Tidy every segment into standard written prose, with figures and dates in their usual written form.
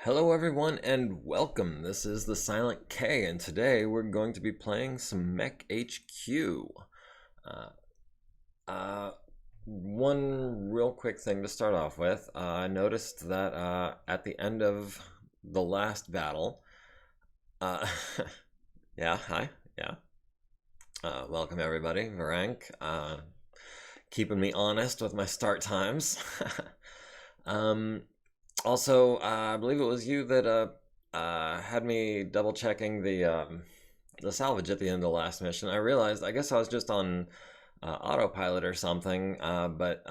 Hello everyone and welcome. This is the Silent K and today we're going to be playing some MekHQ. One real quick thing to start off with. I noticed that at the end of the last battle, uh, yeah, hi, yeah. Welcome everybody, Varank, keeping me honest with my start times. Also, I believe it was you that had me double checking the salvage at the end of the last mission. I realized, I guess I was just on autopilot or something, but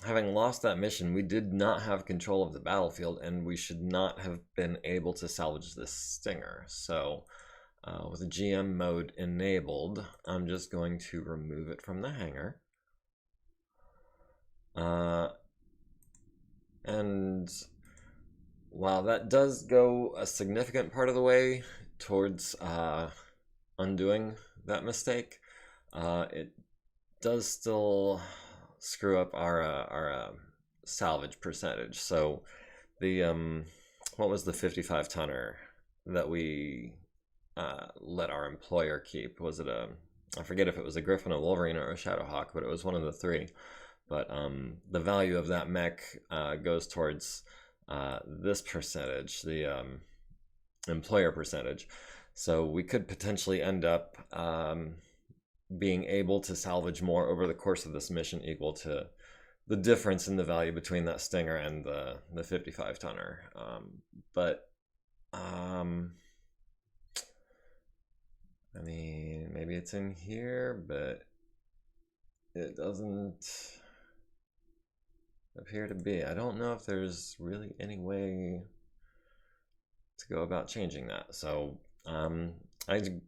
having lost that mission, we did not have control of the battlefield, and we should not have been able to salvage this Stinger. So, with the GM mode enabled, I'm just going to remove it from the hangar. And while that does go a significant part of the way towards undoing that mistake, it does still screw up our salvage percentage. So the what was the 55 tonner that we let our employer keep? Was it I forget if it was a Griffin, a Wolverine, or a Shadowhawk, but it was one of the three. But the value of that mech goes towards this percentage, the employer percentage. So we could potentially end up being able to salvage more over the course of this mission, equal to the difference in the value between that Stinger and the 55 tonner. I mean, maybe it's in here, but it doesn't appear to be. I don't know if there's really any way to go about changing that. So I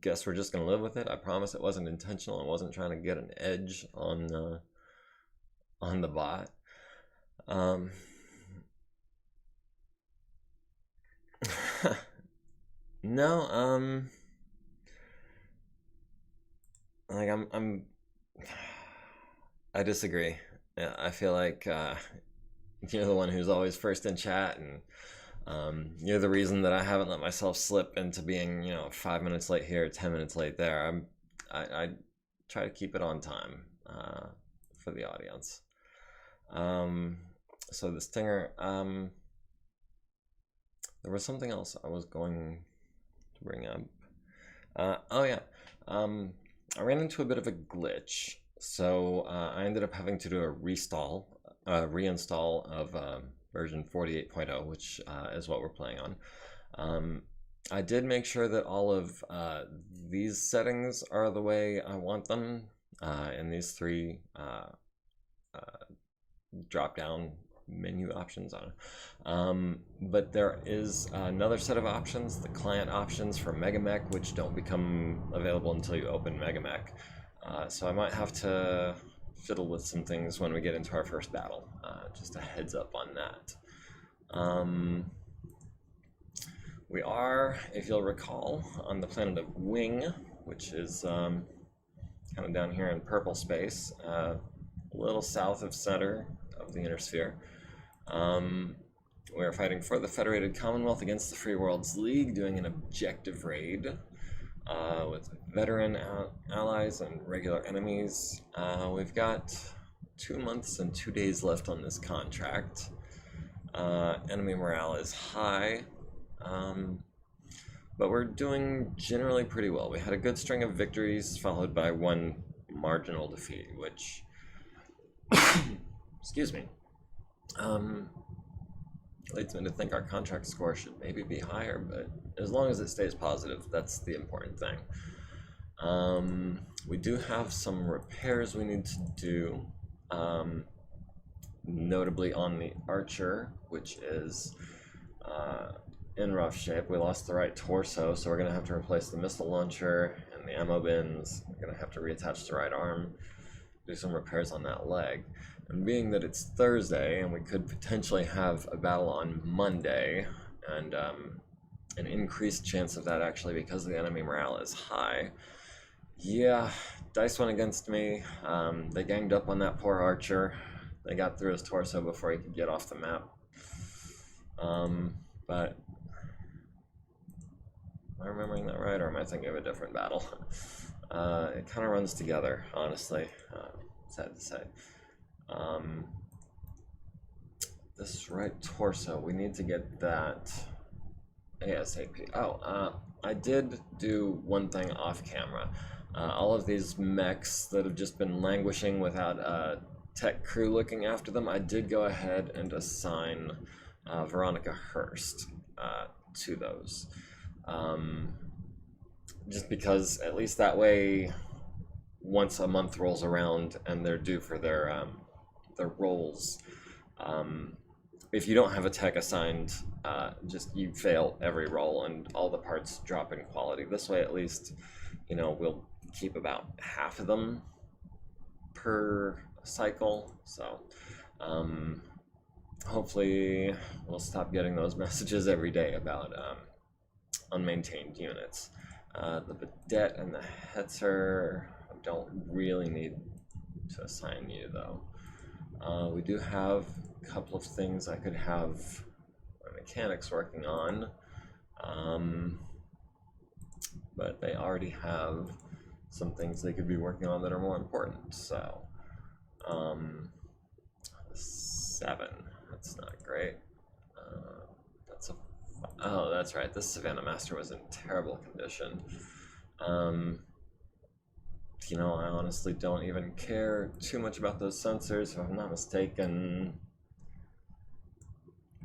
guess we're just gonna live with it. I promise it wasn't intentional. I wasn't trying to get an edge on the bot. No, like I disagree. Yeah, I feel like you're the one who's always first in chat, and you're the reason that I haven't let myself slip into being, 5 minutes late here, 10 minutes late there. I try to keep it on time for the audience. So the Stinger, there was something else I was going to bring up. Oh yeah, I ran into a bit of a glitch. So I ended up having to do a reinstall of version 48.0, which is what we're playing on. I did make sure that all of these settings are the way I want them in these three drop-down menu options on. But there is another set of options, the client options for MegaMech, which don't become available until you open MegaMech. So I might have to fiddle with some things when we get into our first battle. Just a heads up on that. We are, if you'll recall, on the planet of Wing, which is kind of down here in purple space, a little south of center of the inner sphere. We're fighting for the Federated Commonwealth against the Free Worlds League, doing an objective raid. With veteran allies and regular enemies. We've got 2 months and 2 days left on this contract. Enemy morale is high, but we're doing generally pretty well. We had a good string of victories followed by one marginal defeat, which, excuse me, leads me to think our contract score should maybe be higher, but as long as it stays positive, that's the important thing. We do have some repairs we need to do, notably on the Archer, which is in rough shape. We lost the right torso, so we're going to have to replace the missile launcher and the ammo bins. We're going to have to reattach the right arm, do some repairs on that leg. And being that it's Thursday and we could potentially have a battle on Monday, and an increased chance of that actually because the enemy morale is high. Yeah, dice went against me. They ganged up on that poor Archer. They got through his torso before he could get off the map. But am I remembering that right, or am I thinking of a different battle? It kind of runs together, honestly. Sad to say. This right torso, we need to get that ASAP. Oh, I did do one thing off camera. All of these mechs that have just been languishing without a tech crew looking after them, I did go ahead and assign Veronica Hurst to those. Just because at least that way, once a month rolls around and they're due for their roles, if you don't have a tech assigned, just you fail every roll and all the parts drop in quality. This way, at least, you know, we'll keep about half of them per cycle. So hopefully we'll stop getting those messages every day about unmaintained units. The Vedette and the Hetzer don't really need to assign you though. We do have a couple of things I could have my mechanics working on, but they already have some things they could be working on that are more important. So 7, that's not great. That's a, oh, that's right, this Savannah Master was in terrible condition. You know, I honestly don't even care too much about those sensors, if I'm not mistaken.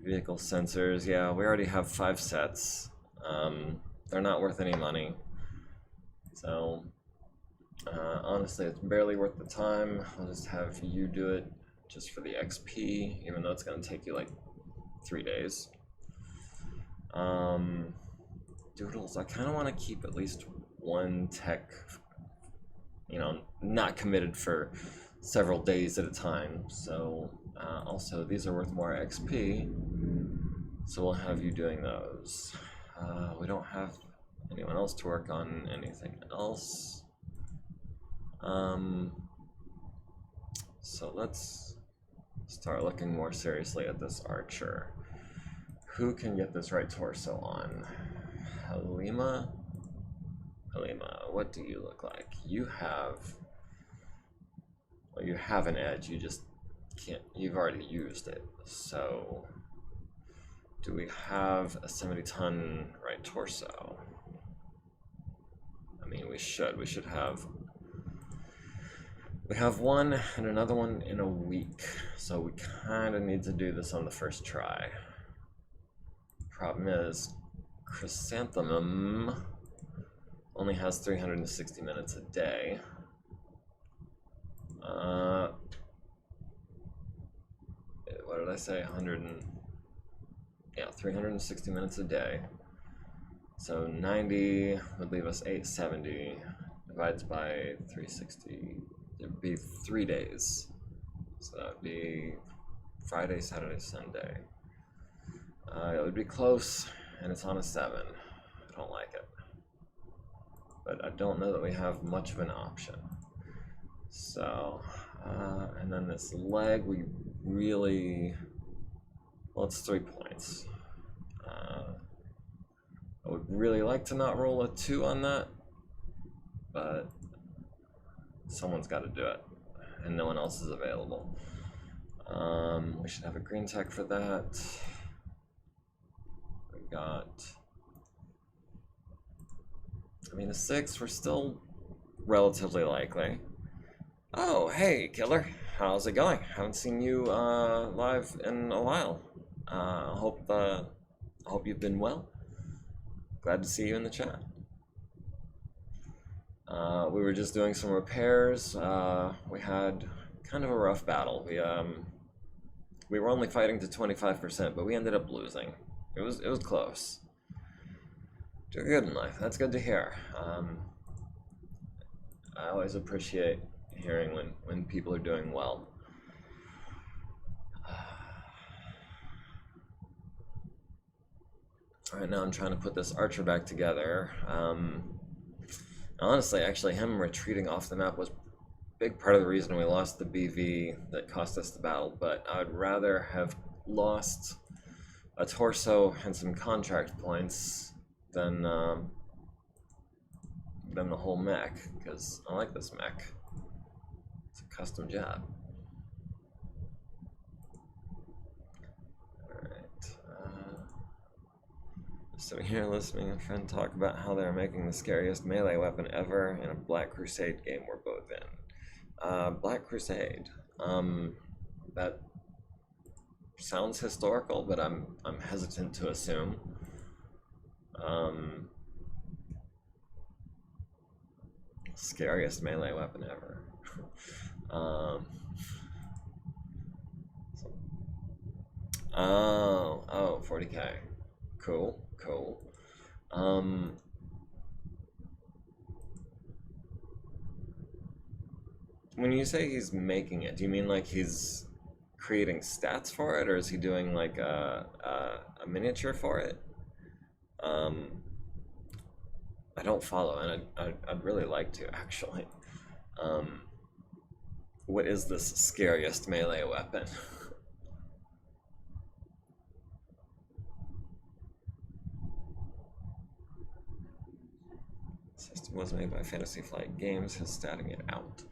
Vehicle sensors, yeah, we already have 5 sets. They're not worth any money. So, honestly, it's barely worth the time. I'll just have you do it just for the XP, even though it's going to take you like 3 days. Doodles, I kind of want to keep at least one tech, you know, not committed for several days at a time. So also these are worth more XP, so we'll have you doing those. We don't have anyone else to work on anything else. So let's start looking more seriously at this archer. Who can get this right torso on? Halima? Halima, what do you look like? You have, well, you have an edge, you just can't, you've already used it. So, do we have a 70-ton right torso? I mean, we should have, we have one and another one in a week. So we kind of need to do this on the first try. Problem is, Chrysanthemum only has 360 minutes a day. What did I say? 360 minutes a day. So 90 would leave us 870. Divides by 360. It'd be 3 days. So that would be Friday, Saturday, Sunday. It would be close, and it's on a 7. I don't like it. But I don't know that we have much of an option. So, and then this leg, we really, well, it's 3 points. I would really like to not roll a 2 on that, but someone's got to do it, and no one else is available. We should have a green tech for that. We got, I mean, a 6, we're still relatively likely. Oh, hey, Killer. How's it going? Haven't seen you live in a while. Hope you've been well. Glad to see you in the chat. We were just doing some repairs. We had kind of a rough battle. We were only fighting to 25%, but we ended up losing. It was close. Doing good in life. That's good to hear. I always appreciate hearing when people are doing well. Alright, now I'm trying to put this archer back together. Honestly, actually, him retreating off the map was a big part of the reason we lost the BV that cost us the battle, but I'd rather have lost a torso and some contract points than the whole mech, because I like this mech. It's a custom job. So here listening to a friend talk about how they're making the scariest melee weapon ever in a Black Crusade game we're both in. Black Crusade. That sounds historical, but I'm hesitant to assume. Scariest melee weapon ever. Oh, 40k. Cool. When you say he's making it, do you mean like he's creating stats for it, or is he doing like a miniature for it? I don't follow, and I'd really like to, actually. What is this scariest melee weapon? System was made by Fantasy Flight Games, he's statting it out.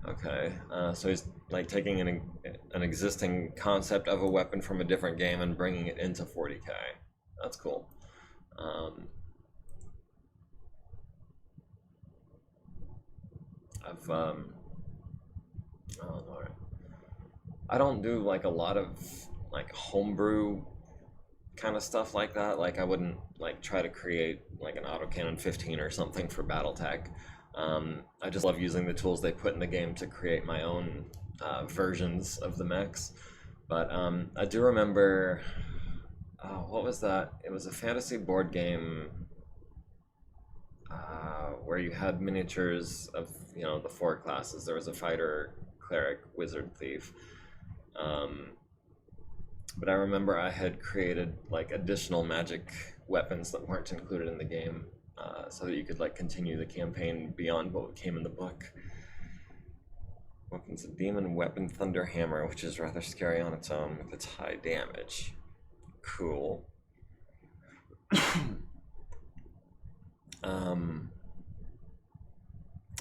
Okay, so he's like taking an existing concept of a weapon from a different game and bringing it into 40k. That's cool. Oh Lord, I don't do like a lot of like homebrew kind of stuff like that. Like I wouldn't like try to create like an autocannon 15 or something for BattleTech. I just love using the tools they put in the game to create my own versions of the mechs. But I do remember, what was that? It was a fantasy board game where you had miniatures of, you know, the 4 classes. There was a fighter, cleric, wizard, thief. But I remember I had created like additional magic weapons that weren't included in the game, so that you could like continue the campaign beyond what came in the book. Weapons: a demon weapon, thunder hammer, which is rather scary on its own with its high damage. Cool.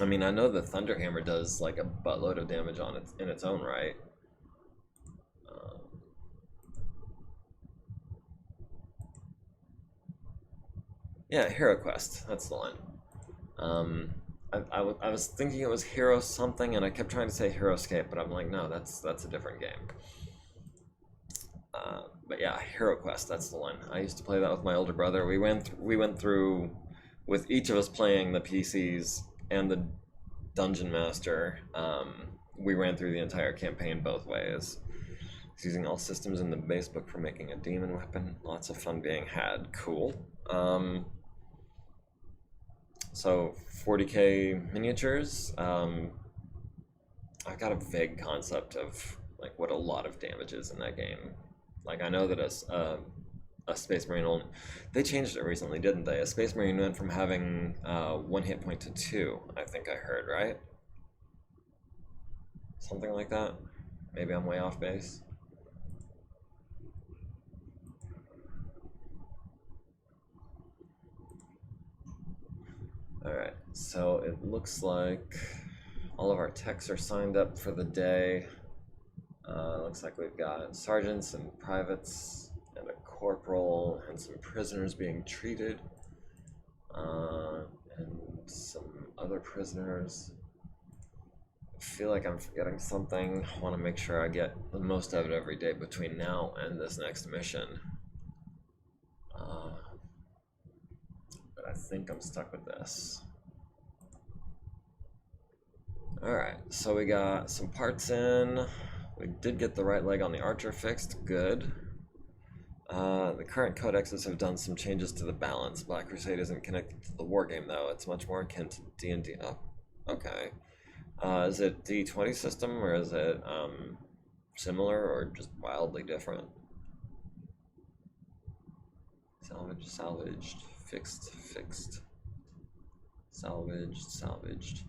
I mean, I know the thunder hammer does like a buttload of damage on its in its own right. Yeah, Hero Quest. That's the one. I was thinking it was Hero something, and I kept trying to say Heroescape, but I'm like, no, that's a different game. But yeah, Hero Quest. That's the one. I used to play that with my older brother. We went through with each of us playing the PCs and the Dungeon Master. We ran through the entire campaign both ways. He's using all systems in the base book for making a demon weapon. Lots of fun being had. Cool. So 40k miniatures. I've got a vague concept of like what a lot of damage is in that game. Like I know that a Space Marine only, they changed it recently, didn't they? A Space Marine went from having 1 hit point to 2. I think I heard, right? Something like that. Maybe I'm way off base. Alright, so it looks like all of our techs are signed up for the day. Looks like we've got sergeants and privates and a corporal and some prisoners being treated. And some other prisoners. I feel like I'm forgetting something. I want to make sure I get the most of it every day between now and this next mission. But I think I'm stuck with this. Alright, so we got some parts in. We did get the right leg on the archer fixed. Good. The current codexes have done some changes to the balance. Black Crusade isn't connected to the wargame, though. It's much more akin to D&D. Oh, okay. Is it D20 system, or is it similar, or just wildly different? Salvaged, salvaged, fixed, fixed. Salvaged, salvaged.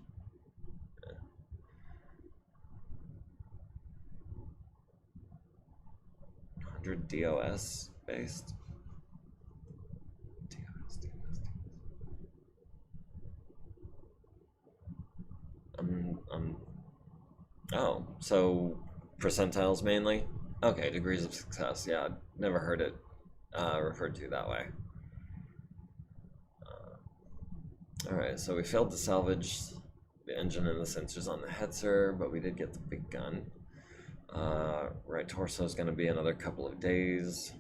100 DOS. based. Oh, so percentiles mainly? Okay, degrees of success. Yeah, never heard it referred to that way. Alright, so we failed to salvage the engine and the sensors on the Hetzer, but we did get the big gun. Right torso is going to be another couple of days.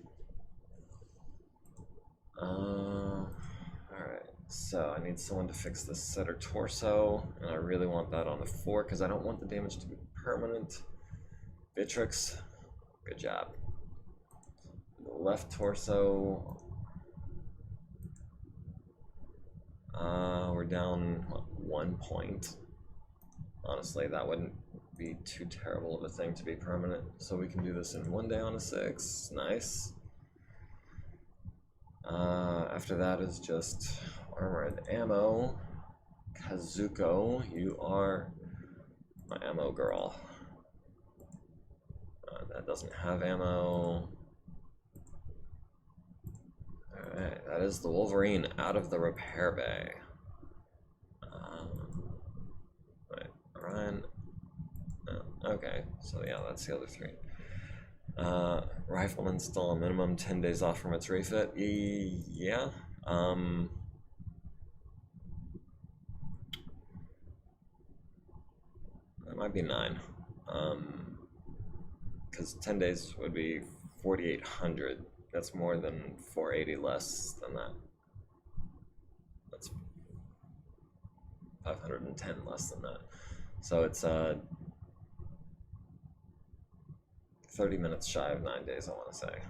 Alright, so I need someone to fix the center torso, and I really want that on the 4 because I don't want the damage to be permanent. Vitrix, good job. The left torso, we're down, what, 1 point. Honestly, that wouldn't be too terrible of a thing to be permanent. So we can do this in 1 day on a 6. Nice. After that is just armor and ammo. Kazuko, you are my ammo girl. That doesn't have ammo. Alright, that is the Wolverine out of the repair bay. Wait, Ryan. Okay, so yeah, that's the other 3. Rifleman still a minimum 10 days off from its refit. Yeah. That might be 9. Because 10 days would be 4,800. That's more than 480 less than that. That's 510 less than that. So it's 30 minutes shy of 9 days, I want to say.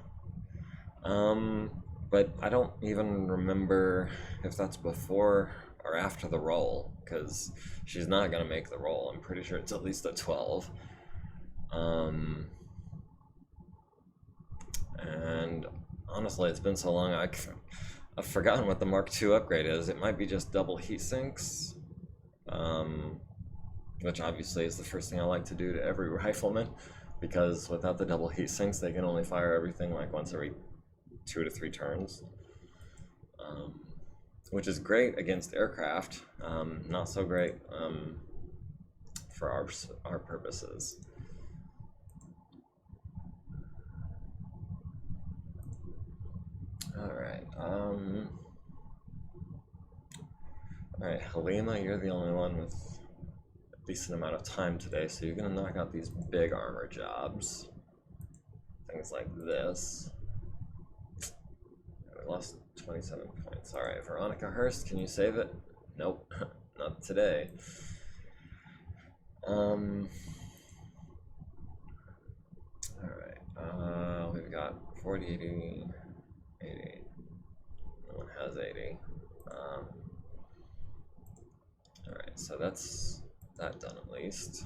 But I don't even remember if that's before or after the roll, because she's not going to make the roll. I'm pretty sure it's at least a 12. And honestly, it's been so long, I've forgotten what the Mark II upgrade is. It might be just double heat sinks, which obviously is the first thing I like to do to every rifleman, because without the double heat sinks, they can only fire everything like once every 2 to 3 turns, which is great against aircraft, not so great for our purposes. Alright, Halima, you're the only one with a decent amount of time today, so you're gonna knock out these big armor jobs. Things like this. We lost 27 points. Alright, Veronica Hurst, can you save it? Nope, not today. Alright, we've got 40, 80, 80. No one has 80. Alright, so that's that done at least.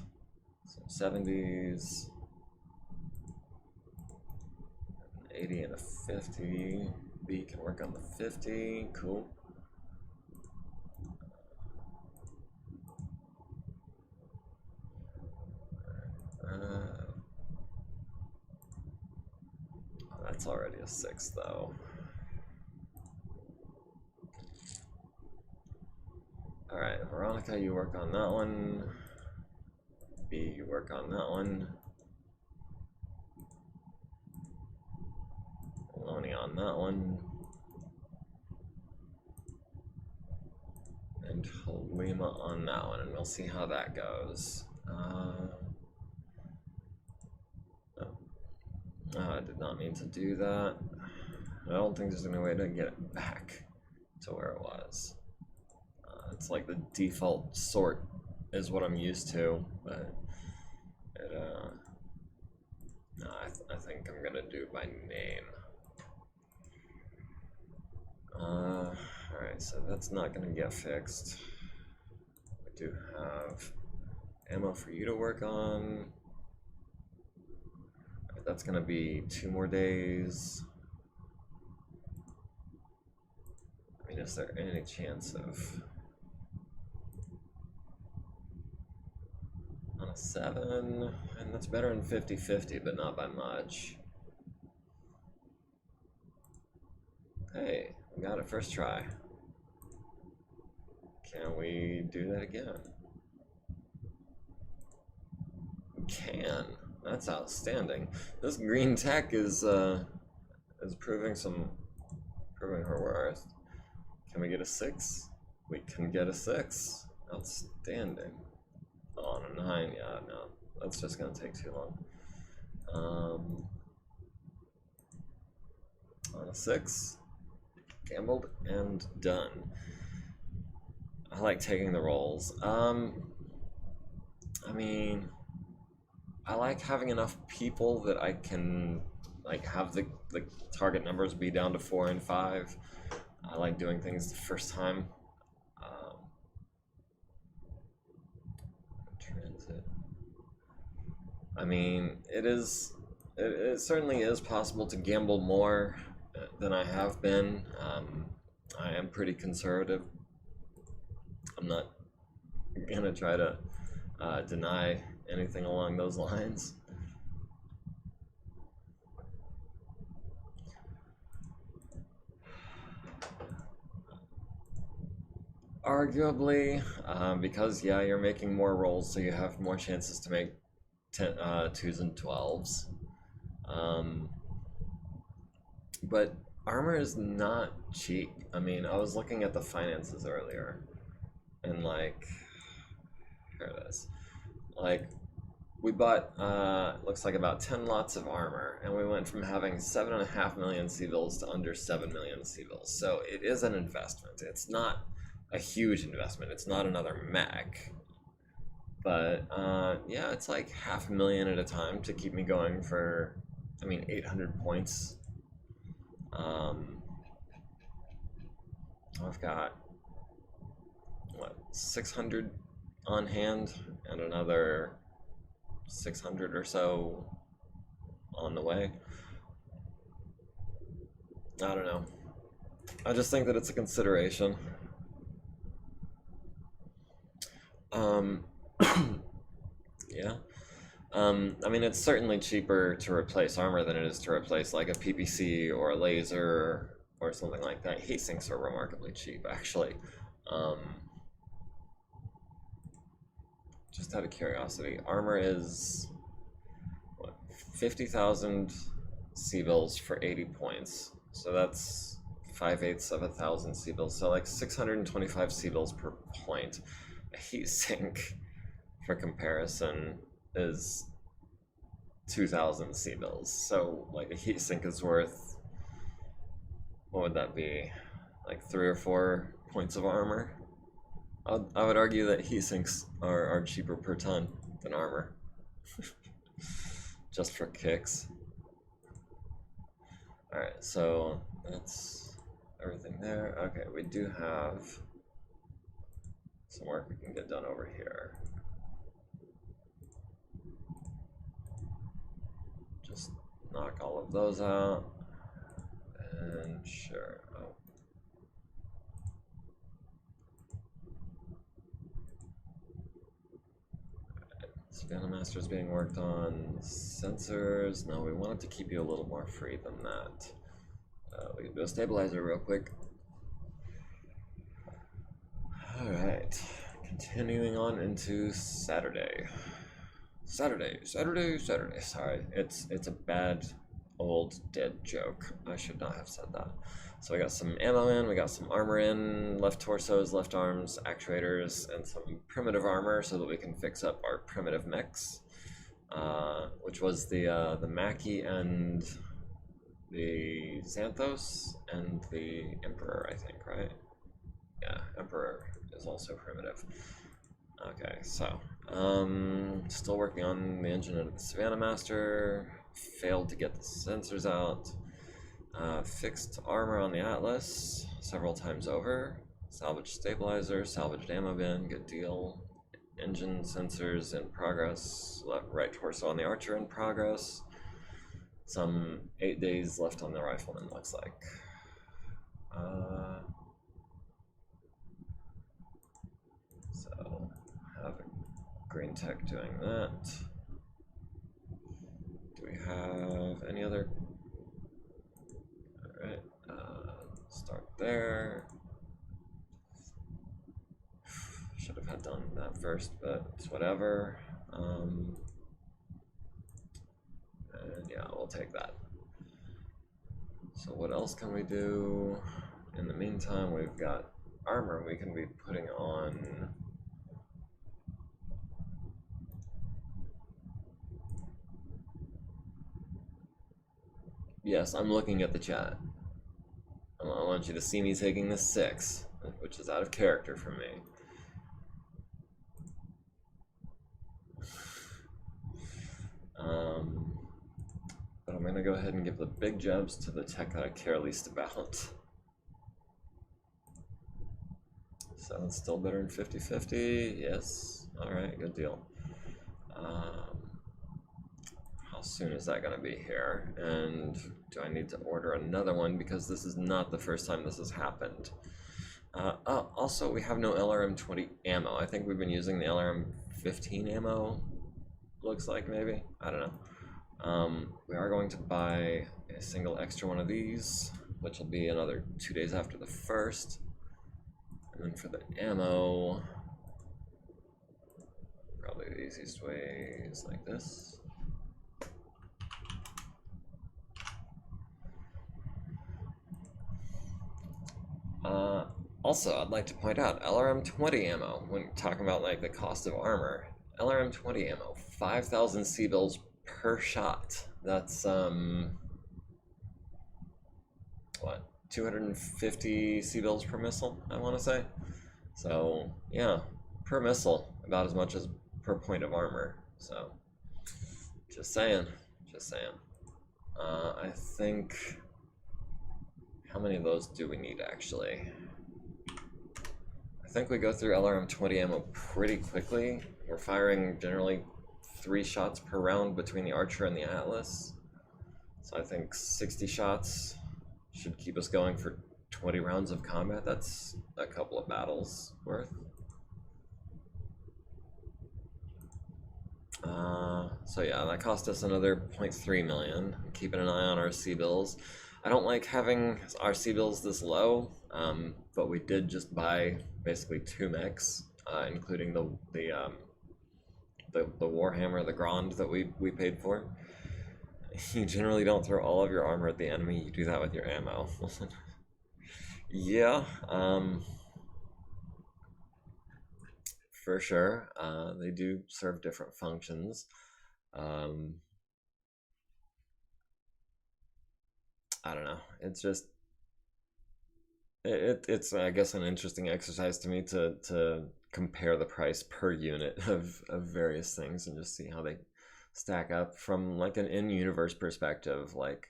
Some 70s. 80 and a 50. B can work on the 50. Cool. That's already a 6 though. Alright, Veronica, you work on that one. B, you work on that one. Lonnie on that one. And Halima on that one, and we'll see how that goes. I did not mean to do that. I don't think there's any way to get it back to where it was. It's like the default sort is what I'm used to, but it, no, I think I'm gonna do by name. Alright, so that's not gonna get fixed. We do have ammo for you to work on. That's gonna be 2 more days. I mean, is there any chance of on a 7? And that's better than 50-50, but not by much. Hey, we got it first try. Can we do that again? We can. That's outstanding. This green tech is proving her worth. Can we get a 6? We can get a 6. Outstanding. On a 9, yeah, no. That's just gonna take too long. On a 6. Gambled and done. I like taking the rolls. I mean, I like having enough people that I can like have the target numbers be down to 4 and 5. I like doing things the first time. Transit. I mean, it certainly is possible to gamble more than I have been. I am pretty conservative. I'm not gonna try to deny anything along those lines. Arguably, because yeah, you're making more rolls, so you have more chances to make 2s and 12s. But armor is not cheap. I mean, I was looking at the finances earlier, and like, here it is. Like, we bought, looks like about 10 lots of armor, and we went from having 7.5 million civils to under 7 million civils. So it is an investment. It's not a huge investment. It's not another mech. But yeah, it's like 500,000 at a time to keep me going for, I mean, 800 points. I've got, what, 600 on hand and another 600 or so on the way. I don't know. I just think that it's a consideration. Yeah. I mean, it's certainly cheaper to replace armor than it is to replace like a PPC or a laser or something like that. Heat sinks are remarkably cheap, actually. Just out of curiosity, armor is what, 50,000 C-bills for 80 points. So that's 5/8 of 1,000 C-bills. So like 625 C-bills per point. A heat sink, for comparison, is 2,000 C-bills. So like a heat sink is worth, what would that be? Like 3 or 4 points of armor. I would argue that heat sinks are cheaper per ton than armor. Just for kicks. Alright, so that's everything there. Okay, we do have some work we can get done over here. Just knock all of those out. And sure. Oh. Savannah Master's being worked on. Sensors. No, we wanted to keep you a little more free than that. We can do a stabilizer real quick. Alright. Continuing on into Saturday. Saturday. Sorry, it's a bad old dead joke. I should not have said that. So we got some ammo in, we got some armor in, left torsos, left arms, actuators, and some primitive armor so that we can fix up our primitive mechs, which was the Mackie and the Xanthos and the Emperor, I think, right? Yeah, Emperor is also primitive. Okay, so still working on the engine of the Savannah Master. Failed to get the sensors out. Fixed armor on the Atlas several times over. Salvaged stabilizer, salvaged ammo bin, good deal. Engine sensors in progress. Left, right torso on the Archer in progress. Some 8 days left on the Rifleman, looks like. So have Green Tech doing that. Do we have any other? Alright, there. Should have had done that first, but it's whatever. And yeah, we'll take that. So what else can we do? In the meantime, we've got armor we can be putting on. Yes, I'm looking at the chat. I want you to see me taking the 6, which is out of character for me. But I'm going to go ahead and give the big jabs to the tech that I care least about. So it's still better than 50-50. Yes. Alright, good deal. How soon is that going to be here? And do I need to order another one? Because this is not the first time this has happened. Also, we have no LRM-20 ammo. I think we've been using the LRM-15 ammo. Looks like, maybe. I don't know. We are going to buy a single extra one of these, which will be another 2 days after the first. And then for the ammo, probably the easiest way is like this. Also, I'd like to point out LRM-20 ammo, when talking about like the cost of armor, LRM-20 ammo, 5,000 C-bills per shot. That's, what, 250 C-bills per missile, I want to say? So, yeah, per missile, about as much as per point of armor. So, just saying, just saying. I think, how many of those do we need, actually? I think we go through LRM-20 ammo pretty quickly. We're firing generally 3 shots per round between the Archer and the Atlas. So I think 60 shots should keep us going for 20 rounds of combat. That's a couple of battles worth. So yeah, that cost us another 0.3 million. I'm keeping an eye on our C-bills. I don't like having our C-bills this low, but we did just buy basically 2 mechs, including the Warhammer, the Grand that we paid for. You generally don't throw all of your armor at the enemy, you do that with your ammo. Yeah, for sure. They do serve different functions. I don't know. It's just it's I guess an interesting exercise to me to compare the price per unit of various things and just see how they stack up from like an in-universe perspective, like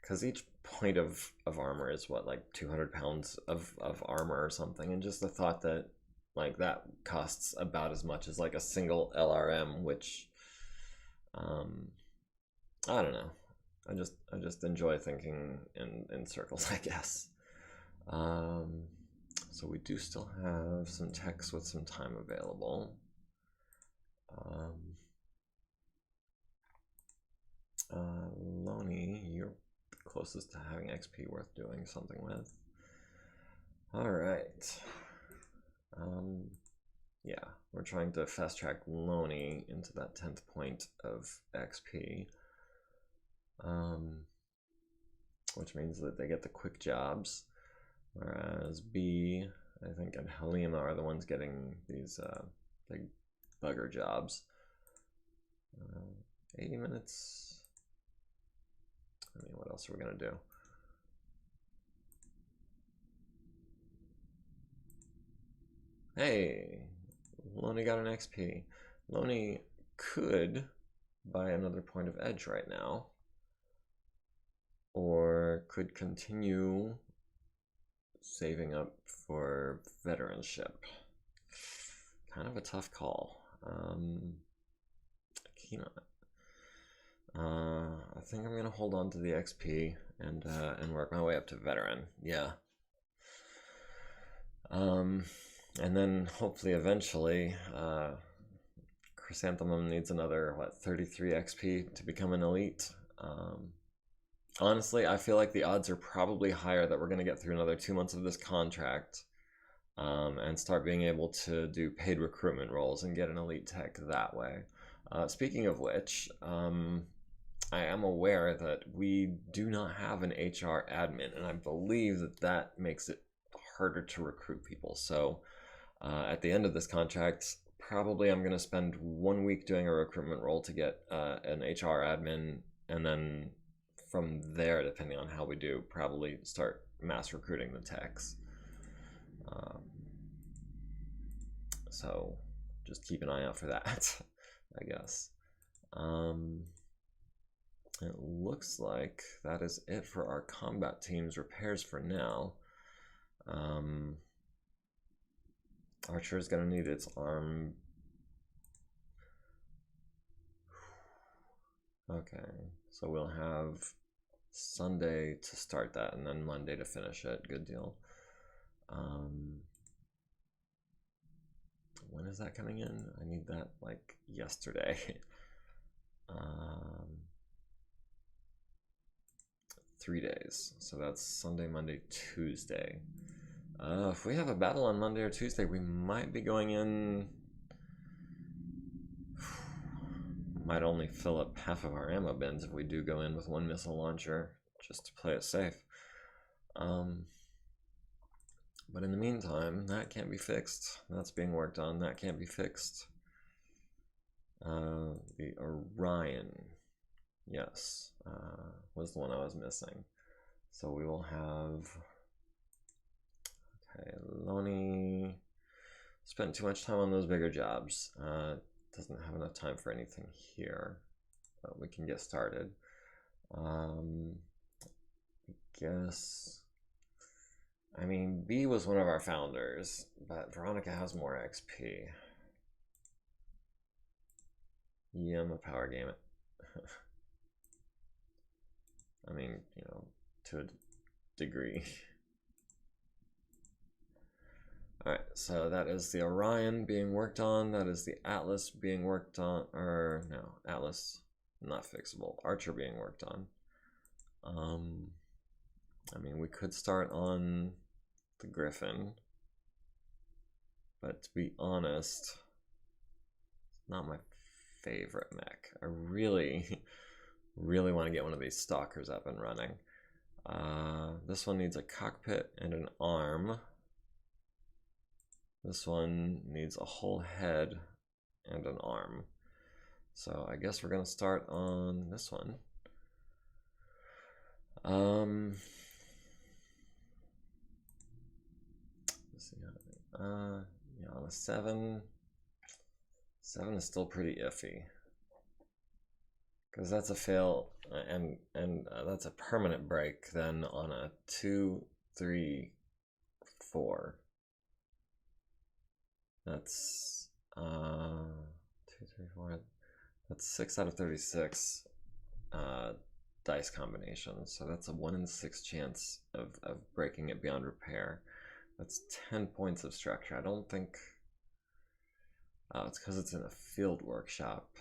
because each point of armor is what, like 200 pounds of armor or something, and just the thought that like that costs about as much as like a single LRM, which I don't know. I just enjoy thinking in circles, I guess. So we do still have some techs with some time available. Loney, you're closest to having XP worth doing something with. All right. Yeah, we're trying to fast track Loney into that 10th point of XP. Which means that they get the quick jobs, whereas B, I think, and Halima are the ones getting these big bugger jobs. 80 minutes. I mean, what else are we gonna do? Hey, Loney got an XP. Loney could buy another point of edge right now, or could continue saving up for veteranship. Kind of a tough call. I think I'm gonna hold on to the XP and work my way up to veteran. Yeah. And then hopefully eventually, Chrysanthemum needs another, what, 33 XP to become an elite. honestly, I feel like the odds are probably higher that we're going to get through another 2 months of this contract, and start being able to do paid recruitment roles and get an elite tech that way. Speaking of which, I am aware that we do not have an HR admin, and I believe that that makes it harder to recruit people. So at the end of this contract, probably I'm going to spend 1 week doing a recruitment role to get an HR admin, and then from there, depending on how we do, probably start mass recruiting the techs. So just keep an eye out for that, I guess. It looks like that is it for our combat team's repairs for now. Archer is going to need its arm. Okay, so we'll have Sunday to start that and then Monday to finish it. Good deal. When is that coming in? I need that like yesterday. 3 days. So that's Sunday, Monday, Tuesday. If we have a battle on Monday or Tuesday, we might be going in. Might only fill up half of our ammo bins if we do go in with one missile launcher, just to play it safe. But in the meantime, that can't be fixed. That's being worked on. That can't be fixed. The Orion, yes, was the one I was missing. So we will have. Okay, Lonnie spent too much time on those bigger jobs. Doesn't have enough time for anything here, but we can get started. Guess. I mean, B was one of our founders, but Veronica has more XP. Yeah, I'm a power game it. I mean, you know, to a degree. Alright, so that is the Orion being worked on. That is the Atlas being worked on. Or, no, Atlas, not fixable. Archer being worked on. I mean, we could start on the Griffin. But to be honest, it's not my favorite mech. I really, really want to get one of these stalkers up and running. This one needs a cockpit and an arm. This one needs a whole head and an arm. So I guess we're gonna start on this one. Let's see. Yeah, on a 7. 7 is still pretty iffy. Because that's a fail, and that's a permanent break then on a 2, 3, 4. That's 2, 3, 4. That's 6 out of 36 dice combinations. So that's a 1 in 6 chance of breaking it beyond repair. That's 10 points of structure. I don't think. Oh, it's because it's in a field workshop.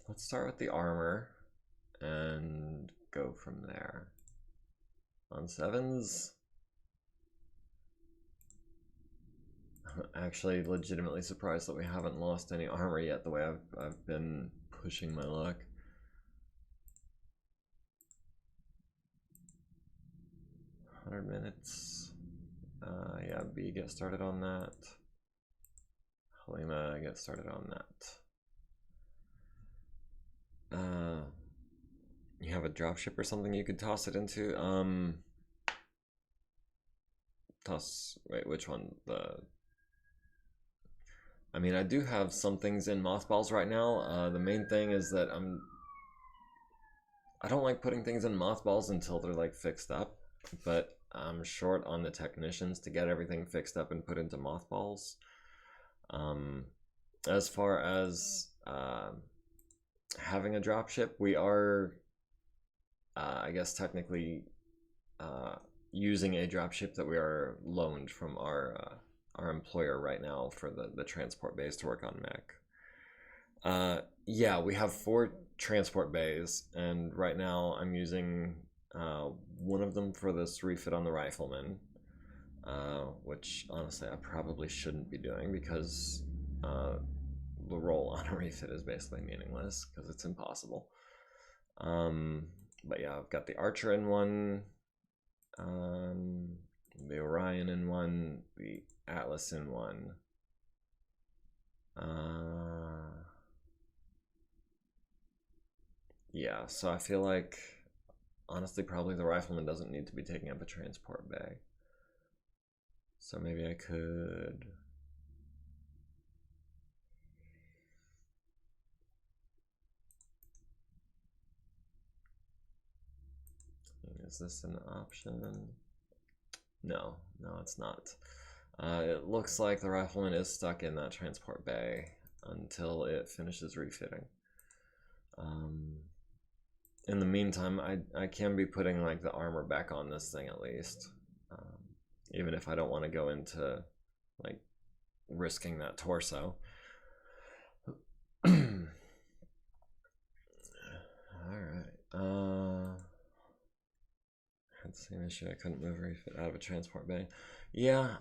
Let's start with the armor and go from there. On 7s. Actually, legitimately surprised that we haven't lost any armor yet, the way I've been pushing my luck. $100 yeah, B, get started on that. Halima, get started on that. You have a dropship or something you could toss it into? Wait, which one? I mean, I do have some things in mothballs right now. The main thing is that I don't like putting things in mothballs until they're like fixed up, but I'm short on the technicians to get everything fixed up and put into mothballs. As far as having a dropship, we are, I guess technically, using a dropship that we are loaned from our employer right now for the transport base to work on mech. Yeah, we have 4 transport bays, and right now I'm using one of them for this refit on the rifleman, which honestly I probably shouldn't be doing because the roll on a refit is basically meaningless because it's impossible. But yeah, I've got the Archer in one, the Orion in one, the Atlas in one. Yeah, so I feel like honestly probably the Rifleman doesn't need to be taking up a transport bay. So maybe I could... Is this an option? No, it's not. It looks like the Rifleman is stuck in that transport bay until it finishes refitting. In the meantime, I can be putting like the armor back on this thing at least, even if I don't want to go into like risking that torso. All right. Had the same issue. I couldn't move refit out of a transport bay. Yeah.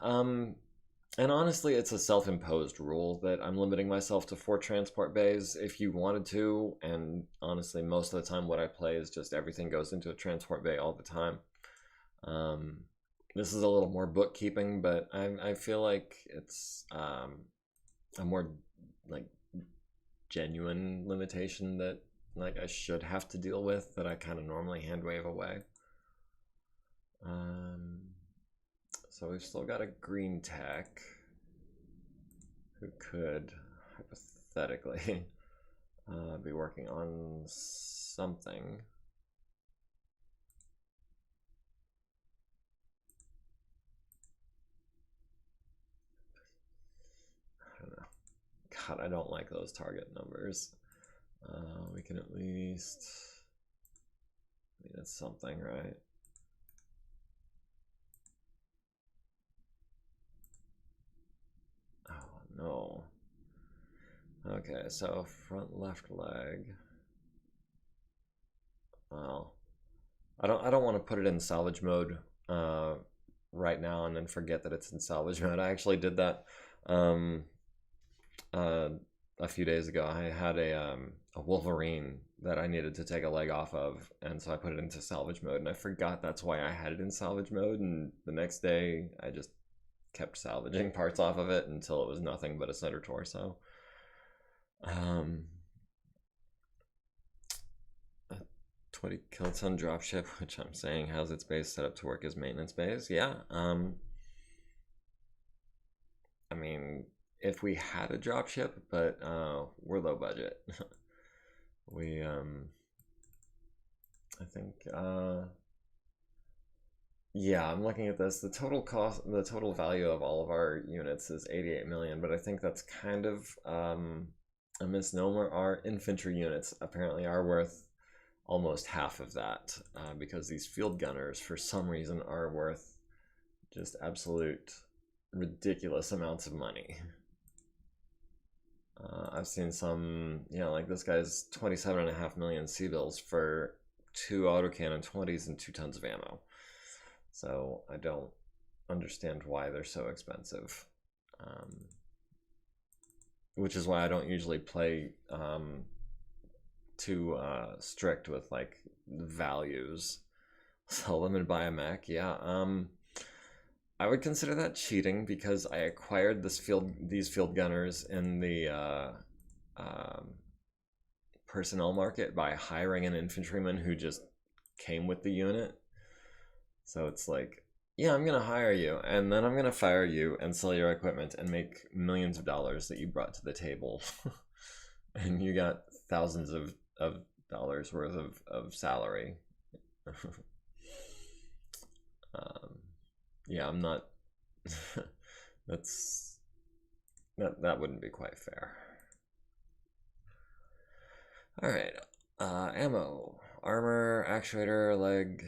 And honestly, it's a self-imposed rule that I'm limiting myself to 4 transport bays. If you wanted to, and honestly, most of the time what I play is just everything goes into a transport bay all the time. This is a little more bookkeeping, but I feel like it's a more like genuine limitation that like I should have to deal with that I kind of normally hand wave away. So we've still got a green tech who could hypothetically be working on something. I don't know. God, I don't like those target numbers. We can at least... I mean, it's something, right? Oh, no. Okay, so front left leg. Well, I don't want to put it in salvage mode right now and then forget that it's in salvage mode. I actually did that a few days ago. I had a Wolverine that I needed to take a leg off of, and so I put it into salvage mode, and I forgot that's why I had it in salvage mode, and the next day I just kept salvaging parts off of it until it was nothing but a center torso. A 20 kiloton dropship, which I'm saying has its base set up to work as maintenance base. Yeah. I mean, if we had a dropship, but we're low budget. We I think yeah, I'm looking at this. The total cost, the total value of all of our units is 88 million, but I think that's kind of a misnomer. Our infantry units apparently are worth almost half of that because these field gunners, for some reason, are worth just absolute ridiculous amounts of money. I've seen some, like this guy's 27.5 million C-bills for 2 autocannon 20s and 2 tons of ammo. So I don't understand why they're so expensive. Which is why I don't usually play too strict with like values. So limited by a mech, yeah. I would consider that cheating because I acquired these field gunners in the personnel market by hiring an infantryman who just came with the unit. So it's like, yeah, I'm gonna hire you, and then I'm gonna fire you and sell your equipment and make millions of dollars that you brought to the table, and you got thousands of dollars worth of salary. Yeah, I'm not. That wouldn't be quite fair. All right, ammo, armor, actuator, leg,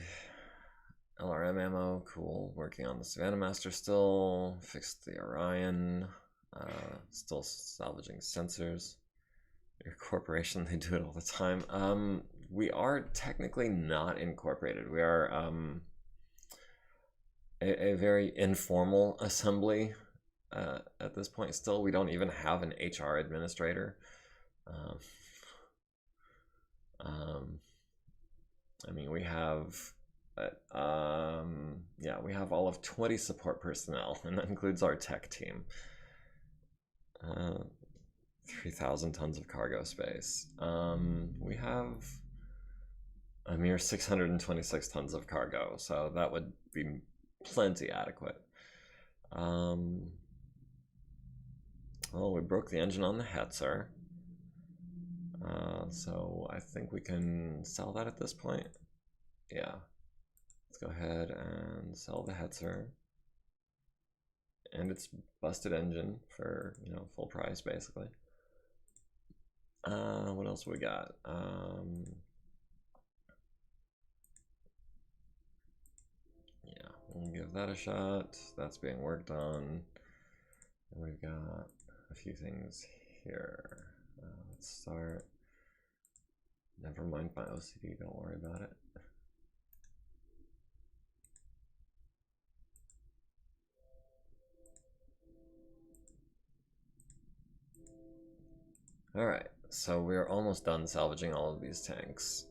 LRM ammo, cool. Working on the Savannah Master still. Fixed the Orion. Still salvaging sensors. Your corporation, they do it all the time. We are technically not incorporated. We are a very informal assembly at this point still. We don't even have an HR administrator. Um, I mean, we have, yeah, we have all of 20 support personnel, and that includes our tech team. 3,000 tons of cargo space. We have a mere 626 tons of cargo, so that would be plenty adequate. Well, we broke the engine on the Hetzer. So I think we can sell that at this point. Yeah. Let's go ahead and sell the Hetzer. And its busted engine for, you know, full price basically. What else we got? Yeah, we'll give that a shot. That's being worked on. And we've got a few things here. Let's start. Never mind my OCD, don't worry about it. Alright, so we're almost done salvaging all of these tanks.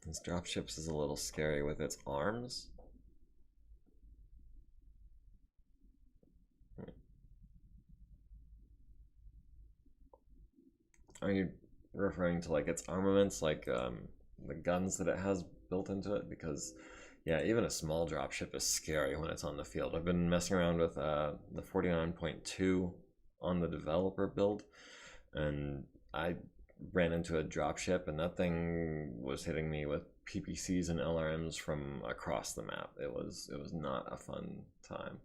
This dropships is a little scary with its arms. Are you referring to like its armaments, like the guns that it has built into it? Because yeah, even a small dropship is scary when it's on the field. I've been messing around with the 49.2 on the developer build, and I ran into a dropship, and that thing was hitting me with PPCs and LRMs from across the map. It was not a fun time.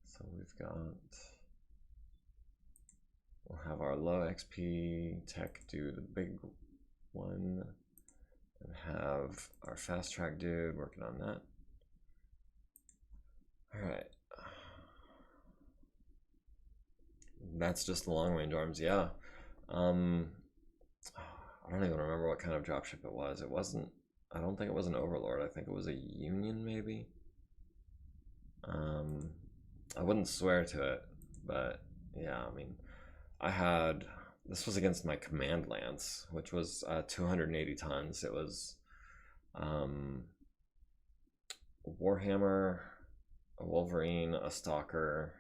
So we've got, we'll have our low XP tech do the big one, and have our fast track dude working on that. All right. That's just the long range arms, yeah. I don't even remember what kind of dropship it was. It wasn't, I don't think it was an Overlord. I think it was a Union, maybe. I wouldn't swear to it, but yeah, I mean, I had, this was against my Command Lance, which was 280 tons. It was Warhammer, a Wolverine, a Stalker,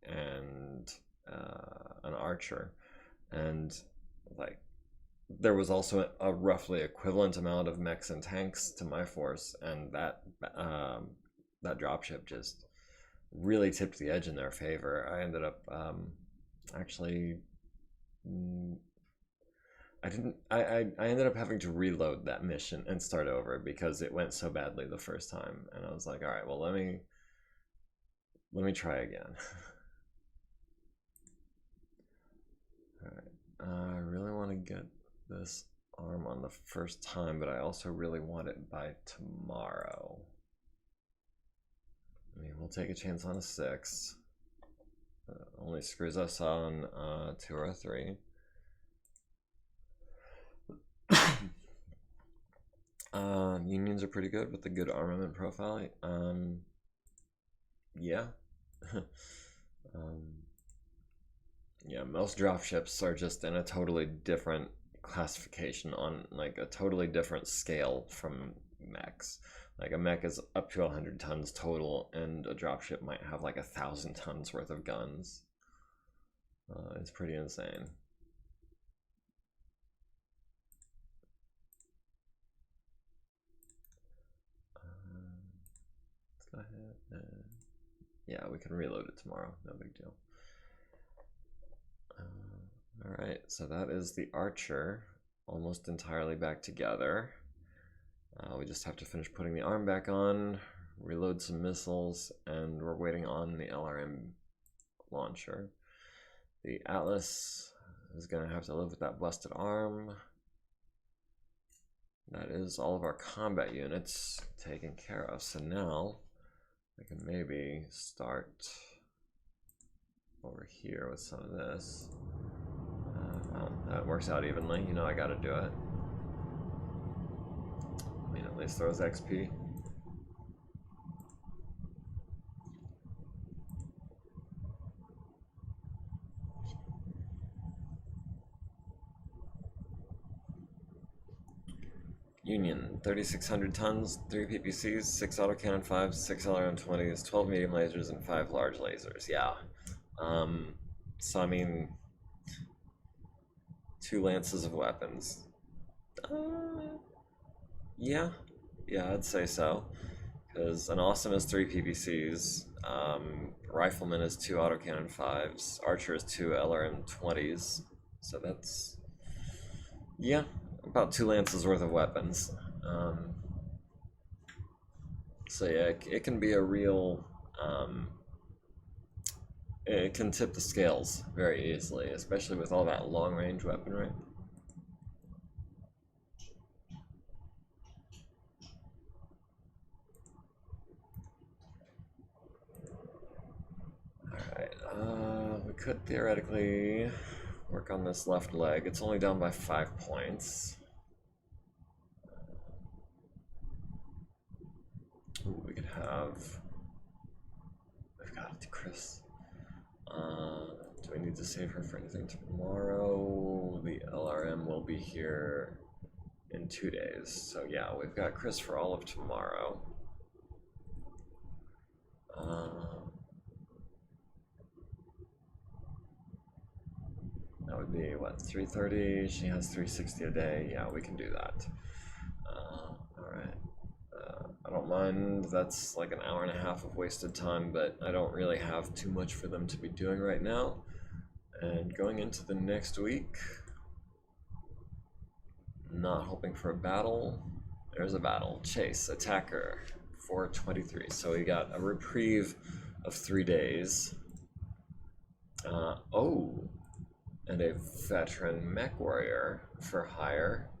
and an Archer. And like, there was also a roughly equivalent amount of mechs and tanks to my force, and that dropship just really tipped the edge in their favor. I ended up actually, I ended up having to reload that mission and start over because it went so badly the first time, and I was like, all right, well, let me try again. All right, I really want to get this arm on the first time, but I also really want it by tomorrow. I mean, we'll take a chance on a 6. Only screws us on 2 or 3. Unions are pretty good with the good armament profile. Yeah. Yeah, most dropships are just in a totally different classification, on like a totally different scale from mechs. Like a mech is up to 100 tons total, and a dropship might have like 1,000 tons worth of guns. It's pretty insane. Let's go ahead and, yeah, we can reload it tomorrow, no big deal. Alright, so that is the Archer almost entirely back together. We just have to finish putting the arm back on, reload some missiles, and we're waiting on the LRM launcher. The Atlas is going to have to live with that busted arm. That is all of our combat units taken care of. So now I can maybe start over here with some of this. Well, that works out evenly. You know I gotta do it. I mean, at least throws XP. Union, 3,600 tons, 3 PPCs, 6 autocannon 5s, 6 LRM-20s, 12 medium lasers, and 5 large lasers. Yeah. So I mean, 2 lances of weapons. Yeah, I'd say so. Because an awesome is 3 PPCs, rifleman is 2 autocannon 5s, archer is 2 LRM-20s. So that's, yeah, about 2 lances worth of weapons. So yeah, it can be a real, it can tip the scales very easily, especially with all that long range weaponry. Alright, we could theoretically work on this left leg. It's only down by 5 points. Ooh, we could have... We've got Chris. Do we need to save her for anything tomorrow? The LRM will be here in 2 days. So yeah, we've got Chris for all of tomorrow. That would be, what, 330? She has 360 a day. Yeah, we can do that. Alright. I don't mind. That's like an hour and a half of wasted time, but I don't really have too much for them to be doing right now. And going into the next week, not hoping for a battle. There's a battle. Chase, attacker, 423. So we got a reprieve of 3 days. Oh, and a veteran mech warrior for hire.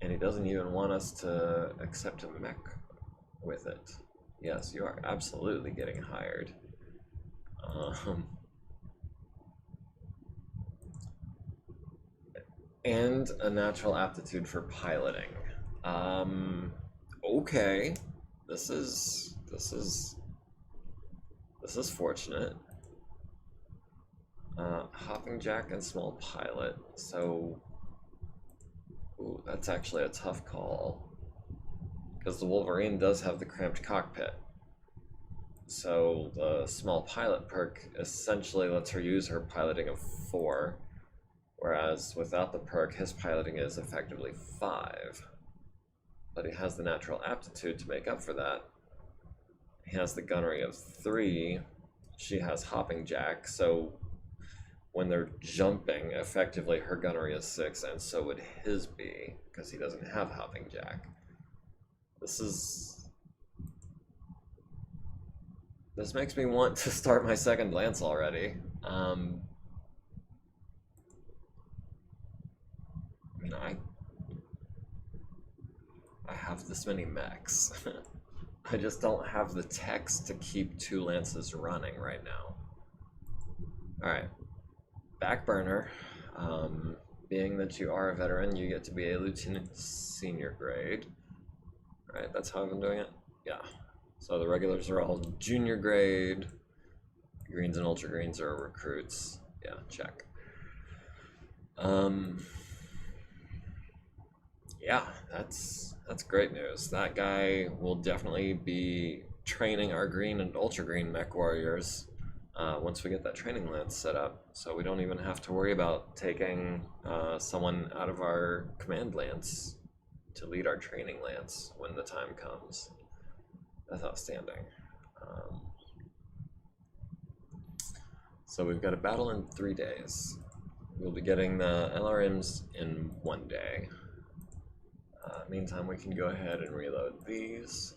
And he doesn't even want us to accept a mech with it. Yes, you are absolutely getting hired. And a natural aptitude for piloting. Okay. This is fortunate. Hopping jack and small pilot. So, ooh, that's actually a tough call. Because the Wolverine does have the cramped cockpit. So the small pilot perk essentially lets her use her piloting of 4. Whereas without the perk, his piloting is effectively 5. But he has the natural aptitude to make up for that. He has the gunnery of 3. She has hopping jack, so when they're jumping, effectively her gunnery is 6, and so would his be, because he doesn't have hopping jack. This makes me want to start my second lance already. I mean, I have this many mechs. I just don't have the text to keep 2 lances running right now. Alright. Back burner. Being that you are a veteran, you get to be a lieutenant senior grade. Alright, that's how I've been doing it? Yeah. So the regulars are all junior grade. Greens and ultra greens are recruits. Yeah, check. Yeah, that's great news. That guy will definitely be training our green and ultra green mech warriors once we get that training lance set up. So we don't even have to worry about taking someone out of our command lance to lead our training lance when the time comes. That's outstanding. So we've got a battle in 3 days. We'll be getting the LRMs in 1 day. Meantime, we can go ahead and reload these.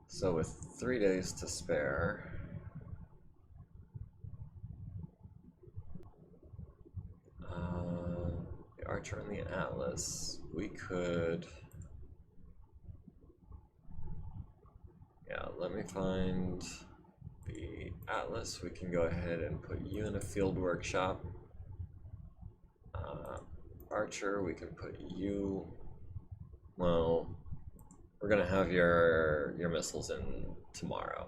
So with 3 days to spare, Archer and the Atlas. We could... Yeah, let me find the Atlas. We can go ahead and put you in a field workshop. Archer, we can put you... Well, we're gonna have your missiles in tomorrow.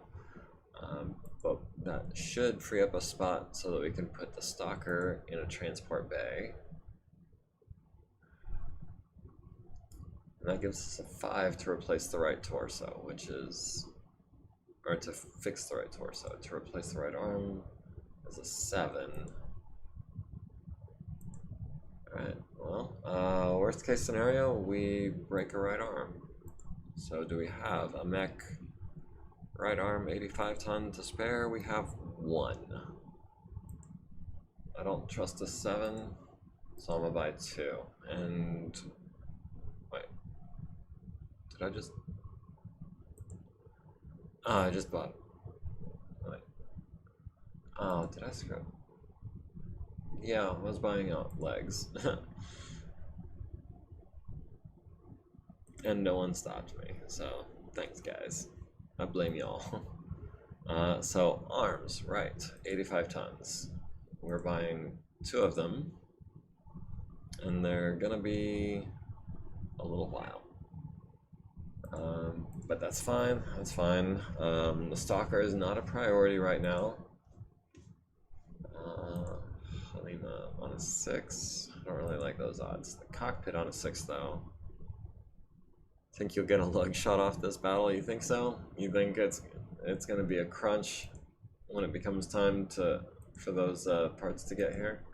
But that should free up a spot so that we can put the Stalker in a transport bay. And that gives us a 5 to replace the right torso, which is... Or to fix the right torso. To replace the right arm is a 7. Alright, well, worst case scenario, we break a right arm. So do we have a mech right arm 85 ton to spare? We have 1. I don't trust a 7, so I'm gonna buy 2. And wait, did I just... Oh, I just bought... Wait. Oh, did I screw up? Yeah, I was buying out legs. And no one stopped me, so thanks guys. I blame y'all. So arms, right, 85 tons. We're buying 2 of them, and they're gonna be a little while. But that's fine, that's fine. The Stalker is not a priority right now. Halima on a 6, I don't really like those odds. The cockpit on a 6 though. Think you'll get a lug shot off this battle? You think so? You think it's gonna be a crunch when it becomes time for those parts to get here?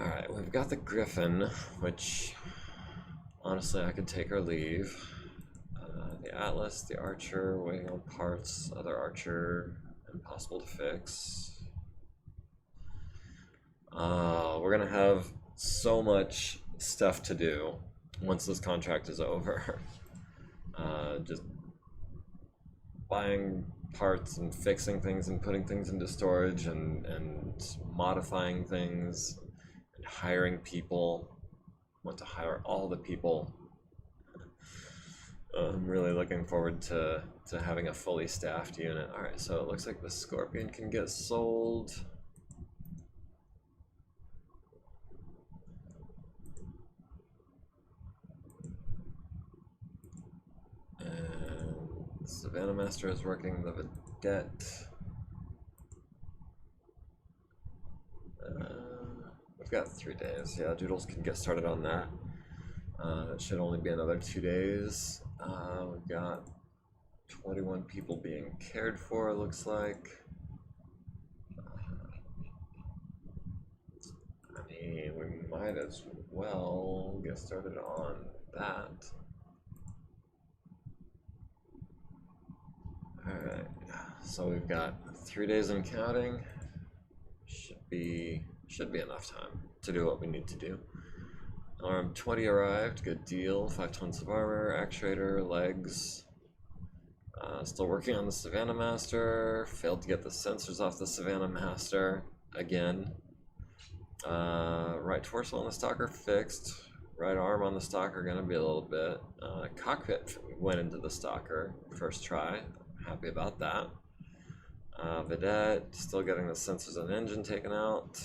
Alright, we've got the Griffin, which honestly I could take or leave. The Atlas, the Archer, waiting on parts, other Archer, impossible to fix. We're gonna have so much stuff to do once this contract is over. Just buying parts and fixing things and putting things into storage and modifying things and hiring people. I want to hire all the people. I'm really looking forward to having a fully staffed unit. Alright, so it looks like the Scorpion can get sold. And Savannah Master is working the Vedette. We've got 3 days. Yeah, Doodles can get started on that. It should only be another 2 days. We've got 21 people being cared for, it looks like. I mean, we might as well get started on that. Alright, so we've got 3 days and counting. Should be enough time to do what we need to do. Arm 20 arrived, good deal. 5 tons of armor, actuator, legs. Still working on the Savannah Master. Failed to get the sensors off the Savannah Master again. Right torso on the Stalker fixed. Right arm on the Stalker gonna be a little bit. Cockpit went into the Stalker first try. Happy about that. Vedette still getting the sensors and engine taken out.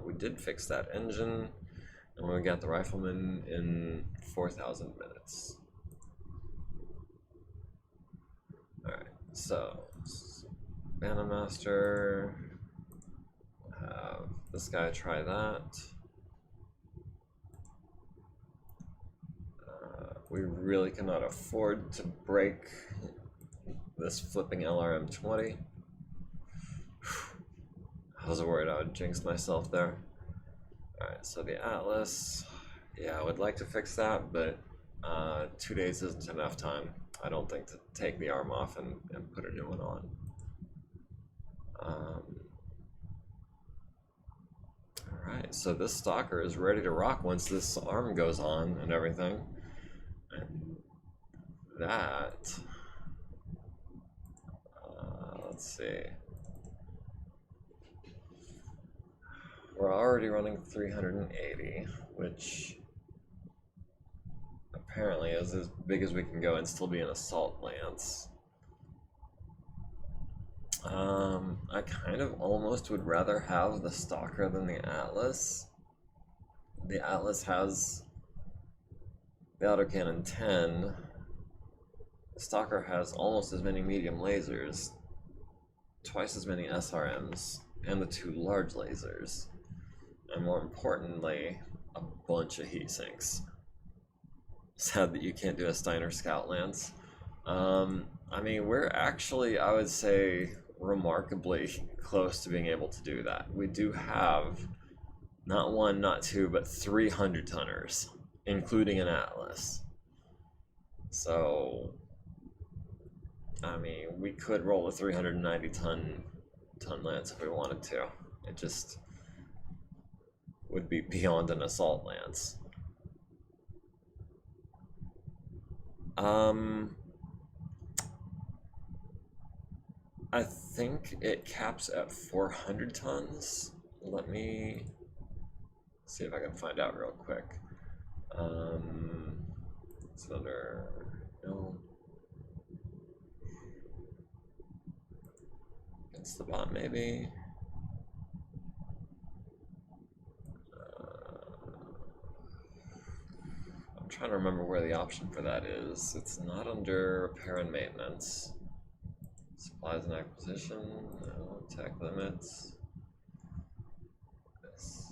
We did fix that engine. And we got the Rifleman in 4,000 minutes. Alright, so Savannah Master, have this guy try that. We really cannot afford to break this flipping LRM-20. I was worried I would jinx myself there. Alright, so the Atlas, yeah, I would like to fix that, but 2 days isn't enough time, I don't think, to take the arm off and put a new one on. Alright, so this Stalker is ready to rock once this arm goes on and everything. And that, let's see, we're already running 380, which apparently is as big as we can go and still be an assault lance. I kind of almost would rather have the Stalker than the Atlas. The Atlas has the autocannon 10. The Stalker has almost as many medium lasers, twice as many SRMs, and the 2 large lasers. And more importantly, a bunch of heat sinks. Sad that you can't do a Steiner Scout Lance. I mean, we're actually, I would say, remarkably close to being able to do that. We do have not 1, not 2, but 300 tonners, including an Atlas. So, I mean, we could roll a 390 ton lance if we wanted to. It just would be beyond an assault lance. I think it caps at 400 tons. Let me see if I can find out real quick. It's under, no. Against the bot, maybe. I'm trying to remember where the option for that is. It's not under repair and maintenance. Supplies and acquisition, no. Tech limits. This.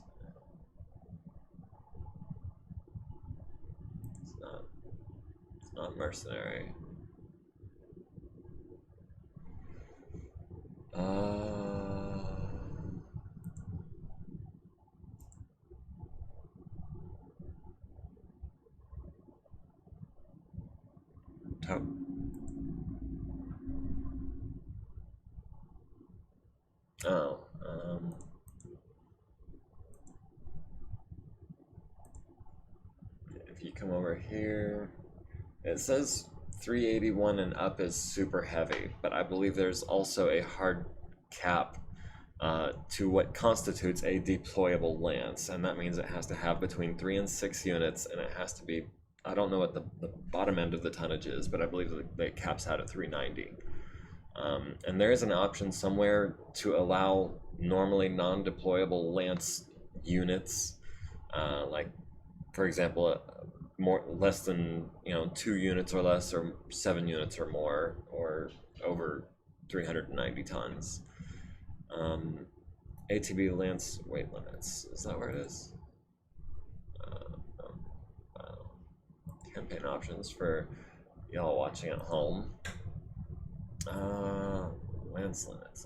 It's not mercenary. If you come over here, it says 381 and up is super heavy, but I believe there's also a hard cap to what constitutes a deployable lance, and that means it has to have between 3 and 6 units, and it has to be, I don't know what the bottom end of the tonnage is, but I believe the cap's out at 390. And there is an option somewhere to allow normally non-deployable lance units, like for example, less than 2 units or less, or 7 units or more, or over 390 tons. ATB lance weight limits, is that where it is? Campaign options for y'all watching at home. Lance limits.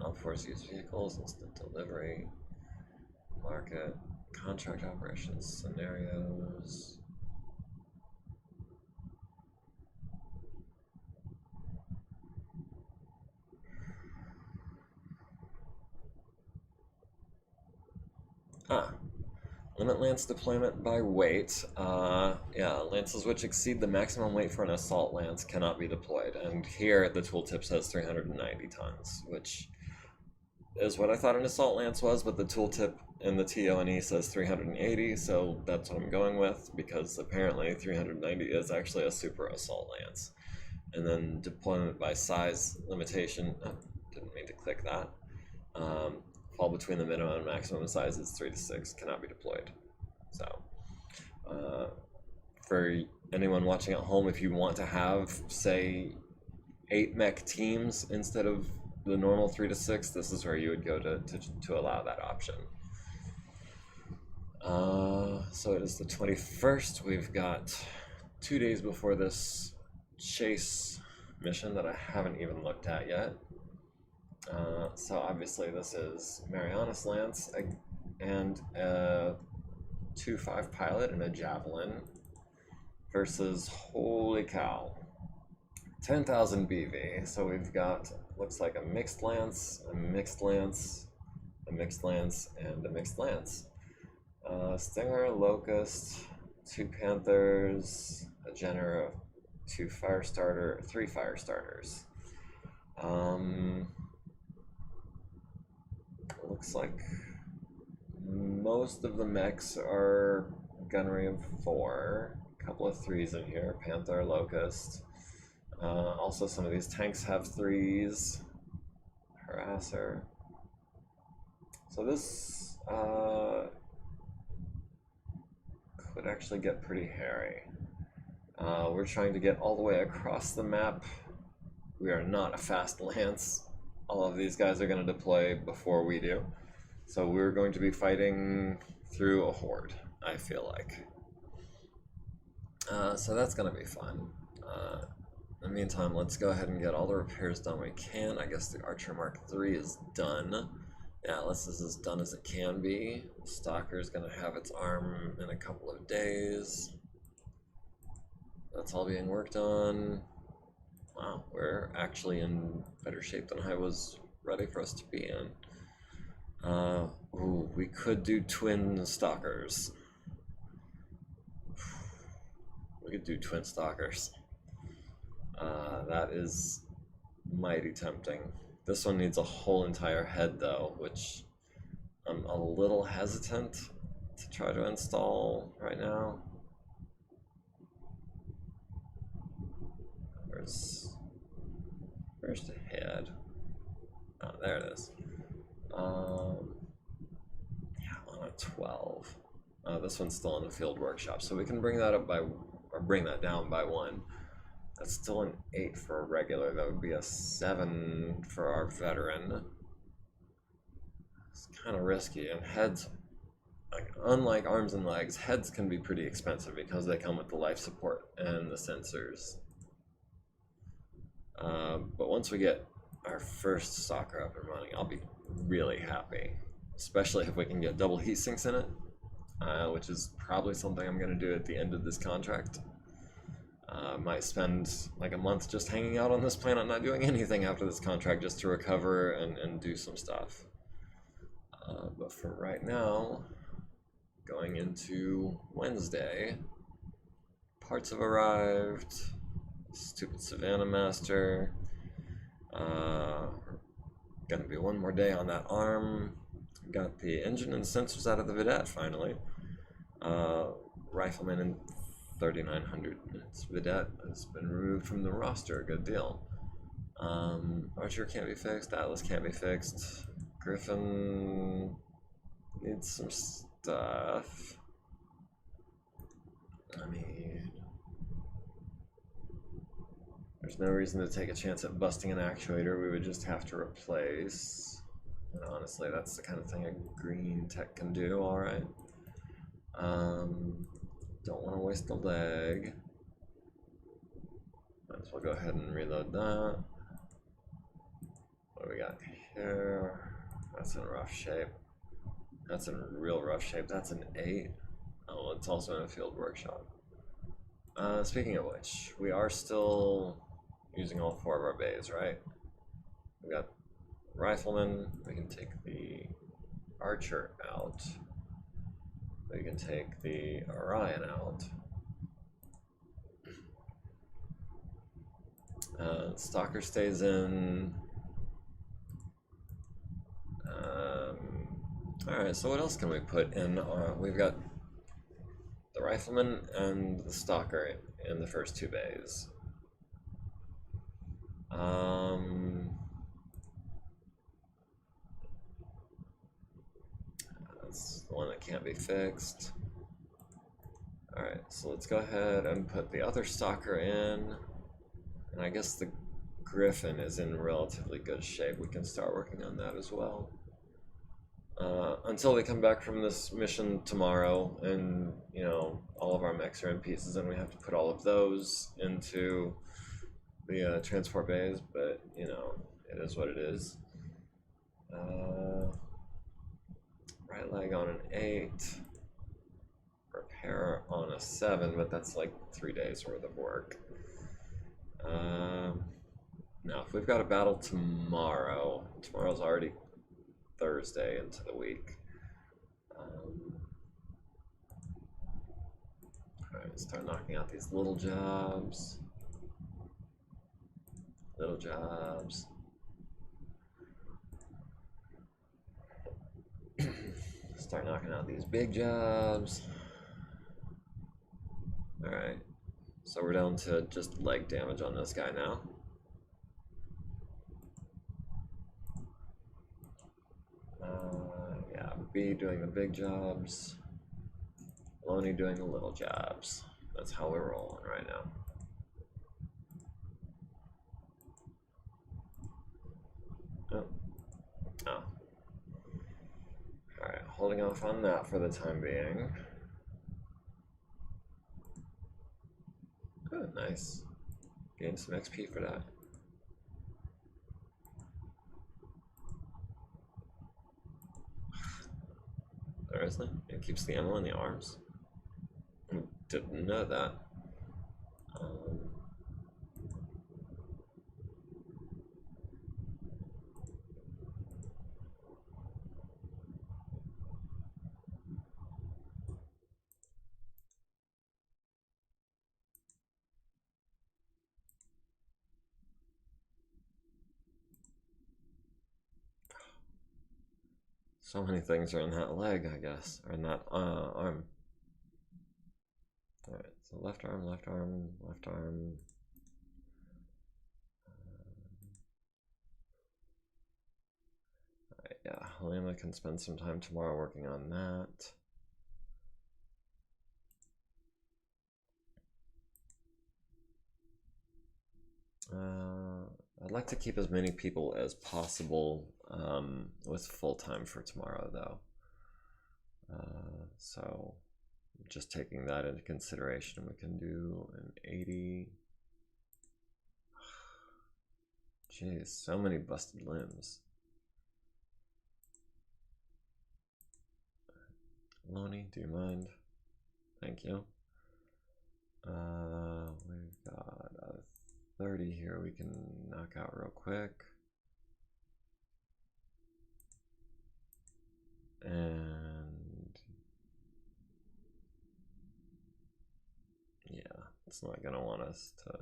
All force use vehicles, instant delivery, market, contract operations, scenarios. Limit lance deployment by weight. Yeah, lances which exceed the maximum weight for an assault lance cannot be deployed. And here the tooltip says 390 tons, which is what I thought an assault lance was, but the tooltip in the TO&E says 380, so that's what I'm going with, because apparently 390 is actually a super assault lance. And then deployment by size limitation, didn't mean to click that. Fall between the minimum and maximum sizes 3 to 6 cannot be deployed. So for anyone watching at home, if you want to have, say, 8 mech teams instead of the normal 3 to 6, this is where you would go to allow that option. So it is the 21st. We've got 2 days before this chase mission that I haven't even looked at yet. So obviously this is Marianas Lance and a 2.5 pilot and a Javelin versus, holy cow, 10,000 BV. So we've got, looks like a mixed lance, a mixed lance, a mixed lance, and a mixed lance. Stinger, Locust, 2 Panthers, a Jenner, 2 fire starter, 3 fire starters. Looks like most of the mechs are gunnery of 4. A couple of 3s in here, Panther, Locust. Also, some of these tanks have 3s. Harasser. So this could actually get pretty hairy. We're trying to get all the way across the map. We are not a fast lance. All of these guys are going to deploy before we do. So we're going to be fighting through a horde, I feel like. So that's going to be fun. In the meantime, let's go ahead and get all the repairs done we can. I guess the Archer Mark III is done. Yeah, this is as done as it can be. The Stalker is going to have its arm in a couple of days. That's all being worked on. Wow, we're actually in better shape than I was ready for us to be in. Ooh, we could do twin Stalkers. We could do twin Stalkers. That is mighty tempting. This one needs a whole entire head though, which I'm a little hesitant to try to install right now. Where's the head? Oh, there it is. Yeah, on a 12. This one's still in the field workshop, so we can bring that up by, or bring that down by 1. That's still an 8 for a regular. That would be a 7 for our veteran. It's kind of risky, and heads, like, unlike arms and legs, heads can be pretty expensive because they come with the life support and the sensors. But once we get our first stalker up and running, I'll be really happy, especially if we can get double heat sinks in it, which is probably something I'm going to do at the end of this contract. Might spend like a month just hanging out on this planet, not doing anything after this contract, just to recover and do some stuff. But for right now, going into Wednesday, parts have arrived. Stupid Savannah Master. Gonna be one more day on that arm. Got the engine and sensors out of the Vidette finally. Rifleman in 3900 minutes. Vidette has been removed from the roster. Good deal. Archer can't be fixed. Atlas can't be fixed. Griffin needs some stuff. I mean, there's no reason to take a chance at busting an actuator. We would just have to replace. And honestly, that's the kind of thing a green tech can do, alright. Don't want to waste the leg. Might as well go ahead and reload that. What do we got here? That's in rough shape. That's in real rough shape. That's an 8. Oh, it's also in a field workshop. Speaking of which, we are still using all 4 of our bays, right? We got Rifleman. We can take the Archer out. We can take the Orion out. Stalker stays in. Alright, so what else can we put in? We've got the Rifleman and the Stalker in the first 2 bays. That's the one that can't be fixed. Alright, so let's go ahead and put the other Stalker in. And I guess the Griffin is in relatively good shape. We can start working on that as well. Until we come back from this mission tomorrow, and you know, all of our mechs are in pieces, and we have to put all of those into the transport bays. But you know, it is what it is. Right leg on an 8, repair on a 7, but that's like 3 days worth of work. Now, if we've got a battle tomorrow, tomorrow's already Thursday into the week. Alright, start knocking out these little jobs. Little jobs. Start knocking out these big jobs. Alright. So we're down to just leg damage on this guy now. Yeah, B doing the big jobs. Loney doing the little jobs. That's how we're rolling right now. Oh. Oh. Alright, holding off on that for the time being. Oh, nice. Gained some XP for that. There isn't. It keeps the ammo in the arms. Didn't know that. So many things are in that leg, I guess, or in that arm. Alright, so left arm, left arm, left arm. Alright, yeah, Helena can spend some time tomorrow working on that. I'd like to keep as many people as possible with full-time for tomorrow, though. So just taking that into consideration, we can do an 80. Jeez, so many busted limbs. Loney, do you mind? Thank you. We've got a 30 here we can knock out real quick. And yeah, it's not gonna want us to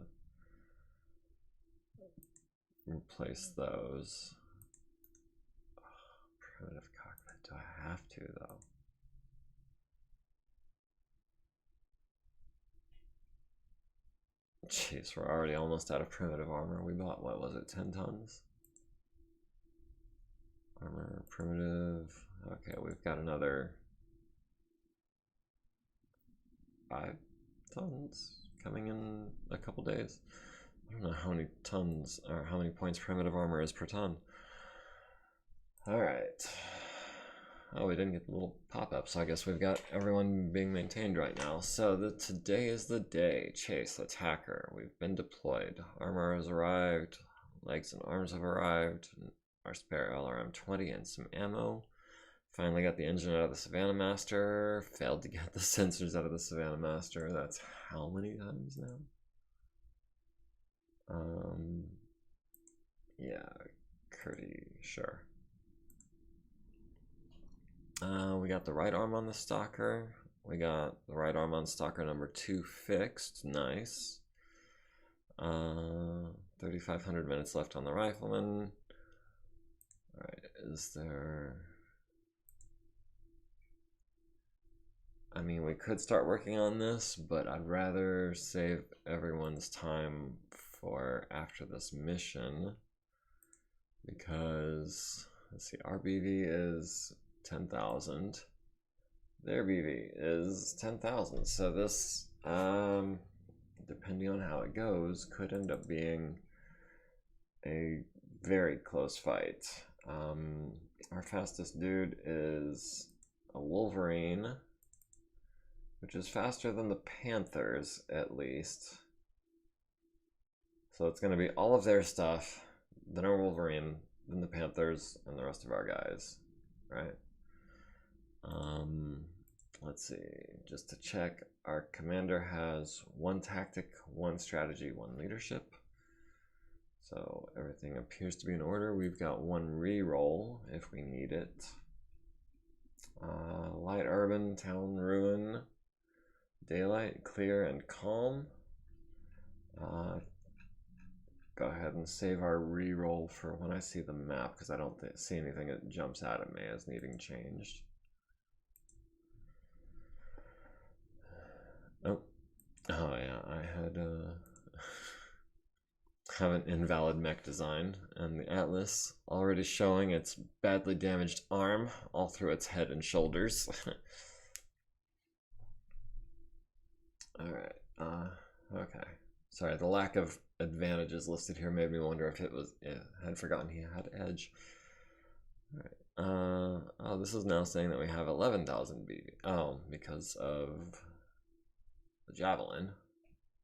replace those. Primitive cockpit, do I have to though? Jeez, we're already almost out of primitive armor. We bought, what was it, 10 tons? Armor, primitive. Okay, we've got another 5 tons coming in a couple days. I don't know how many tons or how many points primitive armor is per ton. Alright. Oh, we didn't get the little pop-up, so I guess we've got everyone being maintained right now. So today is the day. Chase, attacker. We've been deployed. Armor has arrived. Legs and arms have arrived. Our spare LRM-20 and some ammo. Finally got the engine out of the Savannah Master. Failed to get the sensors out of the Savannah Master. That's how many times now? Yeah, pretty sure. We got the right arm on the Stalker. We got the right arm on Stalker number 2 fixed. Nice. 3,500 minutes left on the Rifleman. Alright, is there... I mean, we could start working on this, but I'd rather save everyone's time for after this mission. Because, let's see, our BV is 10,000. Their BV is 10,000. So this, depending on how it goes, could end up being a very close fight. Our fastest dude is a Wolverine, which is faster than the Panthers, at least. So it's going to be all of their stuff, then our Wolverine, then the Panthers, and the rest of our guys, right? Let's see, just to check, our commander has 1 tactic, 1 strategy, 1 leadership. So everything appears to be in order. We've got 1 reroll if we need it. Light urban, town ruin, daylight, clear, and calm. go ahead and save our reroll for when I see the map, because I don't see anything that jumps out at me as needing changed. Oh yeah, I had have an invalid mech design, and the Atlas already showing its badly damaged arm all through its head and shoulders. Alright, okay. Sorry, the lack of advantages listed here made me wonder if it was, I had forgotten he had edge. Alright, oh, this is now saying that we have 11,000 BB. Oh, because of the Javelin,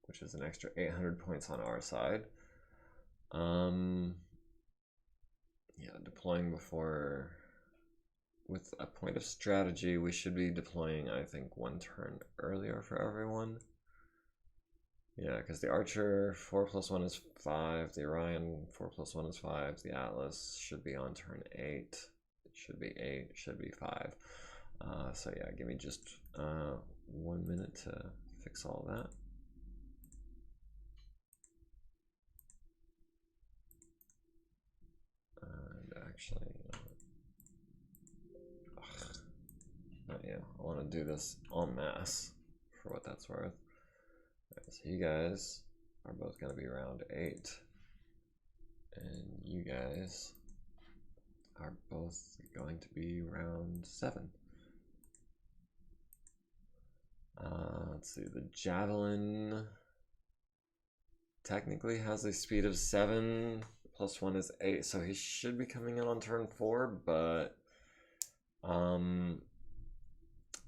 which is an extra 800 points on our side. Yeah, deploying before, with a point of strategy, we should be deploying, I think, 1 turn earlier for everyone. Yeah, because the Archer 4+1 is 5, the Orion 4+1 is 5, the Atlas should be on turn 8. It should be 8, should be 5. So yeah, give me just 1 minute to fix all that. And actually, yeah, I want to do this en masse for what that's worth. So you guys are both going to be round 8, and you guys are both going to be round 7. Let's see, the Javelin technically has a speed of 7, +1 is 8, so he should be coming in on turn 4, but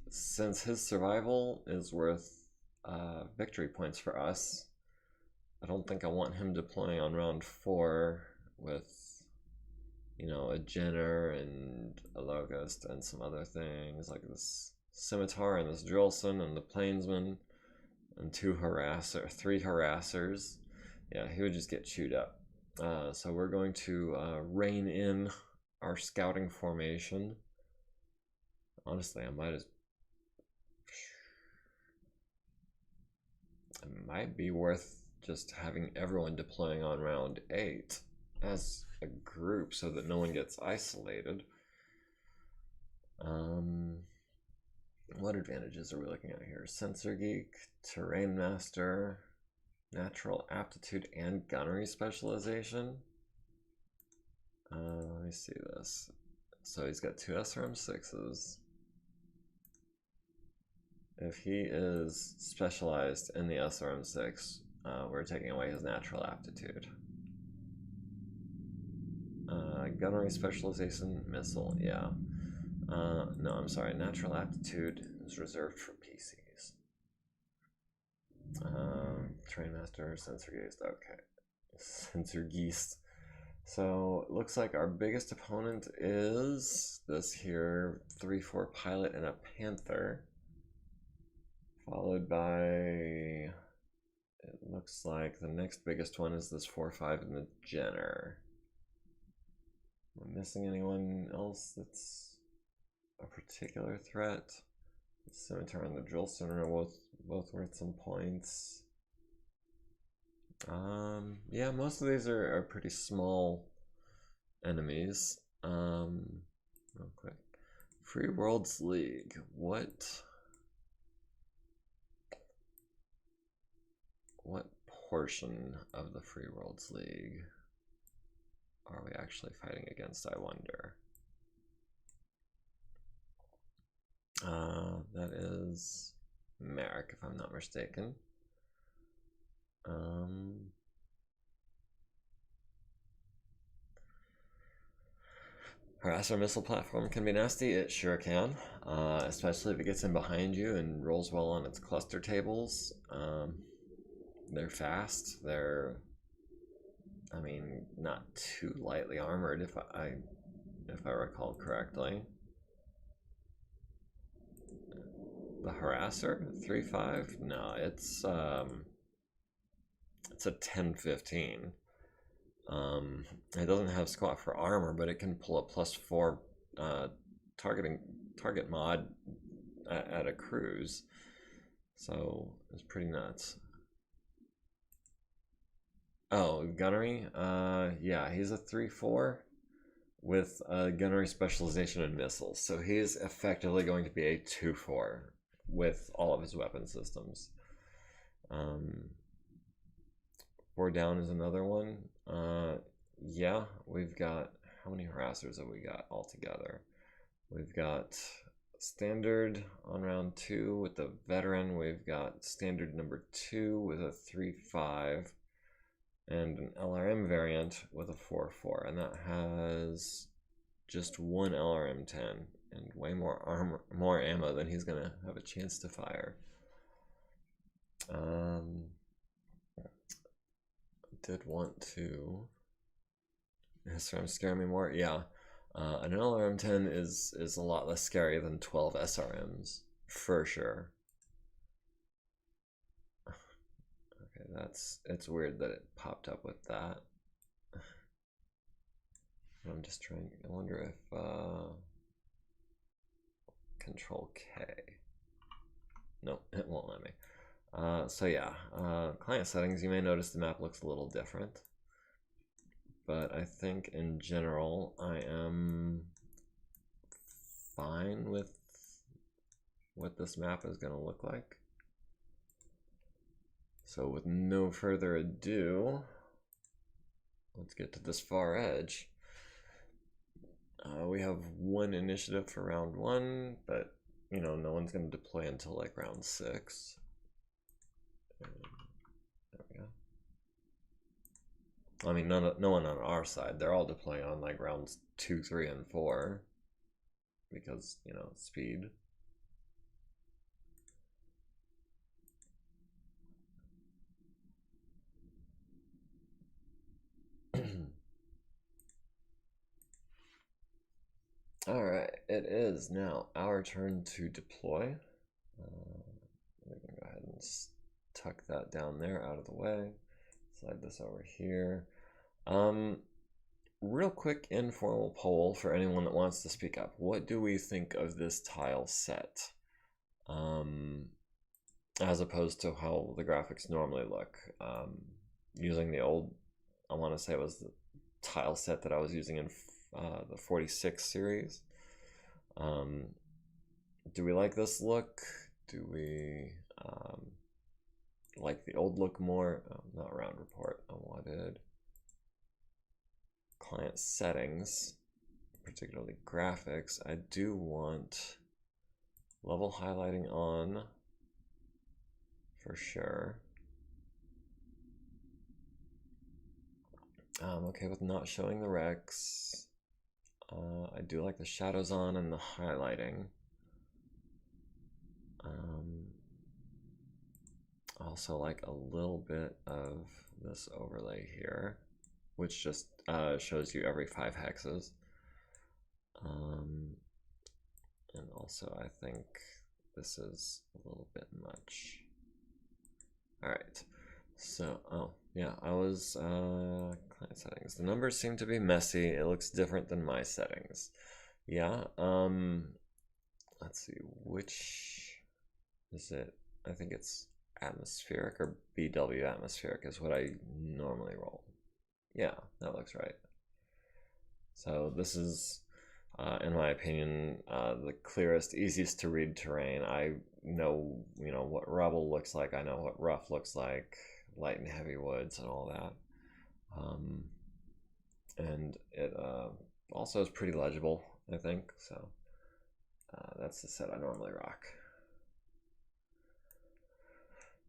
since his survival is worth victory points for us, I don't think I want him deploying on round 4 with, you know, a Jenner and a Locust and some other things like this Scimitar and this Drillson and the Plainsman and 3 harassers. Yeah, he would just get chewed up. So we're going to rein in our scouting formation. Honestly, it might be worth just having everyone deploying on round 8 as a group so that no one gets isolated. What advantages are we looking at here? Sensor Geek, Terrain Master, Natural Aptitude, and Gunnery Specialization. Let me see this. So he's got 2 SRM6s. If he is specialized in the SRM6, we're taking away his natural aptitude. Gunnery specialization, missile, yeah. No, I'm sorry, natural aptitude is reserved for PCs. Train master, sensor geist, okay. Sensor geist. So it looks like our biggest opponent is this here 3-4 pilot and a Panther. Followed by, it looks like the next biggest one is this 4-5 and the Jenner. Am I missing anyone else that's a particular threat? The Scimitar and the Drillson are both worth some points. Yeah, most of these are pretty small enemies. Real quick. Free Worlds League. What portion of the Free Worlds League are we actually fighting against, I wonder? That is Merrick, if I'm not mistaken. Harasser missile platform can be nasty. It sure can, especially if it gets in behind you and rolls well on its cluster tables. They're fast. They're, I mean, not too lightly armored, if I recall correctly. The Harasser 3-5? No, it's a 10-15. It doesn't have squat for armor, but it can pull a +4 target mod at a cruise. So it's pretty nuts. Oh, gunnery. Yeah, he's a 3/4 with a gunnery specialization in missiles, so he's effectively going to be a 2/4 with all of his weapon systems. 4 down is another one. Yeah, we've got, how many harassers have we got altogether? We've got standard on round 2 with the veteran. We've got standard number 2 with a 3/5, and an LRM variant with a 4/4, and that has just one LRM-10 and way more armor, more ammo than he's gonna have a chance to fire. Did want to. SRM scare me more? Yeah. An LRM-10 is a lot less scary than 12 SRMs, for sure. Okay, it's weird that it popped up with that. I'm just trying, I wonder if, Control K. Nope, it won't let me. So yeah, client settings, you may notice the map looks a little different. But I think in general, I am fine with what this map is going to look like. So with no further ado, let's get to this far edge. We have one initiative for round 1, but you know, no one's going to deploy until like round 6. And there we go. I mean, no one on our side. They're all deploying on like rounds 2, 3, and 4 because, you know, speed. Alright, it is now our turn to deploy. We're going to go ahead and tuck that down there out of the way. Slide this over here. Real quick informal poll for anyone that wants to speak up. What do we think of this tile set? As opposed to how the graphics normally look. Using the old, I want to say it was the tile set that I was using in the 46 series. Do we like this look? Do we like the old look more? Not round report. I wanted client settings, particularly graphics. I do want level highlighting on for sure. I'm okay with not showing the Rex. I do like the shadows on and the highlighting. Also like a little bit of this overlay here, which just shows you every 5 hexes. And also I think this is a little bit much. Alright, so, oh yeah, I was, client settings. The numbers seem to be messy. It looks different than my settings. Yeah, let's see, which is it? I think it's atmospheric or BW atmospheric is what I normally roll. Yeah, that looks right. So this is, in my opinion, the clearest, easiest to read terrain. I know, you know, what rubble looks like. I know what rough looks like, light and heavy woods and all that. And it also is pretty legible, I think. So that's the set I normally rock.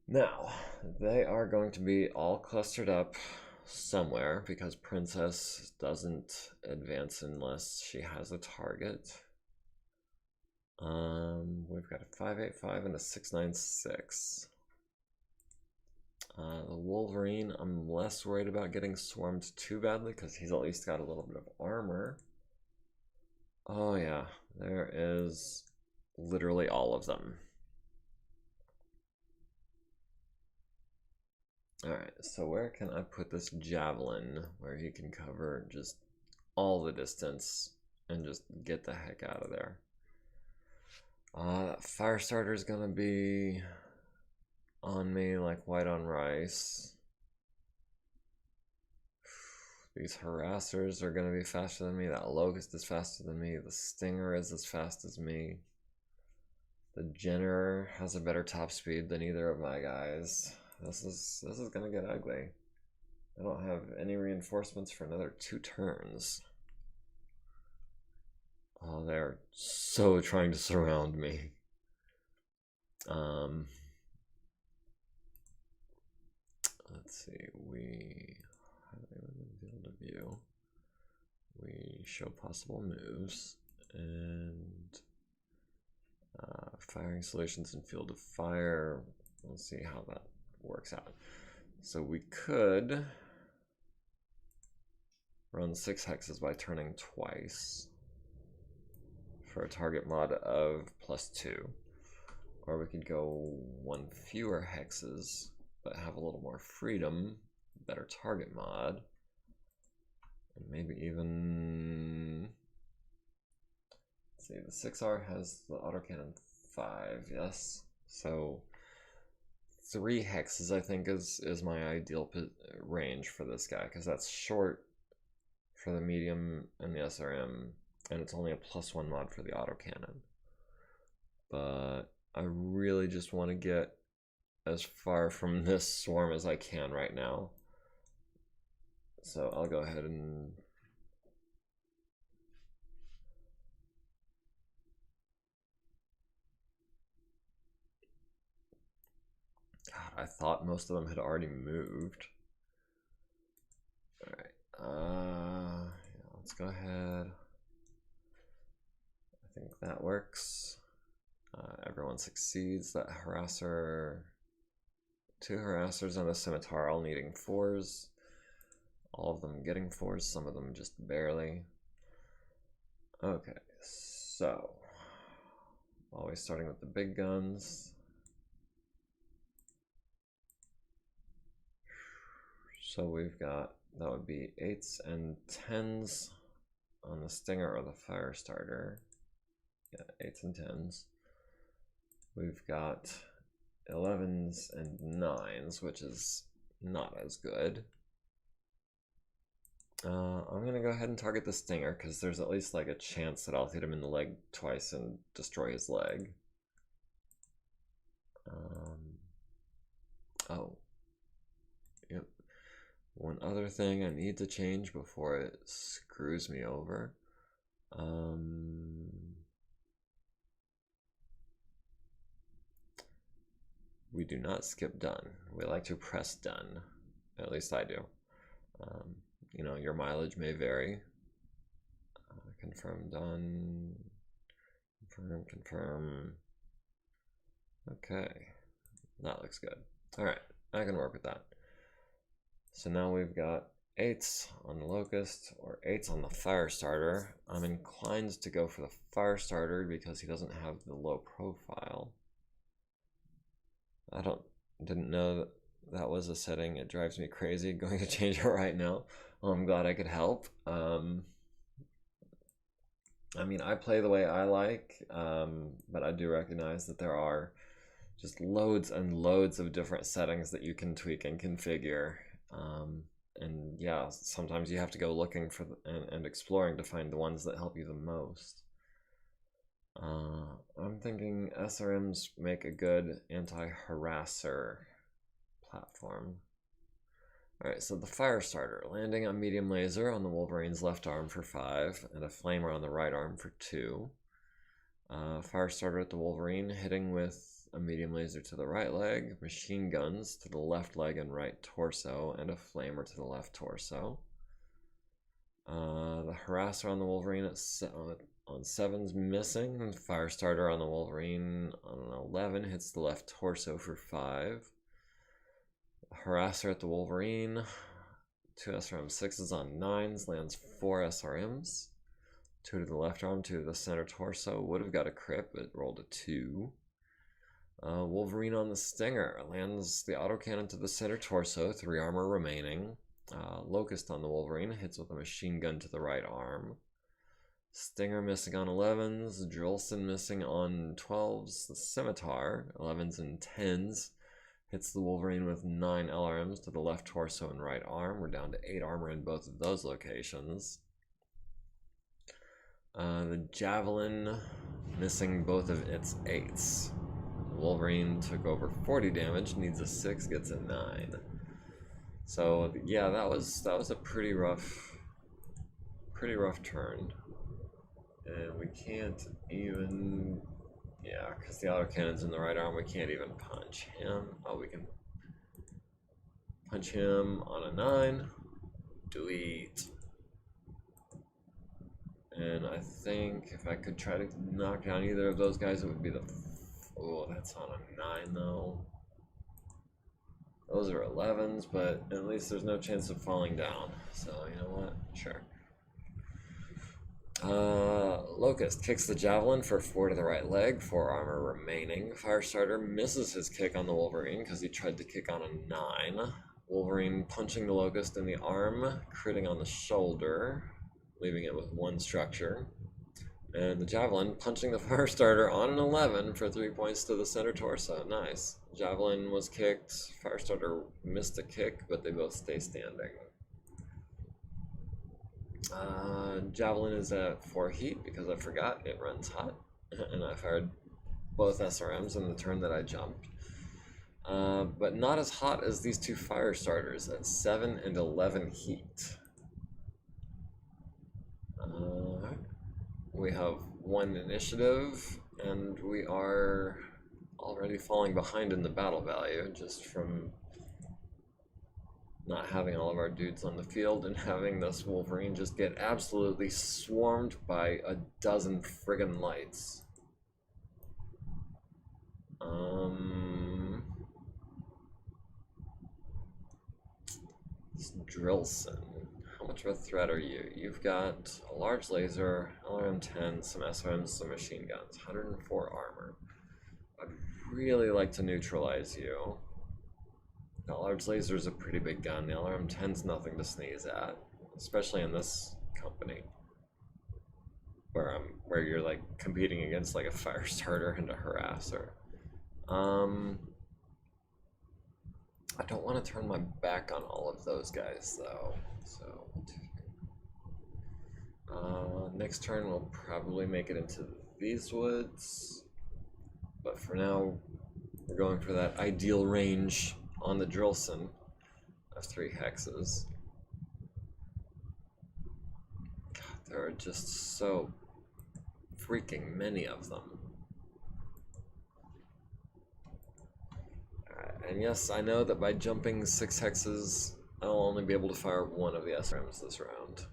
Now, they are going to be all clustered up somewhere because Princess doesn't advance unless she has a target. We've got a 585 and a 696. The Wolverine, I'm less worried about getting swarmed too badly because he's at least got a little bit of armor. Oh yeah, there is literally all of them. Alright, so where can I put this javelin where he can cover just all the distance and just get the heck out of there? Firestarter is gonna be on me like white on rice. These harassers are going to be faster than me. That locust is faster than me. The stinger is as fast as me. The Jenner has a better top speed than either of my guys. This is going to get ugly. I don't have any reinforcements for another 2 turns. Oh, they're so trying to surround me. Let's see. We field of view. We show possible moves and firing solutions in field of fire. We'll see how that works out. So we could run 6 hexes by turning twice for a target mod of +2. Or we could go 1 fewer hexes, but have a little more freedom, better target mod. And maybe even, let's see, the 6R has the autocannon 5, yes. So 3 hexes I think is my ideal range for this guy, because that's short for the medium and the SRM, and it's only a +1 mod for the autocannon. But I really just want to get as far from this swarm as I can right now. So I'll go ahead and God, I thought most of them had already moved. Alright, yeah, let's go ahead. I think that works. Everyone succeeds. That harasser, 2 harassers and a scimitar, all needing 4s. All of them getting 4s, some of them just barely. Okay, so always starting with the big guns. So we've got, that would be 8s and 10s on the stinger or the fire starter. Yeah, 8s and 10s. We've got 11s and 9s, which is not as good. I'm gonna go ahead and target the stinger because there's at least like a chance that I'll hit him in the leg twice and destroy his leg. Oh, yep. One other thing I need to change before it screws me over. We do not skip done. We like to press done. At least I do. You know, your mileage may vary. Confirm done. Confirm. Okay, that looks good. All right, I can work with that. So now we've got 8s on the locust or 8s on the fire starter. I'm inclined to go for the fire starter because he doesn't have the low profile. Didn't know that was a setting. It drives me crazy. Going to change it right now. Well, I'm glad I could help. I mean, I play the way I like, but I do recognize that there are just loads and loads of different settings that you can tweak and configure. And yeah, sometimes you have to go looking for and exploring to find the ones that help you the most. I'm thinking SRMs make a good anti-harasser platform. Alright, so the fire starter, landing a medium laser on the Wolverine's left arm for 5, and a flamer on the right arm for 2. Fire starter at the Wolverine, hitting with a medium laser to the right leg, machine guns to the left leg and right torso, and a flamer to the left torso. The harasser on the Wolverine on 7's missing. Fire starter on the Wolverine on an 11 hits the left torso for 5. Harasser at the Wolverine, 2 SRM 6s on 9s, lands 4 SRMs. 2 to the left arm, 2 to the center torso. Would have got a crit, but rolled a 2. Wolverine on the stinger, lands the autocannon to the center torso, 3 armor remaining. Locust on the Wolverine, hits with a machine gun to the right arm. Stinger missing on 11s, Drillson missing on 12s, the scimitar, 11s and 10s, Hits the Wolverine with 9 LRMs to the left torso and right arm. We're down to 8 armor in both of those locations. The Javelin missing both of its 8s. Wolverine took over 40 damage, needs a 6, gets a 9. So yeah, that was a pretty rough turn. And we can't even, yeah, because the autocannon's in the right arm, we can't even punch him. Oh, we can punch him on a 9. Delete. And I think if I could try to knock down either of those guys, it would be the... Oh, that's on a 9 though. Those are 11s, but at least there's no chance of falling down. So, you know what? Sure. Locust kicks the Javelin for 4 to the right leg, 4 armor remaining. Firestarter misses his kick on the Wolverine because he tried to kick on a 9. Wolverine punching the Locust in the arm, critting on the shoulder, leaving it with 1 structure. And the Javelin punching the Firestarter on an 11 for 3 points to the center torso. Nice. Javelin was kicked, Firestarter missed a kick, but they both stay standing. Javelin is at 4 heat because I forgot it runs hot, and I fired both SRMs in the turn that I jumped. But not as hot as these 2 Firestarters at 7 and 11 heat. We have 1 initiative, and we are already falling behind in the battle value just from not having all of our dudes on the field and having this Wolverine just get absolutely swarmed by a dozen friggin' lights. Drillson. How much of a threat are you? You've got a large laser, LRM-10, some SRMs, some machine guns, 104 armor. I'd really like to neutralize you. The large laser is a pretty big gun. The LRM-10's nothing to sneeze at, especially in this company, where you're like competing against like a Firestarter and a harasser. I don't want to turn my back on all of those guys though. So next turn we'll probably make it into these woods, but for now we're going for that ideal range on the Drillson of 3 hexes. God, there are just so freaking many of them. Alright, and yes, I know that by jumping 6 hexes, I'll only be able to fire 1 of the SRMs this round.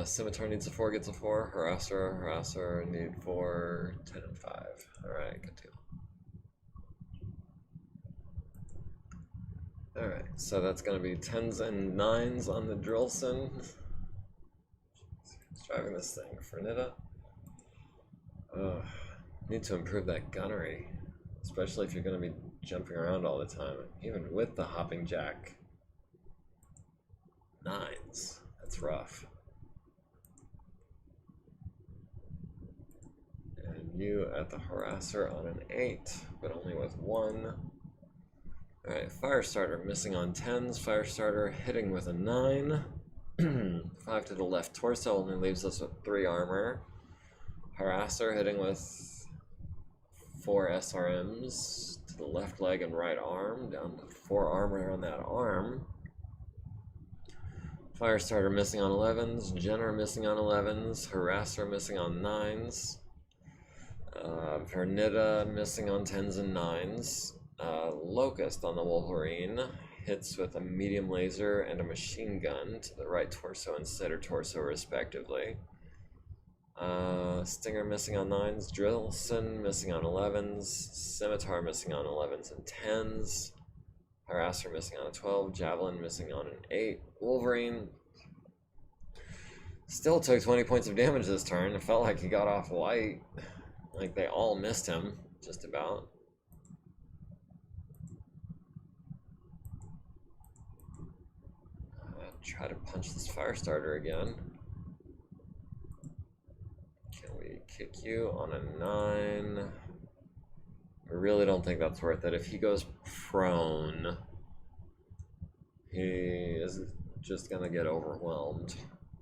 Scimitar needs a 4, gets a 4. Harasser need 4, 10, and 5. Alright, good deal. Alright, so that's going to be 10s and 9s on the Drillson. It's driving this thing. Fernita. Need to improve that gunnery, especially if you're going to be jumping around all the time, even with the hopping jack. 9s. That's rough. And you at the Harasser on an 8, but only with 1. Alright, Firestarter missing on 10s, Firestarter hitting with a 9. 5 to the left torso only leaves us with 3 armor. Harasser hitting with 4 SRMs to the left leg and right arm, down to 4 armor on that arm. Firestarter missing on 11s, Jenner missing on 11s, Harasser missing on 9s. Vernita missing on 10s and 9s. Locust on the Wolverine hits with a medium laser and a machine gun to the right torso and center torso respectively. Stinger missing on 9s, Drillson missing on 11s, Scimitar missing on 11s and 10s, Harasser missing on a 12, Javelin missing on an 8. Wolverine still took 20 points of damage this turn. It felt like he got off light. Like they all missed him, just about. Try to punch this Firestarter again. Can we kick you on a 9? I really don't think that's worth it. If he goes prone, he is just gonna get overwhelmed.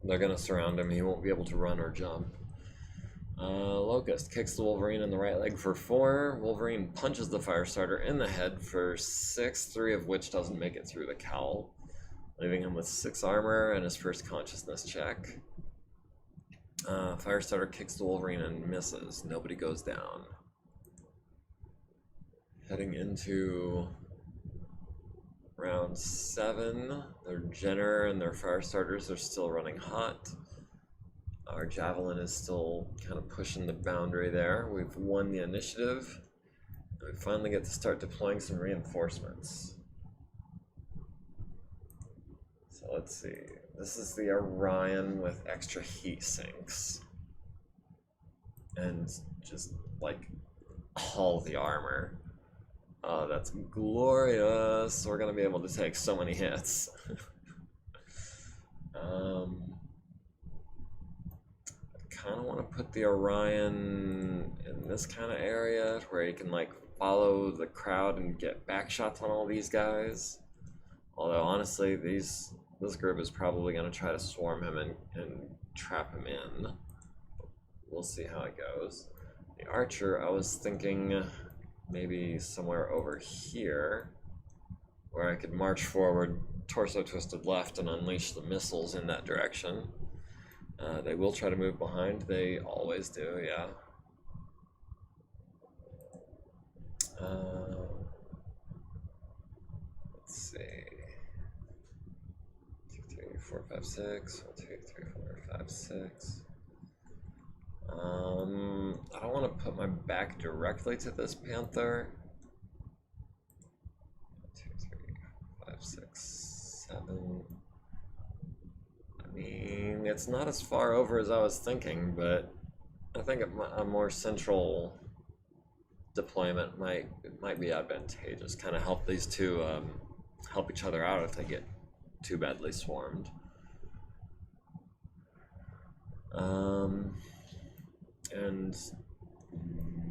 They're gonna surround him. He won't be able to run or jump. Locust kicks the Wolverine in the right leg for 4. Wolverine punches the Firestarter in the head for 6, 3 of which doesn't make it through the cowl, leaving him with 6 armor and his first consciousness check. Firestarter kicks the Wolverine and misses. Nobody goes down. Heading into round 7, their Jenner and their Firestarters are still running hot. Our Javelin is still kind of pushing the boundary there. We've won the initiative. We finally get to start deploying some reinforcements. So let's see. This is the Orion with extra heat sinks. And just like all the armor. Oh, that's glorious. We're gonna be able to take so many hits. I kind of want to put the Orion in this kind of area where he can like follow the crowd and get back shots on all these guys. Although honestly, this group is probably going to try to swarm him and trap him in. We'll see how it goes. The Archer, I was thinking maybe somewhere over here where I could march forward, torso twisted left, and unleash the missiles in that direction. They will try to move behind. They always do, yeah. Let's see. 2, 3, 4, 5, 6. 1, 2, 3, 4, 5, 6. I don't want to put my back directly to this Panther. 1, 2, 3, 5, 6, 7. I mean, it's not as far over as I was thinking, but I think a more central deployment might be advantageous. Kind of help these two help each other out if they get too badly swarmed. And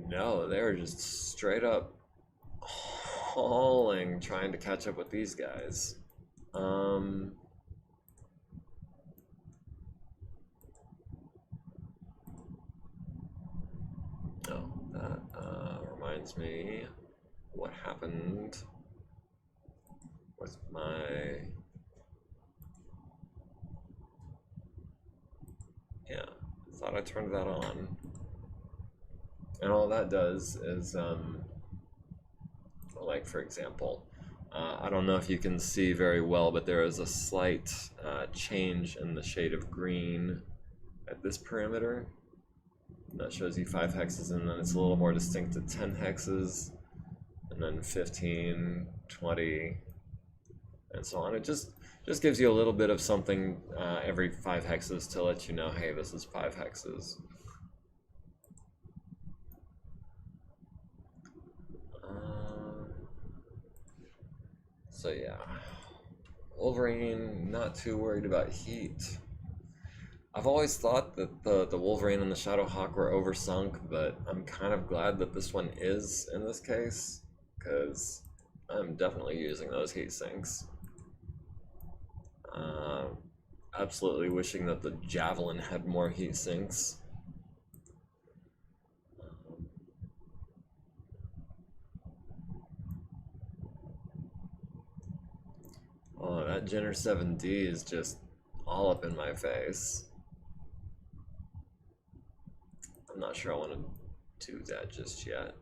no, they're just straight up hauling, trying to catch up with these guys. Reminds me what happened with my thought I turned that on, and all that does is like for example, I don't know if you can see very well, but there is a slight change in the shade of green at this parameter. That shows you 5 hexes, and then it's a little more distinct to 10 hexes, and then 15, 20, and so on. It just gives you a little bit of something every 5 hexes to let you know, hey, this is 5 hexes. So yeah, Wolverine, not too worried about heat. I've always thought that the Wolverine and the Shadowhawk were oversunk, but I'm kind of glad that this one is in this case, because I'm definitely using those heat sinks. Absolutely wishing that the Javelin had more heat sinks. Oh, that Jenner 7D is just all up in my face. I'm not sure I want to do that just yet.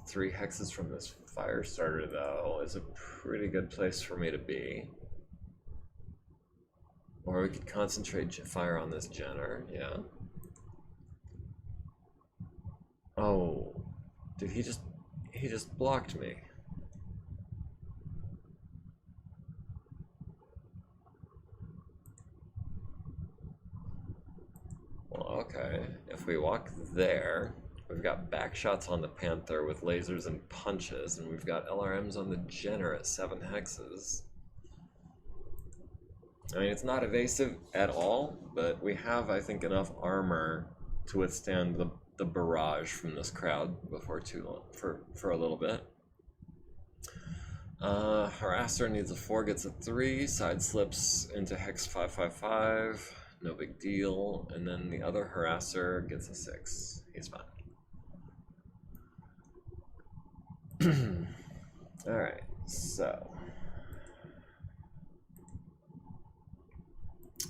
3 hexes from this Firestarter, though, is a pretty good place for me to be. Or we could concentrate fire on this Jenner, yeah. Oh, did he just blocked me. Well, okay, if we walk there, we've got back shots on the Panther with lasers and punches, and we've got LRMs on the Jenner at 7 hexes. I mean, it's not evasive at all, but we have, I think, enough armor to withstand the the barrage from this crowd before too long, for a little bit. Harasser needs a 4, gets a 3, side slips into hex 555, no big deal, and then the other harasser gets a 6. He's fine. Alright, so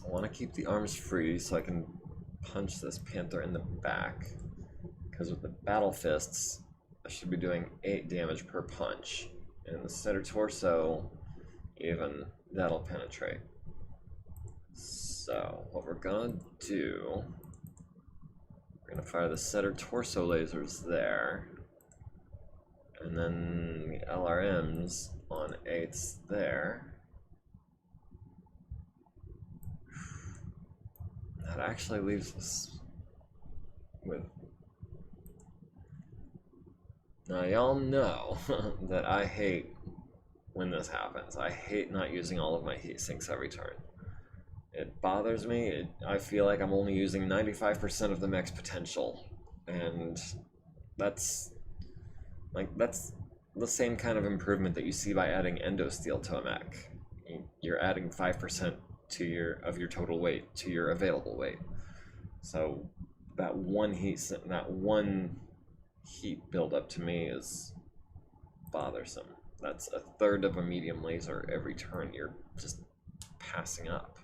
I want to keep the arms free so I can punch this panther in the back, because with the battle fists I should be doing 8 damage per punch, and in the center torso even that'll penetrate. So what we're gonna do, we're gonna fire the center torso lasers there, and then the LRMs on 8s there. That actually leaves us with... Now y'all know that I hate when this happens. I hate not using all of my heat sinks every turn. It bothers me. I feel like I'm only using 95% of the mech's potential, and that's the same kind of improvement that you see by adding endosteel to a mech. You're adding 5% to your total weight to your available weight. So that one heat buildup to me is bothersome. That's a third of a medium laser every turn you're just passing up.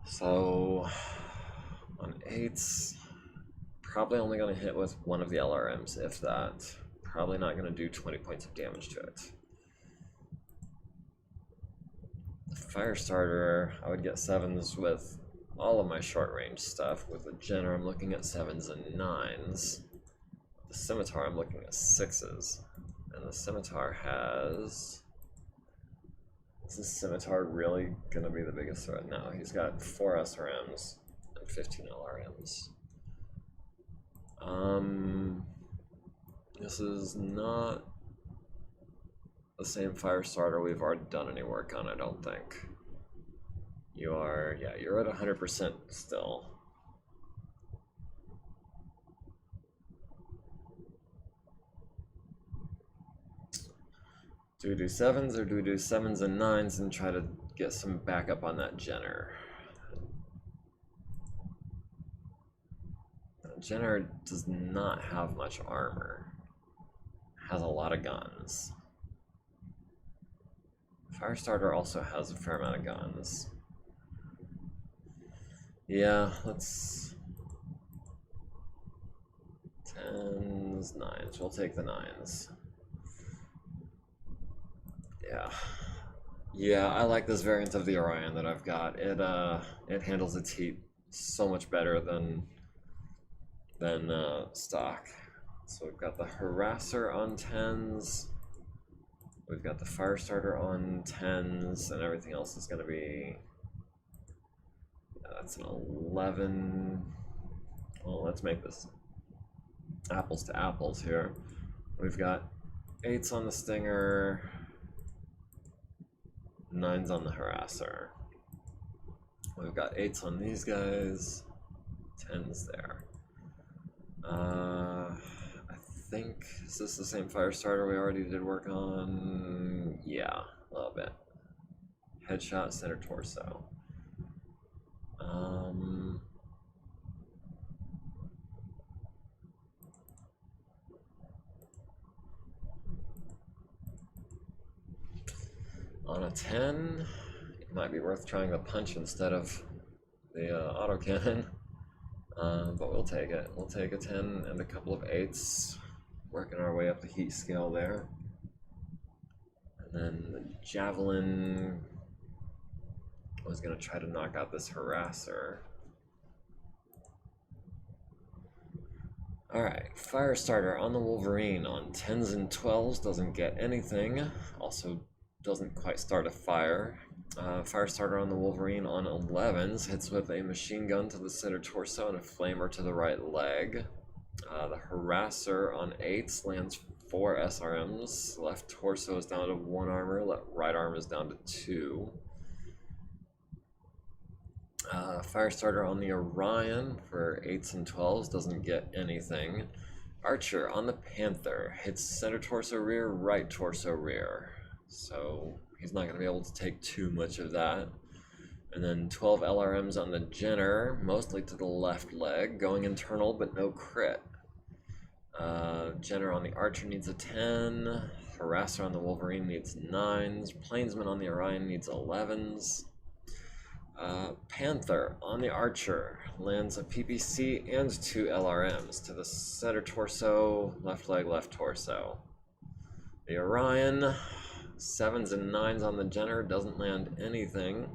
So on 8s, probably only going to hit with one of the LRMs, if that. Probably not going to do 20 points of damage to it. The Firestarter, I would get 7s with all of my short range stuff. With the Jenner, I'm looking at 7s and 9s. The Scimitar, I'm looking at 6s. And the Scimitar has... Is the Scimitar really going to be the biggest threat? No, he's got 4 SRMs and 15 LRMs. This is not the same Firestarter we've already done any work on, I don't think. You are, yeah, you're at 100% still. Do we do 7s or do we do 7s and 9s and try to get some backup on that Jenner? Jenner does not have much armor. Has a lot of guns. Firestarter also has a fair amount of guns. Yeah, let's... 10s, 9s. We'll take the 9s. Yeah, I like this variant of the Orion that I've got. It handles its heat so much better than stock. So we've got the Harasser on 10s. We've got the Firestarter on 10s, and everything else is going to be... that's an 11. Well, let's make this apples to apples here. We've got 8s on the Stinger, 9s on the Harasser. We've got 8s on these guys, 10s there. I think, is this the same Firestarter we already did work on? Yeah, a little bit. Headshot, center torso. On a 10, it might be worth trying the punch instead of the autocannon. But we'll take it. We'll take a 10 and a couple of 8s, working our way up the heat scale there. And then the Javelin was going to try to knock out this Harasser. Alright, Firestarter on the Wolverine on 10s and 12s doesn't get anything. Also doesn't quite start a fire. Firestarter on the Wolverine on 11s hits with a machine gun to the center torso and a flamer to the right leg. The Harasser on 8s lands 4 SRMs. Left torso is down to 1 armor. Right arm is down to 2. Firestarter on the Orion for 8s and 12s doesn't get anything. Archer on the Panther hits center torso rear, right torso rear. So he's not going to be able to take too much of that. And then 12 LRMs on the Jenner, mostly to the left leg, going internal but no crit. Jenner on the Archer needs a 10. Harasser on the Wolverine needs 9s. Plainsman on the Orion needs 11s. Panther on the Archer lands a PPC and 2 LRMs to the center torso, left leg, left torso. The Orion, 7s and 9s on the Jenner, doesn't land anything.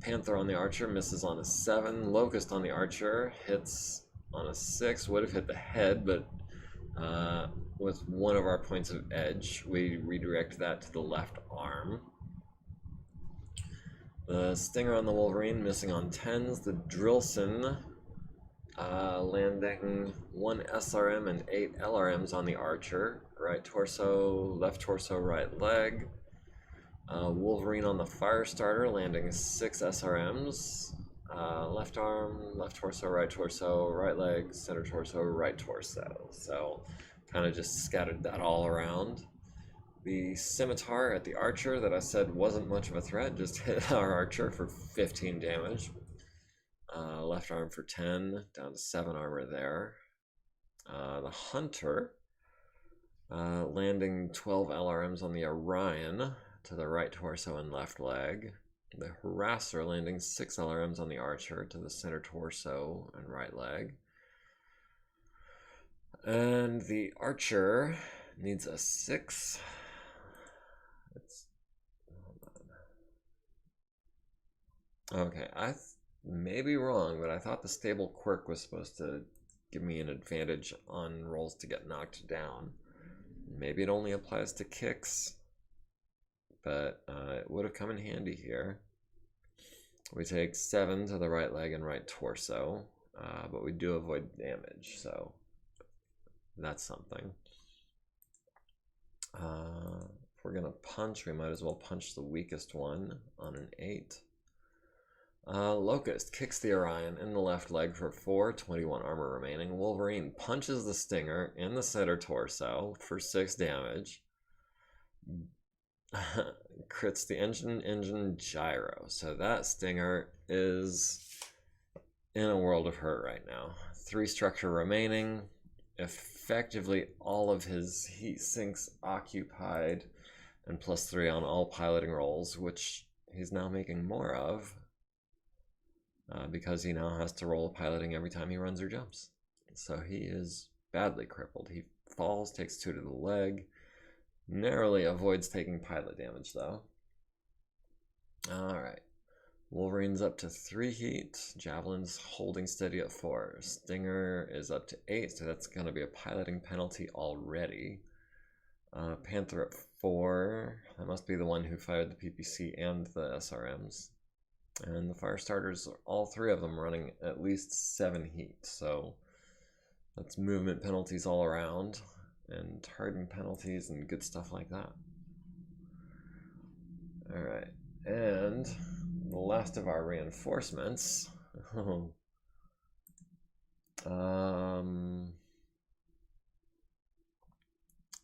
Panther on the Archer misses on a 7. Locust on the Archer hits on a 6. Would have hit the head, but with one of our points of edge, we redirect that to the left arm. The Stinger on the Wolverine missing on 10s. The Drillson landing 1 SRM and 8 LRMs on the Archer. Right torso, left torso, right leg. Wolverine on the Firestarter landing 6 SRMs. Left arm, left torso, right leg, center torso, right torso. So kind of just scattered that all around. The Scimitar at the Archer that I said wasn't much of a threat just hit our Archer for 15 damage. Left arm for 10, down to 7 armor there. The Hunter landing 12 LRMs on the Orion to the right torso and left leg. The Harasser landing 6 LRMs on the Archer to the center torso and right leg. And the Archer needs a 6. Okay, I may be wrong, but I thought the stable quirk was supposed to give me an advantage on rolls to get knocked down. Maybe it only applies to kicks, but it would have come in handy here. We take 7 to the right leg and right torso, but we do avoid damage, so that's something. If we're gonna punch, we might as well punch the weakest one on an 8. Locust kicks the Orion in the left leg for 4, 21 armor remaining. Wolverine punches the Stinger in the center torso for 6 damage. Crits the engine gyro. So that Stinger is in a world of hurt right now. 3 structure remaining. Effectively all of his heat sinks occupied, and +3 on all piloting rolls, which he's now making more of. Because he now has to roll piloting every time he runs or jumps. So he is badly crippled. He falls, takes 2 to the leg, narrowly avoids taking pilot damage though. Alright, Wolverine's up to 3 heat, Javelin's holding steady at 4, Stinger is up to 8, so that's going to be a piloting penalty already. Panther at 4, that must be the one who fired the PPC and the SRMs. And the Firestarters, all 3 of them running at least 7 heat, so that's movement penalties all around, and hardened penalties and good stuff like that. Alright, and the last of our reinforcements.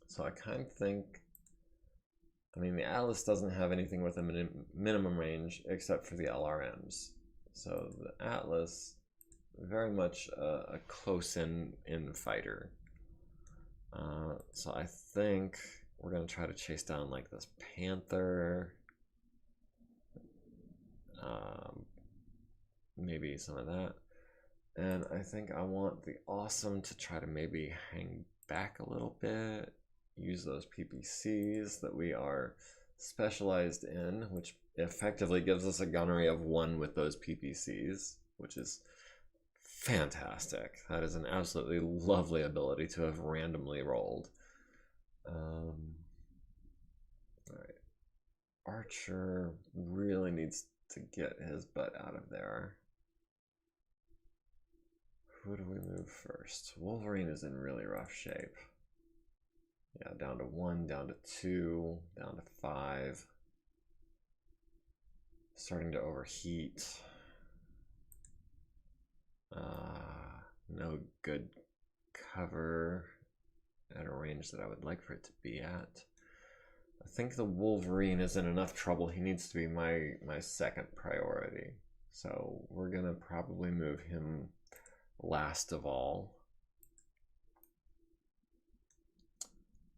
So I kind of think, I mean, the Atlas doesn't have anything with a minimum range except for the LRMs. So the Atlas, very much a close-in fighter. So I think we're going to try to chase down like this Panther. Maybe some of that. And I think I want the Awesome to try to maybe hang back a little bit. Use those PPCs that we are specialized in, which effectively gives us a gunnery of 1 with those PPCs, which is fantastic. That is an absolutely lovely ability to have randomly rolled. Alright. Archer really needs to get his butt out of there. Who do we move first? Wolverine is in really rough shape. Yeah, down to 1, down to 2, down to 5. Starting to overheat. No good cover at a range that I would like for it to be at. I think the Wolverine is in enough trouble. He needs to be my second priority. So we're gonna probably move him last of all.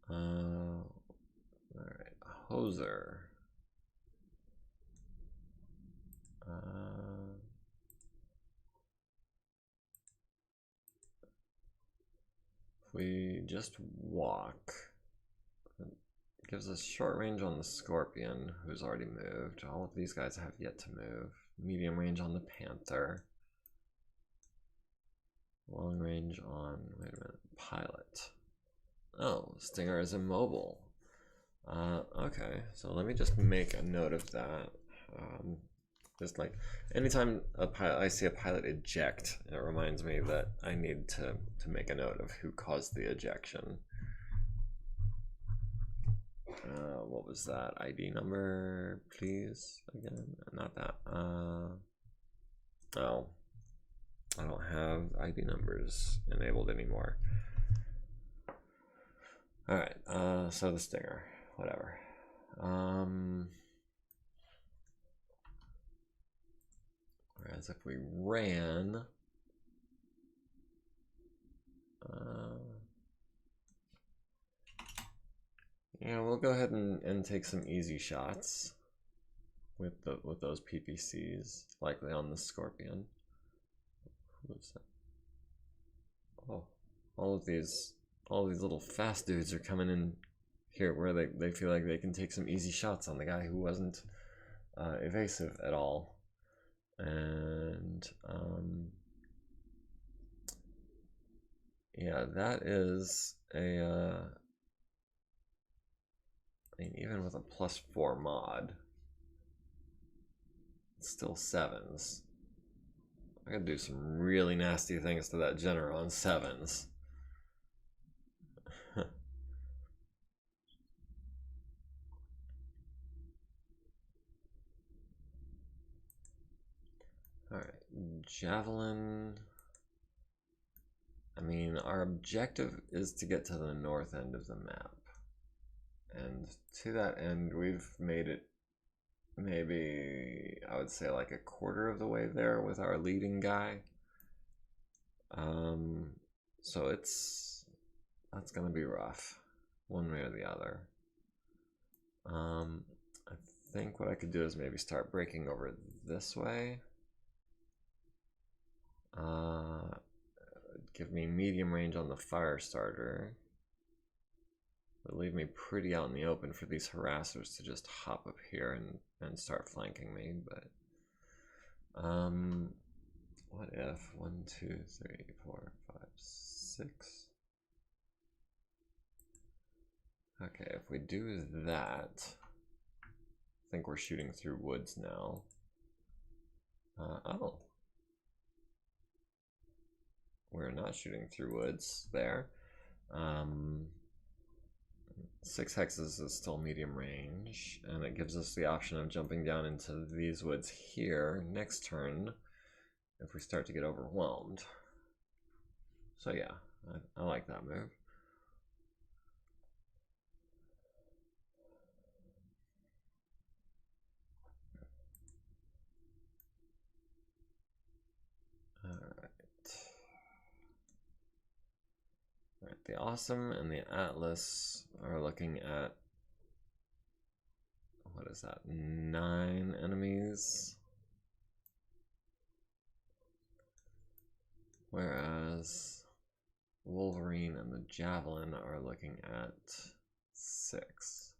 All right, Hoser. If we just walk, it gives us short range on the Scorpion, who's already moved. All of these guys have yet to move. Medium range on the Panther. Long range on, wait a minute, Pilot. Oh, Stinger is immobile. Okay, so let me just make a note of that. Just like anytime I see a pilot eject, it reminds me that I need to make a note of who caused the ejection. What was that? ID number, please? Again, not that. Oh, I don't have ID numbers enabled anymore. All right, so the Stinger, whatever. Whereas if we ran, yeah, we'll go ahead and take some easy shots with those PPCs, likely on the Scorpion. Who was that? Oh, all of these little fast dudes are coming in here where they feel like they can take some easy shots on the guy who wasn't evasive at all. And yeah, that is a I mean, even with a +4 mod, it's still 7s. I could do some really nasty things to that General on 7s. Alright, Javelin. I mean, our objective is to get to the north end of the map. And to that end, we've made it maybe, I would say, like a quarter of the way there with our leading guy. So that's gonna be rough, one way or the other. I think what I could do is maybe start breaking over this way. Give me medium range on the fire starter. But leave me pretty out in the open for these harassers to just hop up here and start flanking me. But what if 1, 2, 3, 4, 5, 6? Okay, if we do that, I think we're shooting through woods now. Oh, we're not shooting through woods there. 6 hexes is still medium range, and it gives us the option of jumping down into these woods here next turn if we start to get overwhelmed. So yeah, I like that move. Alright, the Awesome and the Atlas are looking at, what is that, 9 enemies? Whereas Wolverine and the Javelin are looking at 6.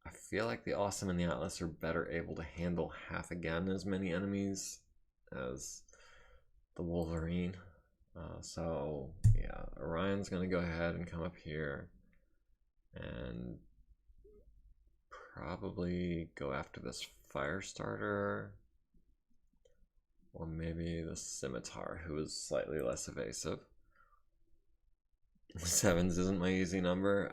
I feel like the Awesome and the Atlas are better able to handle half again as many enemies as the Wolverine. So yeah, Orion's gonna go ahead and come up here and probably go after this fire starter, or maybe the Scimitar, who is slightly less evasive. Sevens isn't my easy number.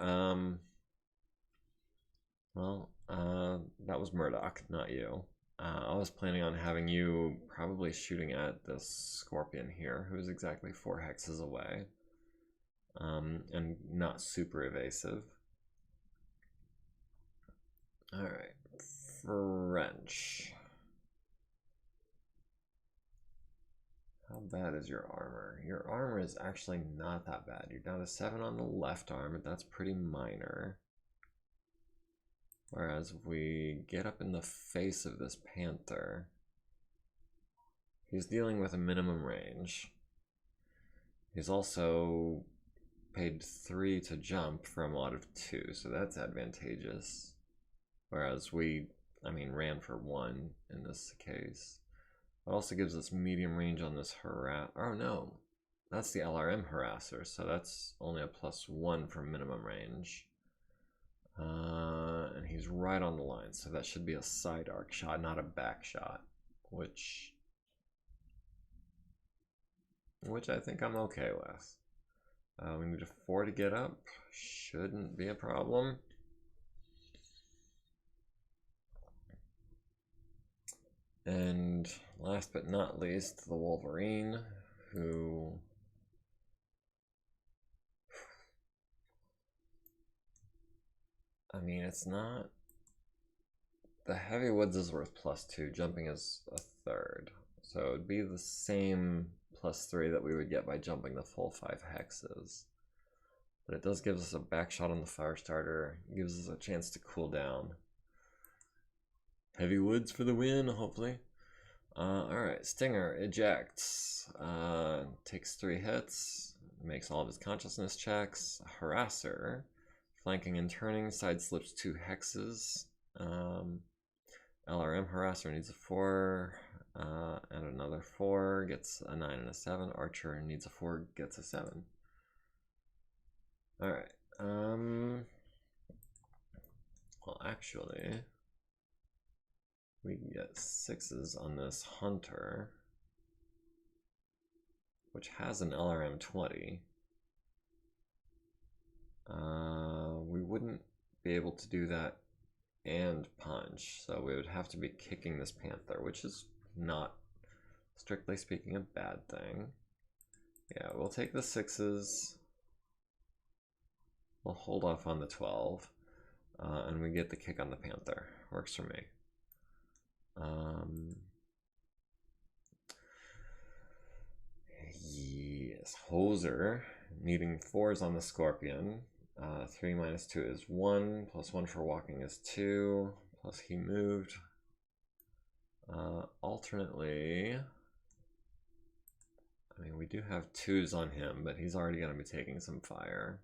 That was Murdoch, not you. I was planning on having you probably shooting at this scorpion here, who's exactly 4 hexes away. And not super evasive. Alright, French. How bad is your armor? Your armor is actually not that bad. You're down to 7 on the left arm, but that's pretty minor. Whereas if we get up in the face of this panther, he's dealing with a minimum range. He's also paid 3 to jump for a mod of 2, so that's advantageous. Whereas we, ran for 1 in this case. It also gives us medium range on this oh no, that's the LRM harasser, so that's only a +1 for minimum range. And he's right on the line, so that should be a side arc shot, not a back shot, which I think I'm okay with. We need a 4 to get up, shouldn't be a problem. And last but not least, the Wolverine, who it's not. The heavy woods is worth +2, jumping is a third. So it would be the same +3 that we would get by jumping the full 5 hexes. But it does give us a back shot on the fire starter, it gives us a chance to cool down. Heavy woods for the win, hopefully. Alright, Stinger ejects, takes 3 hits, makes all of his consciousness checks. Harasser, flanking and turning, side slips 2 hexes. LRM harasser needs a 4, and another 4, gets a 9 and a 7. Archer needs a 4, gets a 7. Alright, well actually, we can get 6s on this hunter, which has an LRM 20. We wouldn't be able to do that and punch, so we would have to be kicking this panther, which is not, strictly speaking, a bad thing. Yeah, we'll take the 6s. We'll hold off on the 12, and we get the kick on the panther. Works for me. Yes, Hoser, needing 4s on the scorpion. 3 minus 2 is 1, +1 for walking is 2, plus he moved. Alternately, we do have 2s on him, but he's already going to be taking some fire.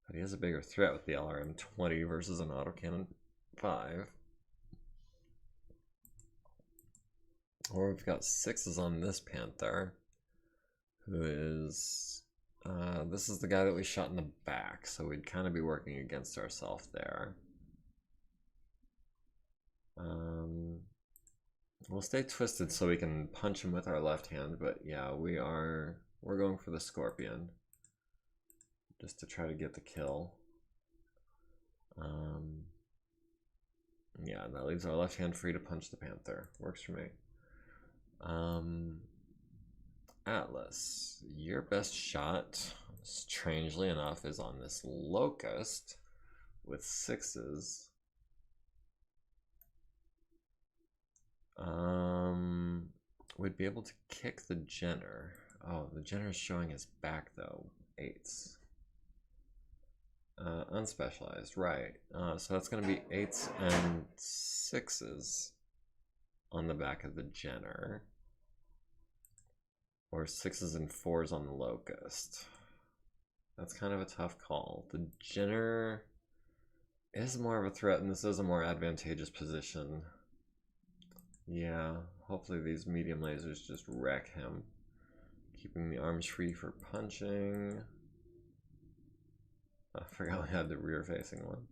But he has a bigger threat with the LRM 20 versus an autocannon 5. Or we've got 6s on this panther, who is, this is the guy that we shot in the back, so we'd kind of be working against ourselves there. We'll stay twisted so we can punch him with our left hand, but yeah, we're going for the scorpion, just to try to get the kill. Yeah, that leaves our left hand free to punch the panther. Works for me. Atlas, your best shot, strangely enough, is on this locust with 6s. We'd be able to kick the Jenner. Oh, the Jenner is showing his back though. 8s. Unspecialized, right. So that's going to be 8s and 6s on the back of the Jenner. Or 6s and 4s on the locust. That's kind of a tough call. The Jenner is more of a threat, and this is a more advantageous position. Yeah, hopefully these medium lasers just wreck him. Keeping the arms free for punching. I forgot we had the rear facing one.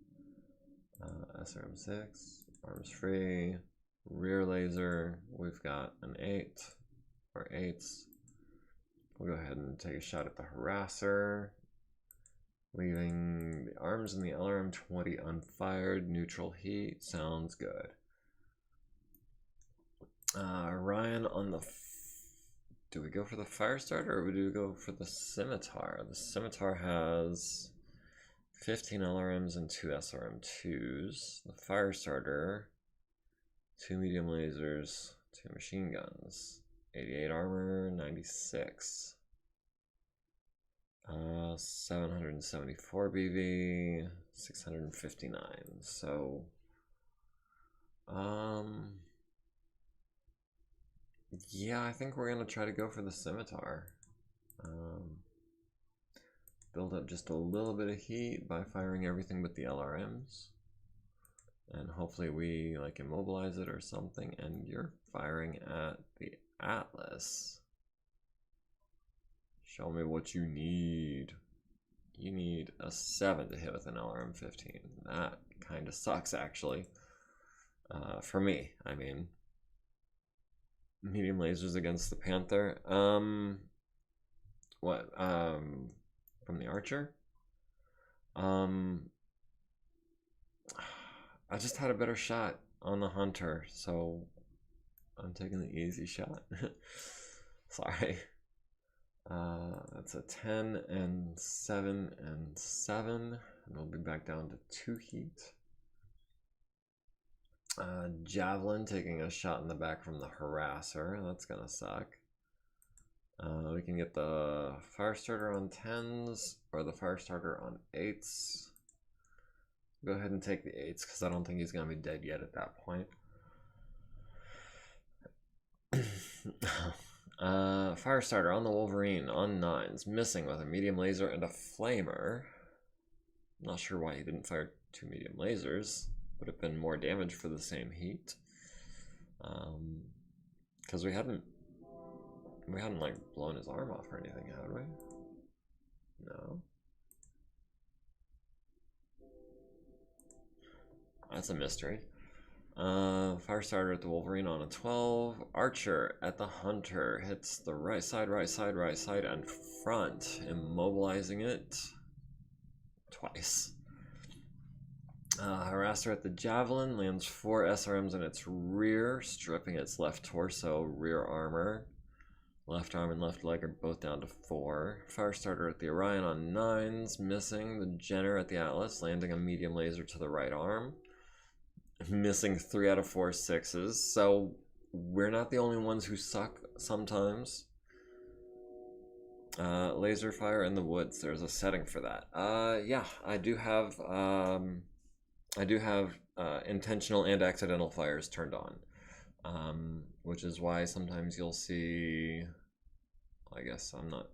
SRM6, arms free, rear laser. We've got an 8 or 8s. We'll go ahead and take a shot at the harasser, leaving the arms and the LRM 20 unfired. Neutral heat sounds good. Ryan on the. Do we go for the fire starter or do we go for the scimitar? The scimitar has 15 LRMs and 2 SRM2s. The fire starter, 2 medium lasers, 2 machine guns, 88 armor, 96. 774 BV, 659. So, yeah, I think we're gonna try to go for the scimitar. Build up just a little bit of heat by firing everything but the LRMs. And hopefully we like immobilize it or something. And you're firing at the Atlas. Show me what you need. You need a 7 to hit with an LRM 15. That kind of sucks, actually. For me, I mean. Medium lasers against the Panther. What? From the Archer? I just had a better shot on the Hunter, so I'm taking the easy shot. Sorry. That's a 10 and 7 and 7, and we'll be back down to 2 heat. Javelin taking a shot in the back from the harasser. That's gonna suck. We can get the fire starter on 10s or the fire starter on 8s. Go ahead and take the 8s because I don't think he's gonna be dead yet at that point. Fire starter on the Wolverine on 9s, missing with a medium laser and a flamer. Not sure why he didn't fire 2 medium lasers. Would have been more damage for the same heat. Because we hadn't like blown his arm off or anything, had we? No. That's a mystery. Fire starter at the Wolverine on a 12. Archer at the Hunter hits the right side, and front, immobilizing it twice. Harasser at the Javelin lands 4 SRMs in its rear, stripping its left torso, rear armor. Left arm and left leg are both down to 4. Firestarter at the Orion on 9s, missing. The Jenner at the Atlas, landing a medium laser to the right arm. Missing 3 out of 4 6s. So we're not the only ones who suck sometimes. Laser fire in the woods. There's a setting for that. Yeah, I do have intentional and accidental fires turned on, which is why sometimes you'll see, I guess I'm not,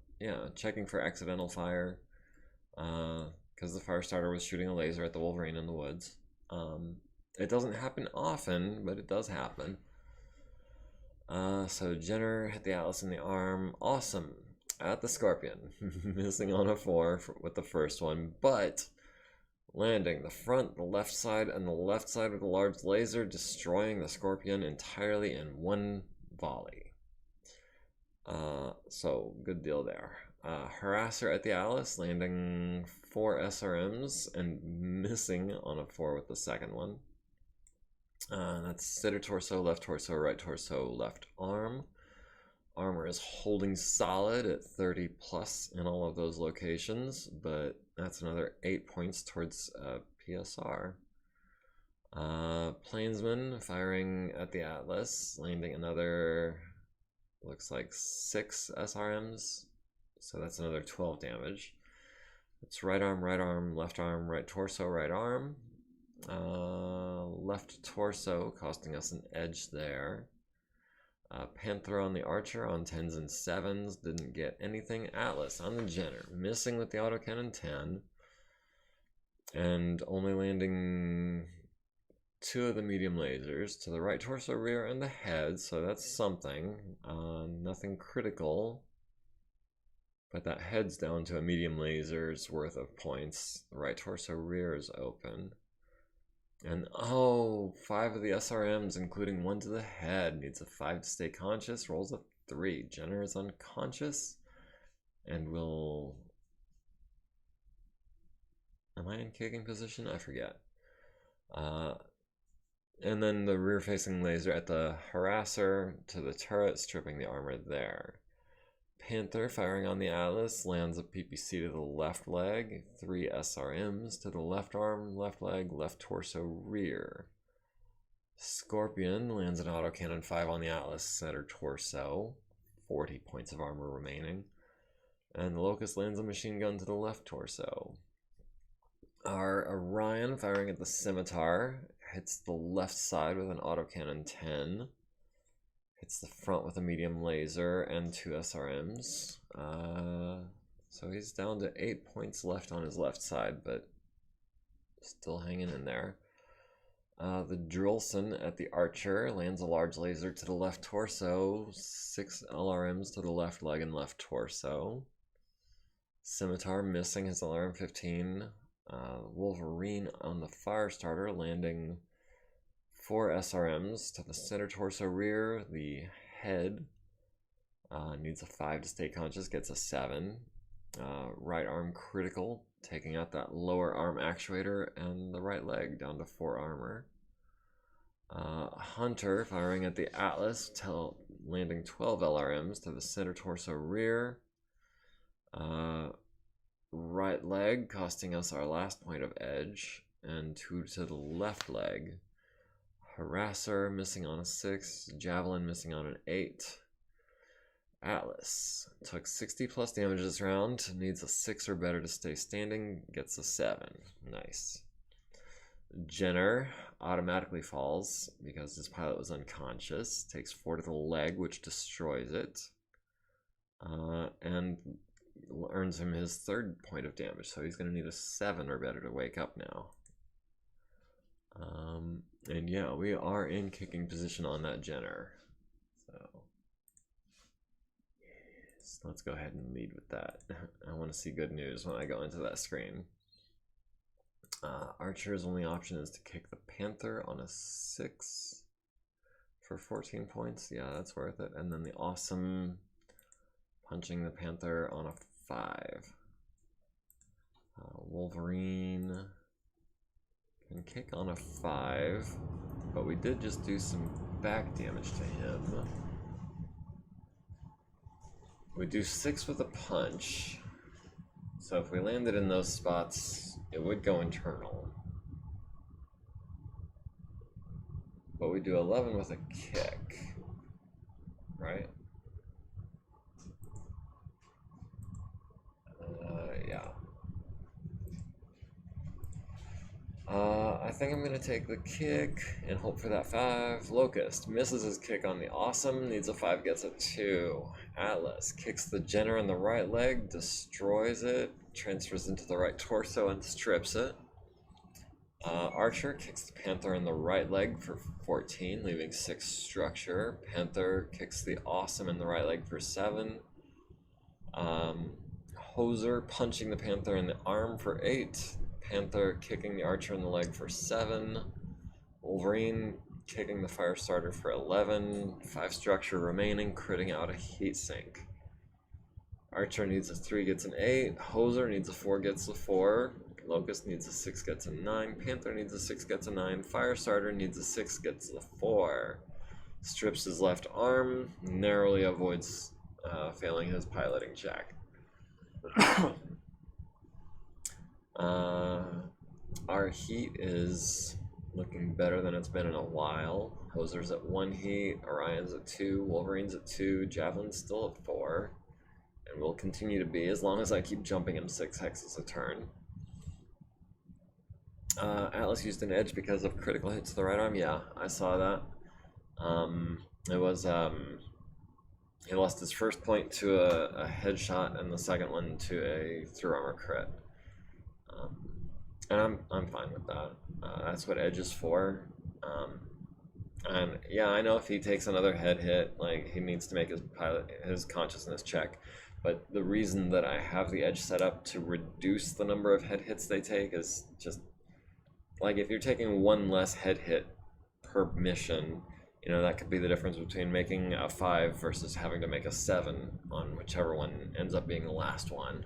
checking for accidental fire, because the fire starter was shooting a laser at the Wolverine in the woods. It doesn't happen often, but it does happen. So Jenner hit the Atlas in the arm. Awesome. At the Scorpion. Missing on a 4 with the first one, but landing the front, the left side, and the left side with a large laser, destroying the Scorpion entirely in one volley. So good deal there. Harasser at the Alice, landing 4 SRMs and missing on a 4 with the second one. That's center torso, right torso, left arm. Armor is holding solid at 30 plus in all of those locations, but that's another 8 points towards PSR. Plainsman firing at the Atlas, landing another, looks like 6 SRMs, so that's another 12 damage. It's right arm, right torso, right arm. Left torso costing us an edge there. Panther on the Archer on 10s and 7s, didn't get anything. Atlas on the Jenner, missing with the autocannon 10, and only landing 2 of the medium lasers to the right torso, rear, and the head, so that's something. Nothing critical, but that head's down to a medium laser's worth of points. The right torso, rear is open. And 5 of the SRMs, including 1 to the head, needs a 5 to stay conscious, rolls a 3. Jenner is unconscious. and we'll... Am I in kicking position? I forget. And then the rear-facing laser at the harasser to the turret, stripping the armor there. Panther firing on the Atlas lands a PPC to the left leg, 3 SRMs to the left arm, left leg, left torso, rear. Scorpion lands an autocannon 5 on the Atlas center torso, 40 points of armor remaining. And the Locust lands a machine gun to the left torso. Our Orion firing at the Scimitar hits the left side with an autocannon 10. Hits the front with a medium laser and 2 SRMs. So he's down to 8 points left on his left side, but still hanging in there. The Drillson at the Archer lands a large laser to the left torso, 6 LRMs to the left leg and left torso. Scimitar missing his LRM 15. Wolverine on the Firestarter landing 4 SRMs to the center torso rear. The head needs a 5 to stay conscious, gets a 7. Right arm critical, taking out that lower arm actuator, and the right leg down to 4 armor. Hunter firing at the Atlas, landing 12 LRMs to the center torso rear. Right leg costing us our last point of edge, and 2 to the left leg. Harasser missing on a 6, Javelin missing on an 8. Atlas took 60 plus damage this round, needs a 6 or better to stay standing, gets a 7. Nice. Jenner automatically falls because his pilot was unconscious, takes 4 to the leg, which destroys it, and earns him his 3rd point of damage, so he's going to need a 7 or better to wake up now. And yeah, we are in kicking position on that Jenner. So yes, let's go ahead and lead with that. I want to see good news when I go into that screen. Archer's only option is to kick the Panther on a 6 for 14 points. Yeah, that's worth it. And then the Awesome punching the Panther on a 5. Wolverine can kick on a 5, but we did just do some back damage to him. We do 6 with a punch, so if we landed in those spots, it would go internal. But we do 11 with a kick, right? Yeah. I think I'm gonna take the kick and hope for that 5. Locust misses his kick on the Awesome, needs a 5, gets a 2. Atlas kicks the Jenner in the right leg, destroys it, transfers into the right torso and strips it. Archer kicks the Panther in the right leg for 14, leaving 6 structure. Panther kicks the Awesome in the right leg for 7. Hoser punching the Panther in the arm for 8. Panther kicking the Archer in the leg for 7. Wolverine kicking the Firestarter for 11. 5 structure remaining, critting out a heat sink. Archer needs a 3, gets an 8. Hoser needs a 4, gets a 4. Locust needs a 6, gets a 9. Panther needs a 6, gets a 9. Firestarter needs a 6, gets a 4. Strips his left arm, narrowly avoids failing his piloting check. Our heat is looking better than it's been in a while. Hoser's at 1 heat, Orion's at 2, Wolverine's at 2, Javelin's still at 4, and will continue to be as long as I keep jumping him 6 hexes a turn. Atlas used an edge because of critical hits to the right arm. Yeah, I saw that. It was he lost his first point to a headshot and the second one to a through armor crit. And I'm fine with that. That's what edge is for. And yeah, I know if he takes another head hit, like, he needs to make his consciousness check. But the reason that I have the edge set up to reduce the number of head hits they take is just like, if you're taking 1 less head hit per mission You know, that could be the difference between making a 5 versus having to make a 7 on whichever one ends up being the last one.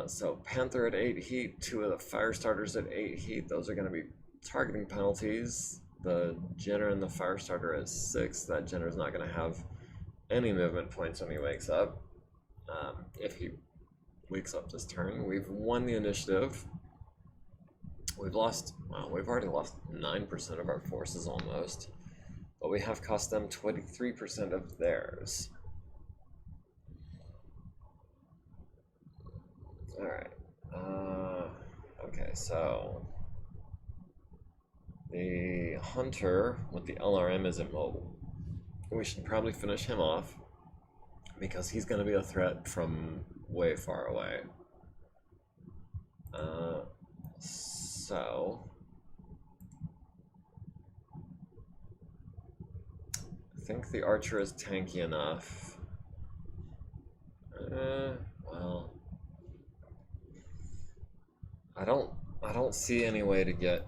So Panther at 8 heat, 2 of the fire starters at 8 heat. Those are going to be targeting penalties. The Jenner and the fire starter at 6. That Jenner's not going to have any movement points when he wakes up. If he wakes up this turn, we've won the initiative. We've lost, well, we've already lost 9% of our forces almost, but we have cost them 23% of theirs. Alright, okay, so the hunter with the LRM is immobile. We should probably finish him off because he's going to be a threat from way far away. So I think the archer is tanky enough. Well, I don't see any way to get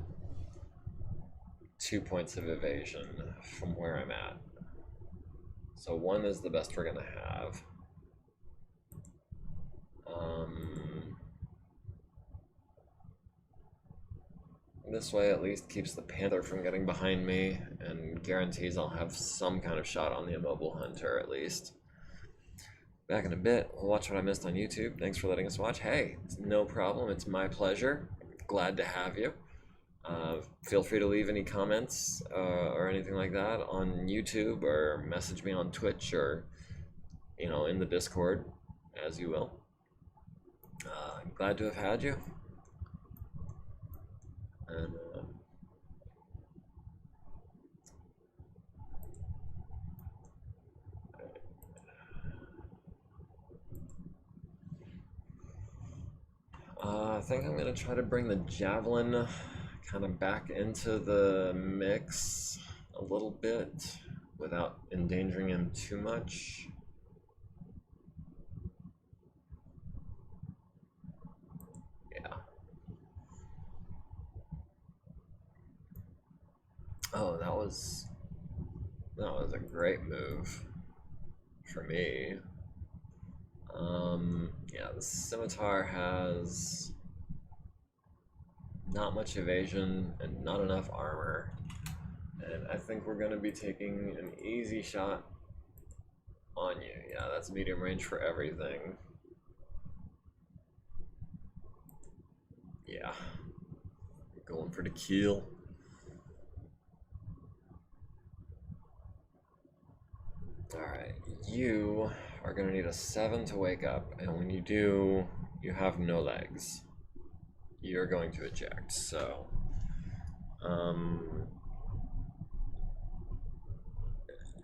2 points of evasion from where I'm at. So 1 is the best we're gonna have. This way at least keeps the Panther from getting behind me and guarantees I'll have some kind of shot on the immobile hunter at least. Back in a bit, we'll watch what I missed on YouTube. Thanks for letting us watch. Hey, it's no problem. It's my pleasure. Glad to have you. Feel free to leave any comments or anything like that on YouTube, or message me on Twitch, or, you know, in the Discord, as you will. I'm glad to have had you. And I think I'm gonna try to bring the javelin kind of back into the mix a little bit without endangering him too much. Yeah. Oh, that was a great move for me. Yeah, the scimitar has not much evasion and not enough armor, and I think we're going to be taking an easy shot on you. Yeah, that's medium range for everything. Yeah, going for the kill. Alright, you are going to need a 7 to wake up, and when you do, you have no legs. You're going to eject, so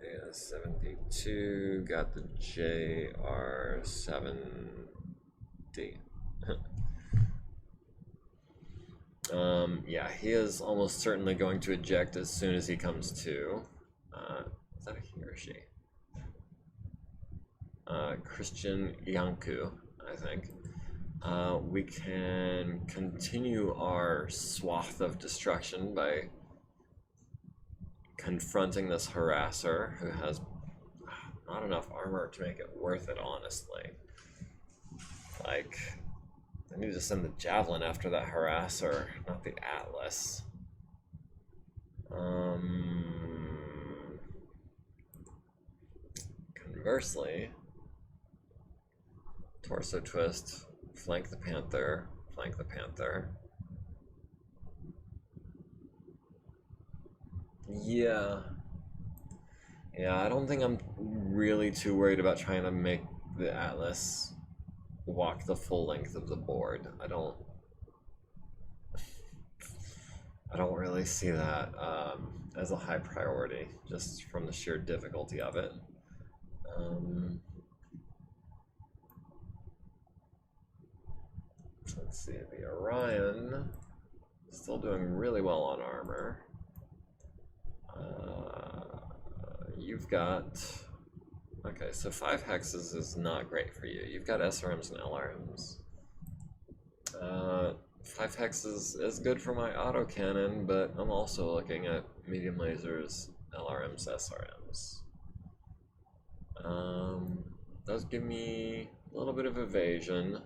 yeah, 72, got the JR7D. Yeah, he is almost certainly going to eject as soon as he comes to. Is that a he or she? Christian Yanku, I think. We can continue our swath of destruction by confronting this harasser who has not enough armor to make it worth it, honestly. Like, I need to send the javelin after that harasser, not the atlas. Conversely, torso twist, flank the panther, flank the panther. Yeah, I don't think I'm really too worried about trying to make the atlas walk the full length of the board. I don't really see that as a high priority, just from the sheer difficulty of it. Let's see, the Orion still doing really well on armor. You've got, okay, so 5 hexes is not great for you. You've got SRMs and LRMs. 5 5 hexes is good for my autocannon, but I'm also looking at medium lasers, LRMs, SRMs. Does give me a little bit of evasion.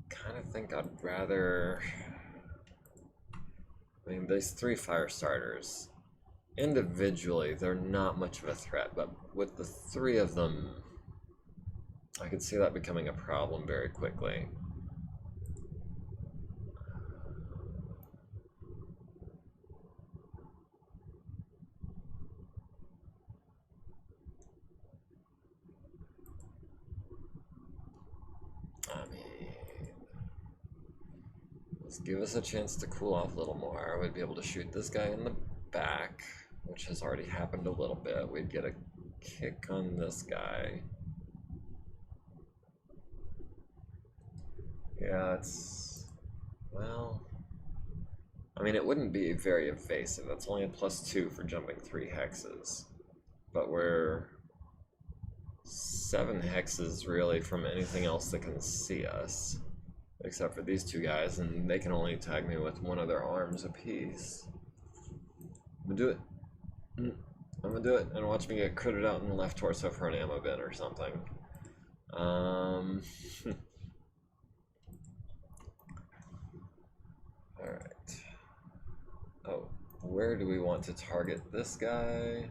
Kind of think I'd rather. I mean, these 3 fire starters, individually, they're not much of a threat, but with the 3 of them, I could see that becoming a problem very quickly. I mean, let's give us a chance to cool off a little more. We'd be able to shoot this guy in the back, which has already happened a little bit. We'd get a kick on this guy. Yeah, it's, well, I mean, it wouldn't be very evasive. That's only a +2 for jumping 3 hexes. But we're 7 hexes really from anything else that can see us. Except for these 2 guys, and they can only tag me with 1 of their arms apiece. I'm gonna do it. I'm gonna do it, and watch me get critted out in the left torso for an ammo bin or something. Alright. Oh, where do we want to target this guy?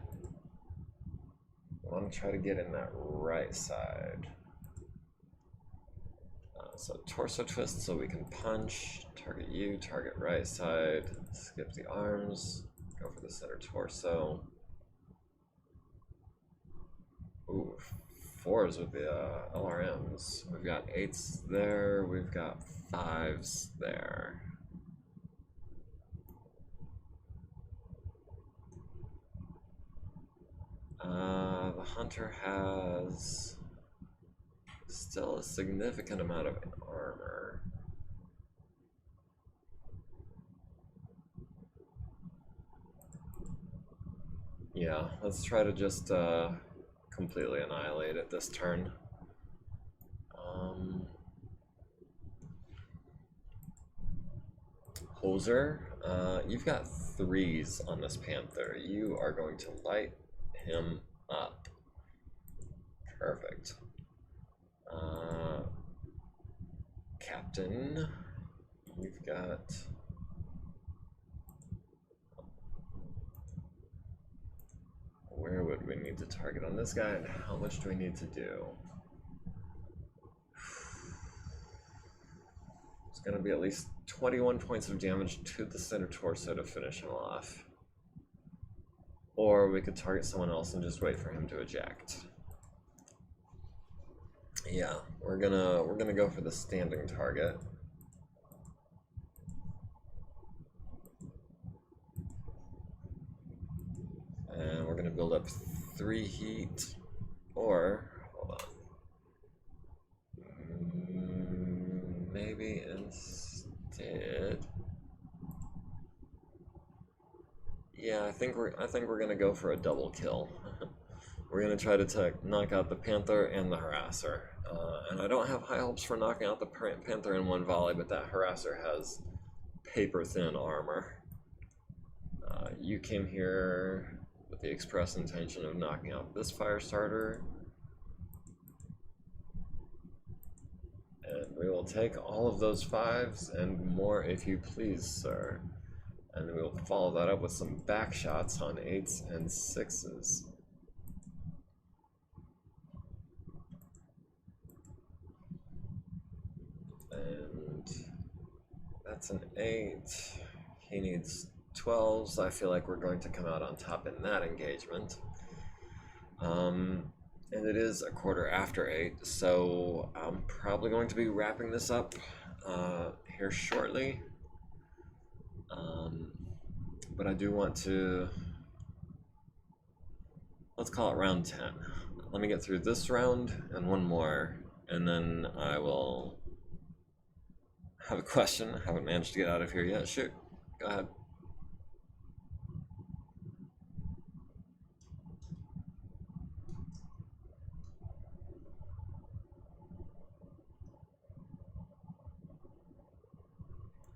I want to try to get in that right side. So torso twist so we can punch, target you, target right side, skip the arms, go for the center torso. Ooh, 4s with the LRMs. We've got 8s there, we've got 5s there. The hunter has still a significant amount of armor. Yeah, let's try to just completely annihilate it this turn. Hoser, you've got 3s on this Panther. You are going to light him up. Perfect. Captain, you've got... Where would we need to target on this guy, and how much do we need to do? It's going to be at least 21 points of damage to the center torso to finish him off. Or we could target someone else and just wait for him to eject. Yeah, we're gonna go for the standing target. And we're gonna build up 3 heat, or hold on, maybe instead. Yeah, I think we're gonna go for a double kill. We're gonna try to knock out the Panther and the Harasser. And I don't have high hopes for knocking out the Panther in 1 volley, but that Harasser has paper-thin armor. You came here with the express intention of knocking out this fire starter. And we will take all of those 5s and more if you please, sir. And then we'll follow that up with some back shots on 8s and 6s. And that's an 8. He needs 12s. I feel like we're going to come out on top in that engagement. And it is a quarter after 8, so I'm probably going to be wrapping this up here shortly. But I do want to, let's call it round 10. Let me get through this round and 1 more, and then I will have a question. I haven't managed to get out of here yet. Shoot, go ahead.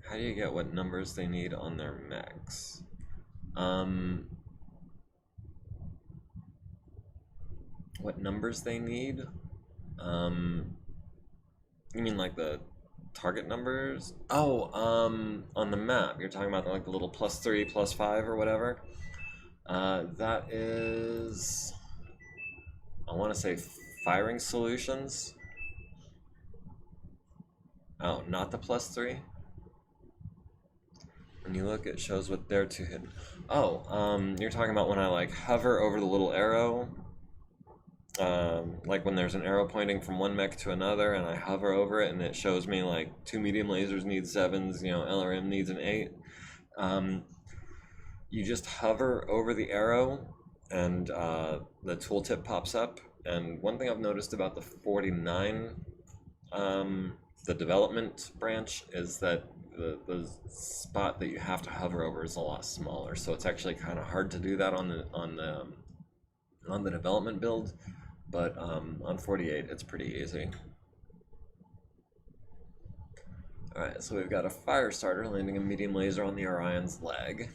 How do you get what numbers they need on their mechs? What numbers they need? You mean like the target numbers? Oh, on the map, you're talking about like the little +3, +5 or whatever? That is, I want to say firing solutions. Oh, not the +3? When you look, it shows what they're to hit. Oh, you're talking about when I like hover over the little arrow, like when there's an arrow pointing from one mech to another, and I hover over it, and it shows me like 2 medium lasers need 7s, you know, LRM needs an 8. You just hover over the arrow, and the tooltip pops up. And one thing I've noticed about the 49, the development branch, is that the spot that you have to hover over is a lot smaller, so it's actually kind of hard to do that on the development build, but on 48 it's pretty easy. Alright, so we've got a fire starter landing a medium laser on the Orion's leg.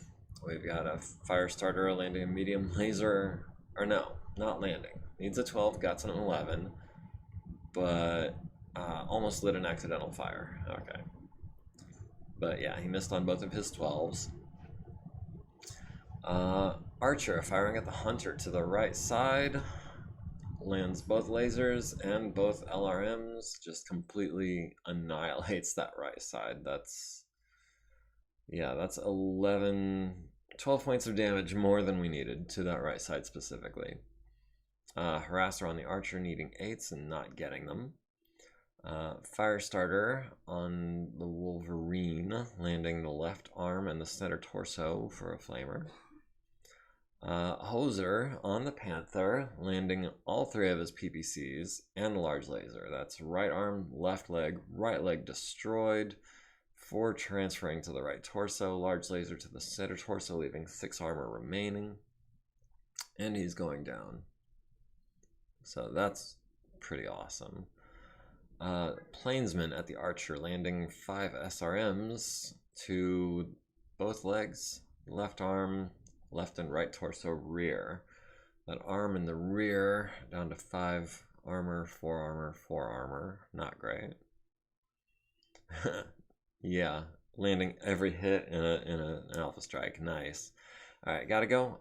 We've got a fire starter landing a medium laser, or no, not landing. Needs a 12, got an 11, but almost lit an accidental fire. Okay. But yeah, he missed on both of his 12s. Archer firing at the hunter to the right side. Lands both lasers and both LRMs. Just completely annihilates that right side. That's 12 points of damage more than we needed to that right side specifically. Harasser on the Archer needing 8s and not getting them. Firestarter on the Wolverine, landing the left arm and the center torso for a flamer. Hoser on the Panther, landing all 3 of his PPCs and the large laser. That's right arm, left leg, right leg destroyed. 4 transferring to the right torso, large laser to the center torso, leaving 6 armor remaining. And he's going down. So that's pretty awesome. Plainsman at the Archer, landing 5 SRMs to both legs, left arm, left and right torso, rear. That arm in the rear down to 5 armor, 4 armor, 4 armor. Not great. Yeah, landing every hit in an alpha strike. Nice. All right, gotta go.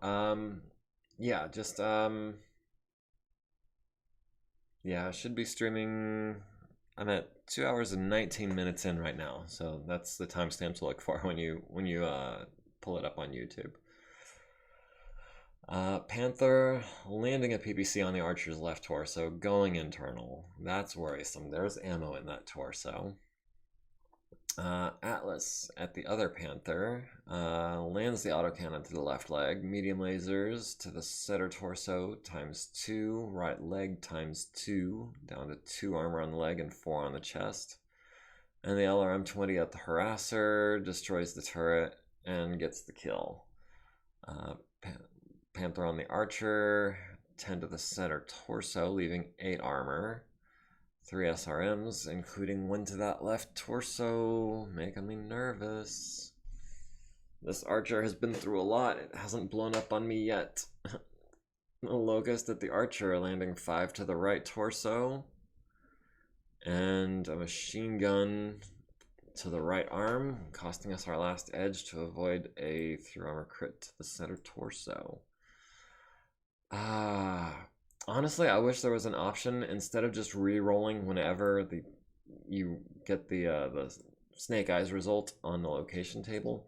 Yeah, just yeah, I should be streaming. I'm at 2 hours and 19 minutes in right now, so that's the timestamp to look for when you pull it up on YouTube. Panther landing a PPC on the Archer's left torso, going internal. That's worrisome. There's ammo in that torso. Atlas at the other Panther lands the autocannon to the left leg, medium lasers to the center torso ×2, right leg ×2, down to 2 armor on the leg and 4 on the chest. And the LRM-20 at the Harasser destroys the turret and gets the kill. Panther on the Archer, 10 to the center torso, leaving 8 armor. 3 SRMs, including 1 to that left torso, making me nervous. This Archer has been through a lot. It hasn't blown up on me yet. The Locust at the Archer, landing 5 to the right torso. And a machine gun to the right arm, costing us our last edge to avoid a 3 armor crit to the center torso. Honestly, I wish there was an option instead of just re-rolling whenever you get the Snake Eyes result on the location table.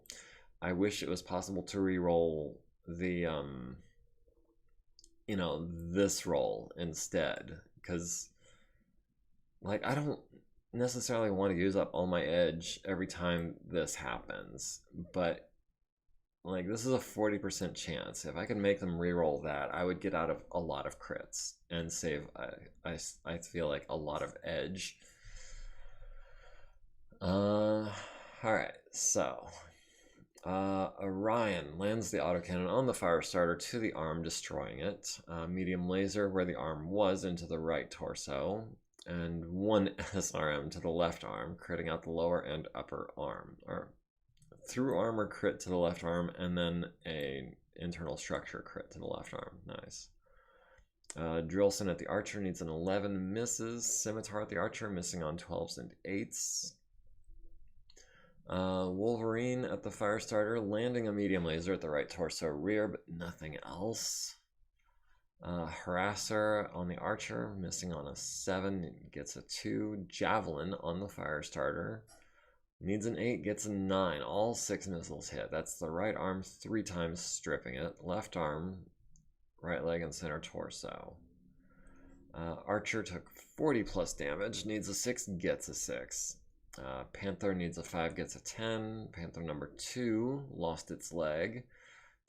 I wish it was possible to re-roll the this roll instead, because like I don't necessarily want to use up all my edge every time this happens, but like, this is a 40% chance. If I could make them reroll that, I would get out of a lot of crits and save, I feel like, a lot of edge. Alright, so Orion lands the autocannon on the Firestarter to the arm, destroying it. Medium laser where the arm was into the right torso, and 1 SRM to the left arm, critting out the lower and upper arm, or through armor crit to the left arm, and then a internal structure crit to the left arm. Nice. Drillson at the archer needs an 11, misses. Scimitar at the archer, missing on 12s and 8s. Wolverine at the Firestarter, landing a medium laser at the right torso rear, but nothing else. Harasser on the archer, missing on a 7, gets a 2. Javelin on the Firestarter, needs an 8, gets a 9. All 6 missiles hit. That's the right arm 3 times, stripping it. Left arm, right leg, and center torso. Archer took 40 plus damage, needs a 6, gets a 6. Panther needs a 5, gets a 10. Panther number 2 lost its leg,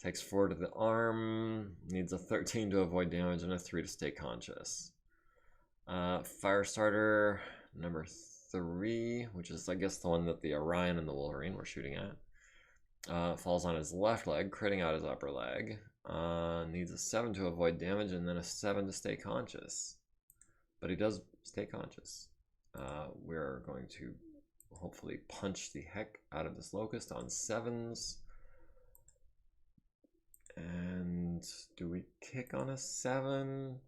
takes 4 to the arm, needs a 13 to avoid damage, and a 3 to stay conscious. Firestarter number 3, which is I guess the one that the Orion and the Wolverine were shooting at, falls on his left leg, critting out his upper leg. Needs a 7 to avoid damage, and then a 7 to stay conscious. But he does stay conscious. We're going to hopefully punch the heck out of this Locust on 7s. And do we kick on a 7?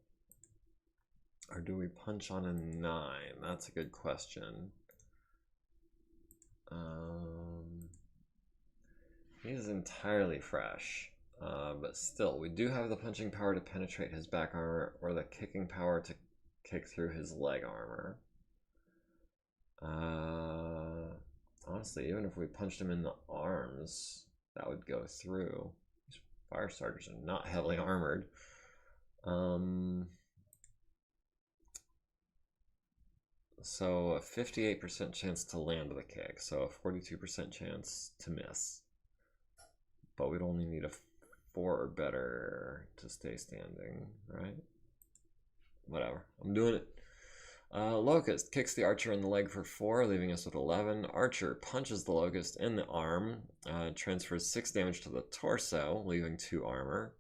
Or do we punch on a 9? That's a good question. He's entirely fresh. But still, we do have the punching power to penetrate his back armor, or the kicking power to kick through his leg armor. Honestly, even if we punched him in the arms, that would go through. These Firestarters are not heavily armored. So a 58% chance to land the kick, so a 42% chance to miss. But we'd only need a 4 or better to stay standing, right? Whatever, I'm doing it. Locust kicks the archer in the leg for 4, leaving us with 11. Archer punches the Locust in the arm, transfers 6 damage to the torso, leaving 2 armor.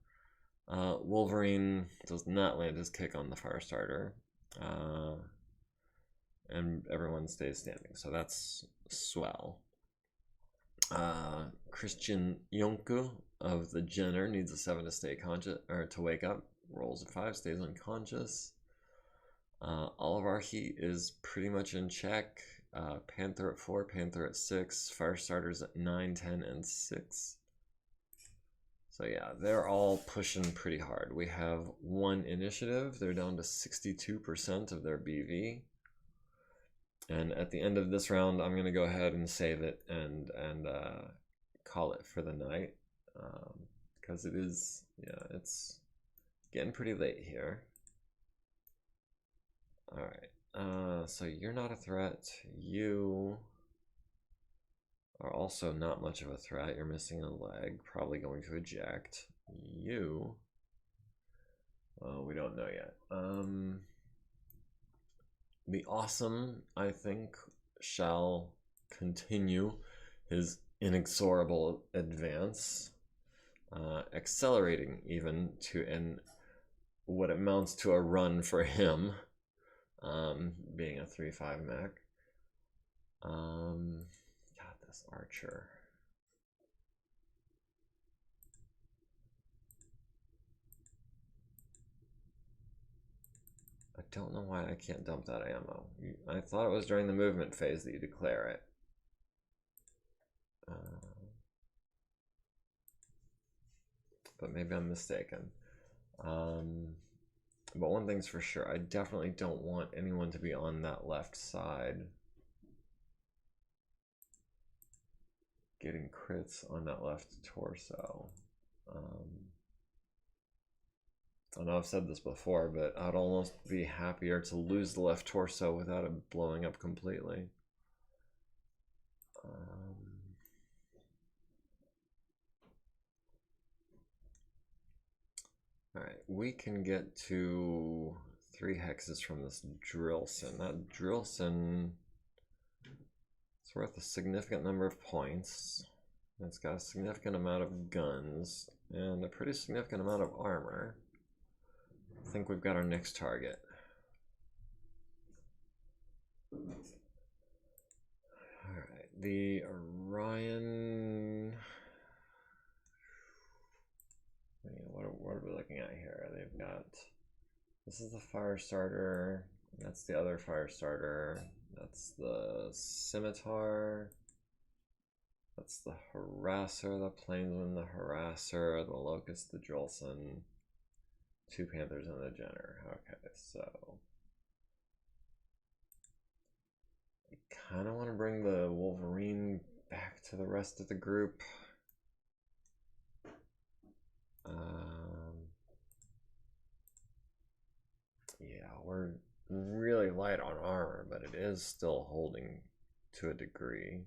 Wolverine does not land his kick on the Firestarter, and everyone stays standing, so that's swell. Christian Yonku of the Jenner needs a 7 to stay conscious, or to wake up. Rolls a 5, stays unconscious. All of our heat is pretty much in check. Panther at 4, Panther at 6, Firestarters at 9, 10, and 6. So yeah, they're all pushing pretty hard. We have 1 initiative. They're down to 62% of their BV. And at the end of this round, I'm going to go ahead and save it and call it for the night. Because it is, yeah, it's getting pretty late here. Alright, so you're not a threat. You are also not much of a threat. You're missing a leg, probably going to eject. You, we don't know yet. The Awesome, I think, shall continue his inexorable advance, accelerating even to what amounts to a run for him, being a 3-5 mech. God, this archer. I don't know why I can't dump that ammo. I thought it was during the movement phase that you declare it. But maybe I'm mistaken. But one thing's for sure, I definitely don't want anyone to be on that left side getting crits on that left torso. I know I've said this before, but I'd almost be happier to lose the left torso without it blowing up completely. Alright, we can get to 3 hexes from this Drillson. That Drillson is worth a significant number of points. It's got a significant amount of guns and a pretty significant amount of armor. I think we've got our next target. Alright, the Orion. What are we looking at here? They've got, this is the fire starter. That's the other fire starter. That's the scimitar. That's the harasser, the plainsman, the harasser, the locust, the Jolson, 2 panthers, and the Jenner. Okay, so I kind of want to bring the Wolverine back to the rest of the group. Yeah, we're really light on armor, but it is still holding to a degree.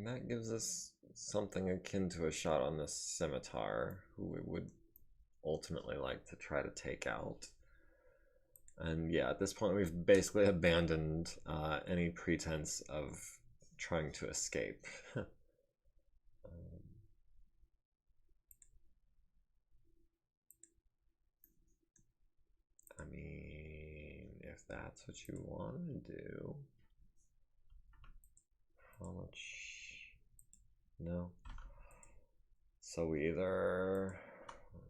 That gives us something akin to a shot on this scimitar, who we would ultimately like to try to take out. And yeah, at this point we've basically abandoned any pretense of trying to escape. I mean, if that's what you want to do. How much? No. So we either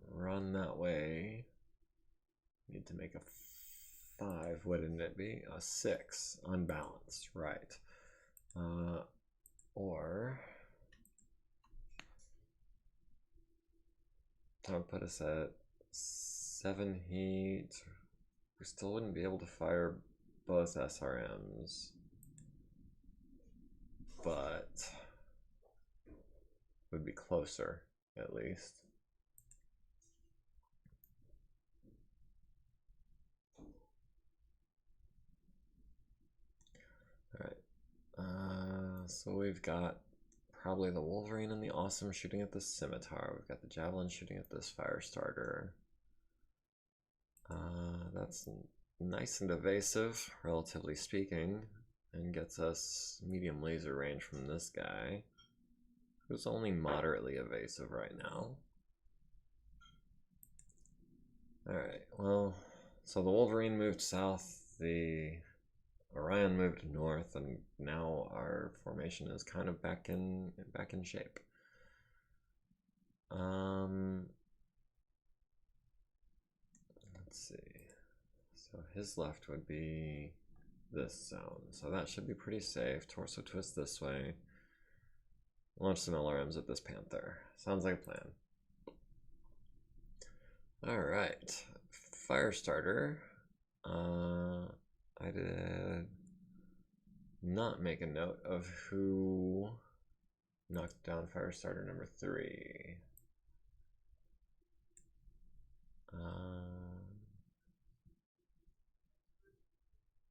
run that way. Need to make a 5. Wouldn't it be? A 6. Unbalanced. Right. Or that would put us at 7 heat. We still wouldn't be able to fire both SRMs, but would be closer at least. Alright, so we've got probably the Wolverine and the Awesome shooting at the Scimitar. We've got the Javelin shooting at this fire starter. That's nice and evasive, relatively speaking, and gets us medium laser range from this guy, who's only moderately evasive right now. Alright, well, so the Wolverine moved south, the Orion moved north, and now our formation is kind of back in shape. Let's see. So his left would be this zone, so that should be pretty safe. Torso twist this way. Launch some LRMs at this panther. Sounds like a plan. Alright, Firestarter. I did not make a note of who knocked down Firestarter number 3.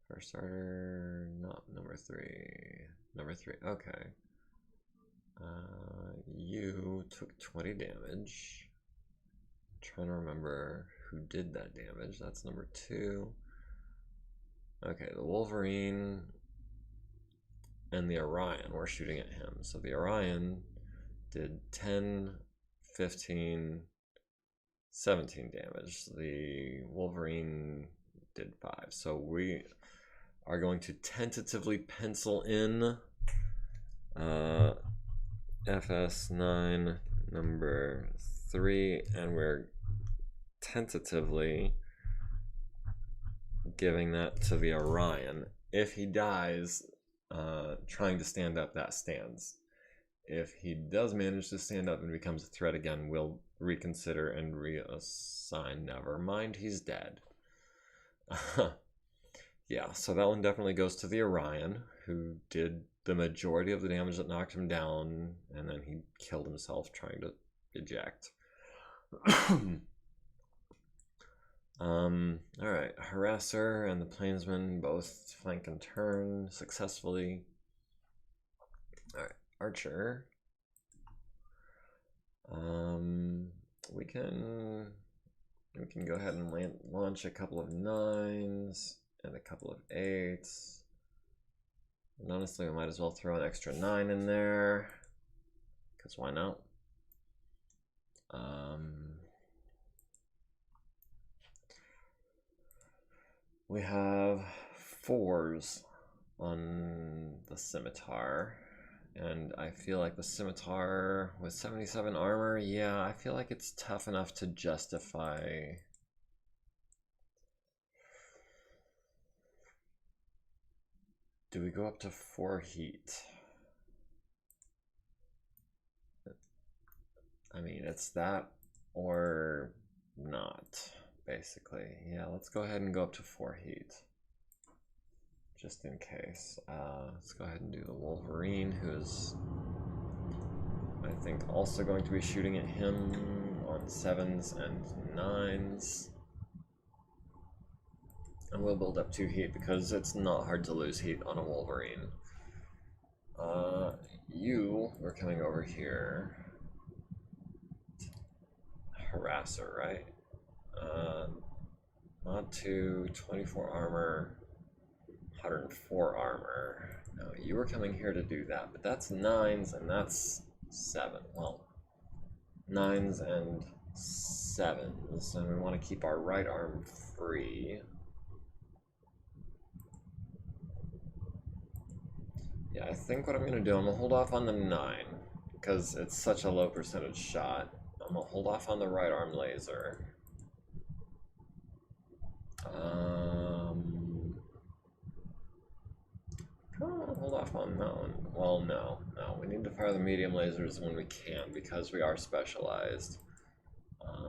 Firestarter, not number 3. Number 3, okay. You took 20 damage. I'm trying to remember who did that damage. That's number 2. Okay, the Wolverine and the Orion were shooting at him. So the Orion did 10, 15, 17 damage. The Wolverine did 5. So we are going to tentatively pencil in FS9 number 3, and we're tentatively giving that to the Orion. If he dies trying to stand up, that stands. If he does manage to stand up and becomes a threat again, we'll reconsider and reassign. Never mind, he's dead. Yeah, so that one definitely goes to the Orion, who did the majority of the damage that knocked him down, and then he killed himself trying to eject. Alright, Harasser and the Plainsman both flank and turn successfully. Alright, Archer. We can go ahead and launch a couple of 9s and a couple of 8s. And honestly, we might as well throw an extra 9 in there, because why not? We have 4s on the scimitar, and I feel like the scimitar with 77 armor, yeah, I feel like it's tough enough to justify. Do we go up to 4 heat? I mean, it's that or not, basically. Yeah, let's go ahead and go up to 4 heat. Just in case. Let's go ahead and do the Wolverine, who's, I think, also going to be shooting at him on 7s and 9s. And we'll build up 2 heat because it's not hard to lose heat on a Wolverine. We're coming over here. Harasser, right? Mod 2, 24 armor, 104 armor. No, you were coming here to do that, but that's 9s and that's 7. Well, 9s and 7s, and we want to keep our right arm free. Yeah, I think what I'm going to do, I'm going to hold off on the 9, because it's such a low percentage shot. I'm going to hold off on the right arm laser. Hold off on that one. Well, no. We need to fire the medium lasers when we can, because we are specialized. I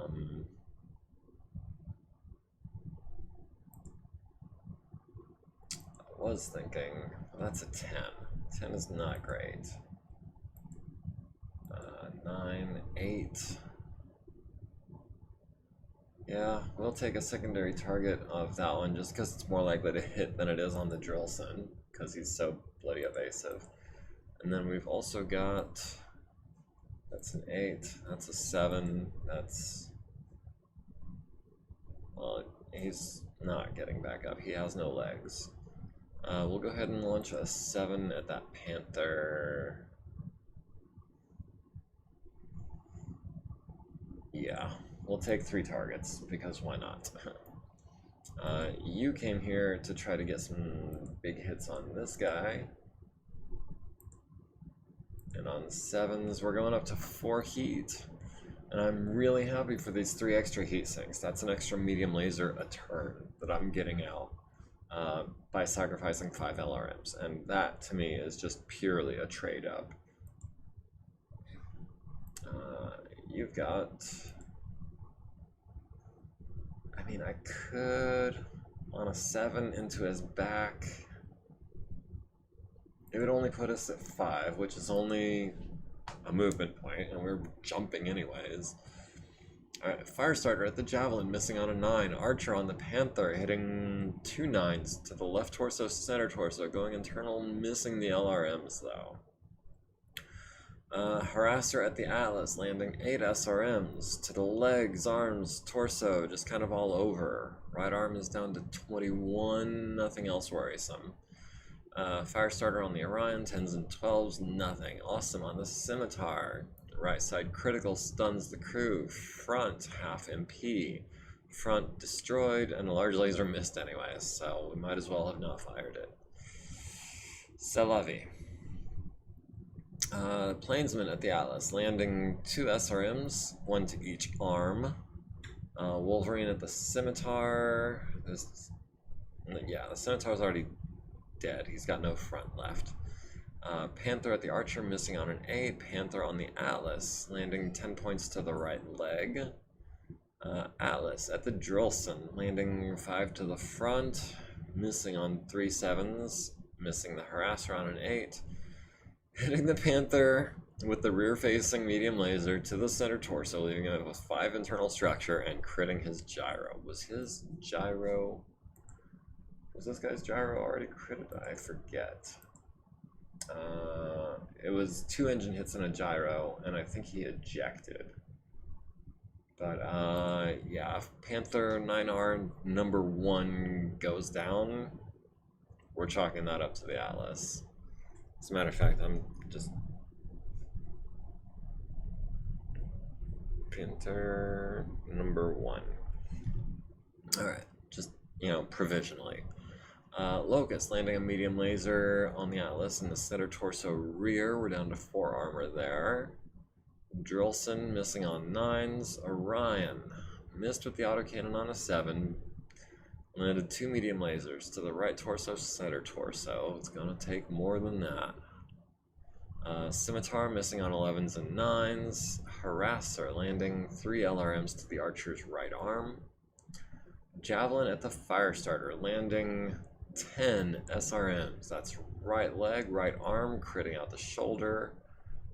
was thinking, that's a 10. 10 is not great. 9, 8. Yeah, we'll take a secondary target of that one just because it's more likely to hit than it is on the Drillson, because he's so bloody evasive. And then we've also got, that's an 8, that's a 7, that's, well, he's not getting back up, he has no legs. We'll go ahead and launch a 7 at that Panther. Yeah, we'll take 3 targets, because why not? You came here to try to get some big hits on this guy. And on 7s, we're going up to 4 heat. And I'm really happy for these 3 extra heat sinks. That's an extra medium laser a turn that I'm getting out by sacrificing 5 LRMs. And that, to me, is just purely a trade-up. You've got... I mean, I could, on a 7 into his back, it would only put us at 5, which is only a movement point, and we're jumping anyways. Alright, Firestarter at the Javelin, missing on a 9. Archer on the Panther, hitting 2 9s to the left torso, center torso, going internal, missing the LRMs though. Harasser at the Atlas, landing 8 SRMs to the legs, arms, torso, just kind of all over. Right arm is down to 21, nothing else worrisome. Firestarter on the Orion, 10s and 12s, nothing. Awesome on the Scimitar. Right side critical, stuns the crew. Front, half MP. Front destroyed, and a large laser missed anyways, so we might as well have not fired it. C'est la vie. Plainsman at the Atlas, landing 2 SRMs, 1 to each arm. Wolverine at the Scimitar. Yeah, the Scimitar's already dead. He's got no front left. Panther at the Archer, missing on an 8. Panther on the Atlas, landing 10 points to the right leg. Atlas at the Drillson, landing 5 to the front, missing on 3 7s, missing the Harasser on an 8. Hitting the Panther with the rear-facing medium laser to the center torso, leaving it with 5 internal structure and critting his gyro. Was his gyro... Was this guy's gyro already critted? I forget. It was 2 engine hits and a gyro, and I think he ejected. But, yeah, if Panther 9R number 1 goes down, we're chalking that up to the Atlas. As a matter of fact, I'm just... Panther number 1. Alright, just you know, provisionally. Locust landing a medium laser on the Atlas in the center torso rear. We're down to 4 armor there. Drillson missing on 9s. Orion missed with the autocannon on a 7. Landed 2 medium lasers to the right torso, center torso. It's gonna take more than that. Scimitar missing on 11s and 9s. Harasser landing 3 LRMs to the archer's right arm. Javelin at the Firestarter landing 10 SRMs. That's right leg, right arm, critting out the shoulder.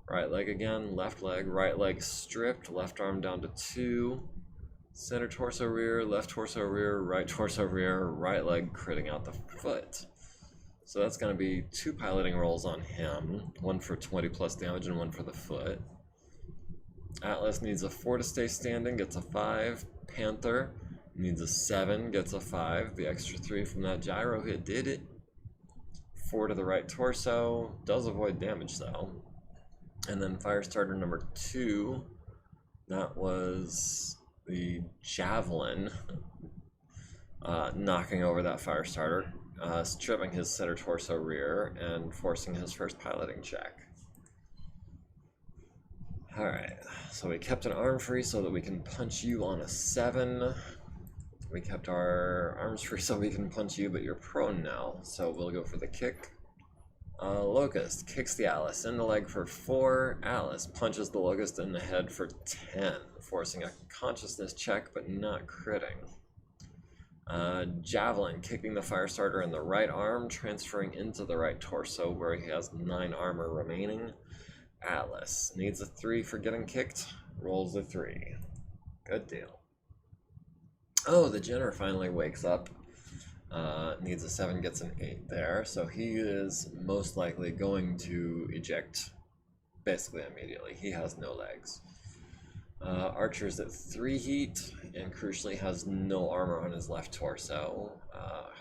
Right leg again, left leg, right leg stripped, left arm down to 2. Center torso rear, left torso rear, right leg critting out the foot. So that's going to be 2 piloting rolls on him, 1 for 20 plus damage and 1 for the foot. Atlas needs a 4 to stay standing, gets a 5. Panther needs a 7, gets a 5. The extra 3 from that gyro hit did it. 4 to the right torso, does avoid damage though. And then Firestarter number 2, that was the Javelin knocking over that Firestarter, stripping his center torso rear and forcing his first piloting check. Alright, so we kept an arm free so that we can punch you on a 7. We kept our arms free so we can punch you, but you're prone now, so we'll go for the kick. Locust kicks the Atlas in the leg for 4. Atlas punches the Locust in the head for 10, forcing a consciousness check but not critting. Javelin kicking the Firestarter in the right arm, transferring into the right torso where he has 9 armor remaining. Atlas needs a 3 for getting kicked, rolls a 3. Good deal. Oh, the Jenner finally wakes up. Needs a 7, gets an 8 there, so he is most likely going to eject basically immediately. He has no legs. Archer's at 3 heat, and crucially has no armor on his left torso.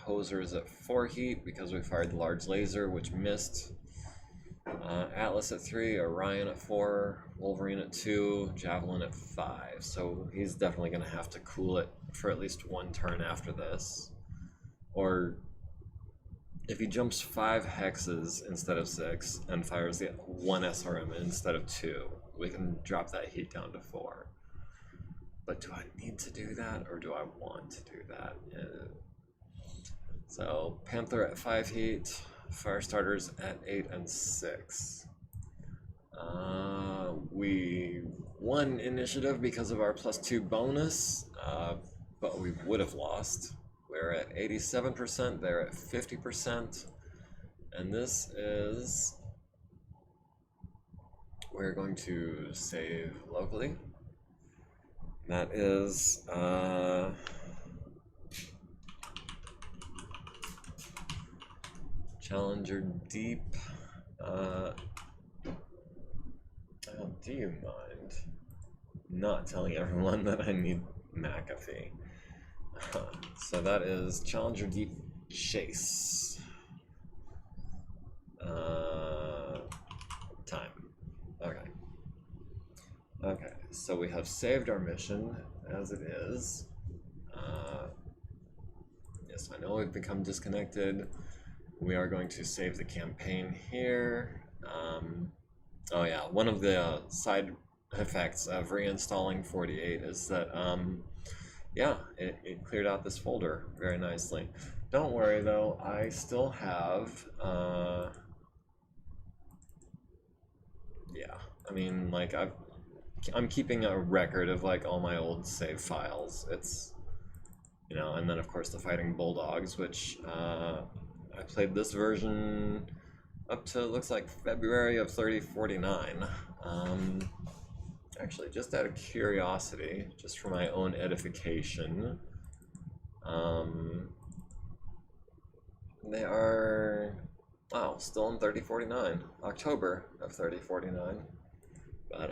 Hoser is at 4 heat because we fired the large laser, which missed. Atlas at 3, Orion at 4, Wolverine at 2, Javelin at 5. So he's definitely going to have to cool it for at least 1 turn after this. Or if he jumps 5 hexes instead of 6 and fires the 1 SRM instead of 2, we can drop that heat down to 4. But do I need to do that, or do I want to do that? So Panther at 5 heat, Firestarters at 8 and 6. We won initiative because of our +2 bonus, but we would have lost. We're at 87%, they're at 50%, and this is, we're going to save locally. That is, Challenger Deep. Oh, do you mind not telling everyone that I need McAfee? So that is Challenger Deep Chase. Time. Okay. Okay, so we have saved our mission as it is. Yes, I know we've become disconnected. We are going to save the campaign here. Oh yeah, one of the side effects of reinstalling 48 is that yeah, it cleared out this folder very nicely. Don't worry though, I still have yeah, I mean, like I'm keeping a record of like all my old save files. It's, you know, and then of course the Fighting Bulldogs, which I played this version up to, looks like February of 3049. Actually, just out of curiosity, just for my own edification, they are, wow, still in 3049, October of 3049. But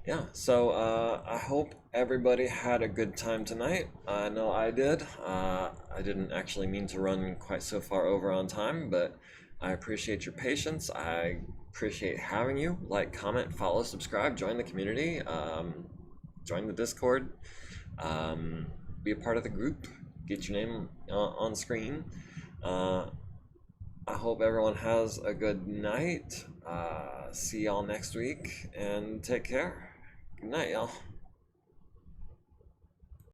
yeah, so I hope everybody had a good time tonight. I know I did. I didn't actually mean to run quite so far over on time, but I appreciate your patience. I appreciate having you. Like, comment, follow, subscribe, join the community, join the Discord. be a part of the group, get your name on screen. I hope everyone has a good night. See y'all next week, and take care. Good night, y'all.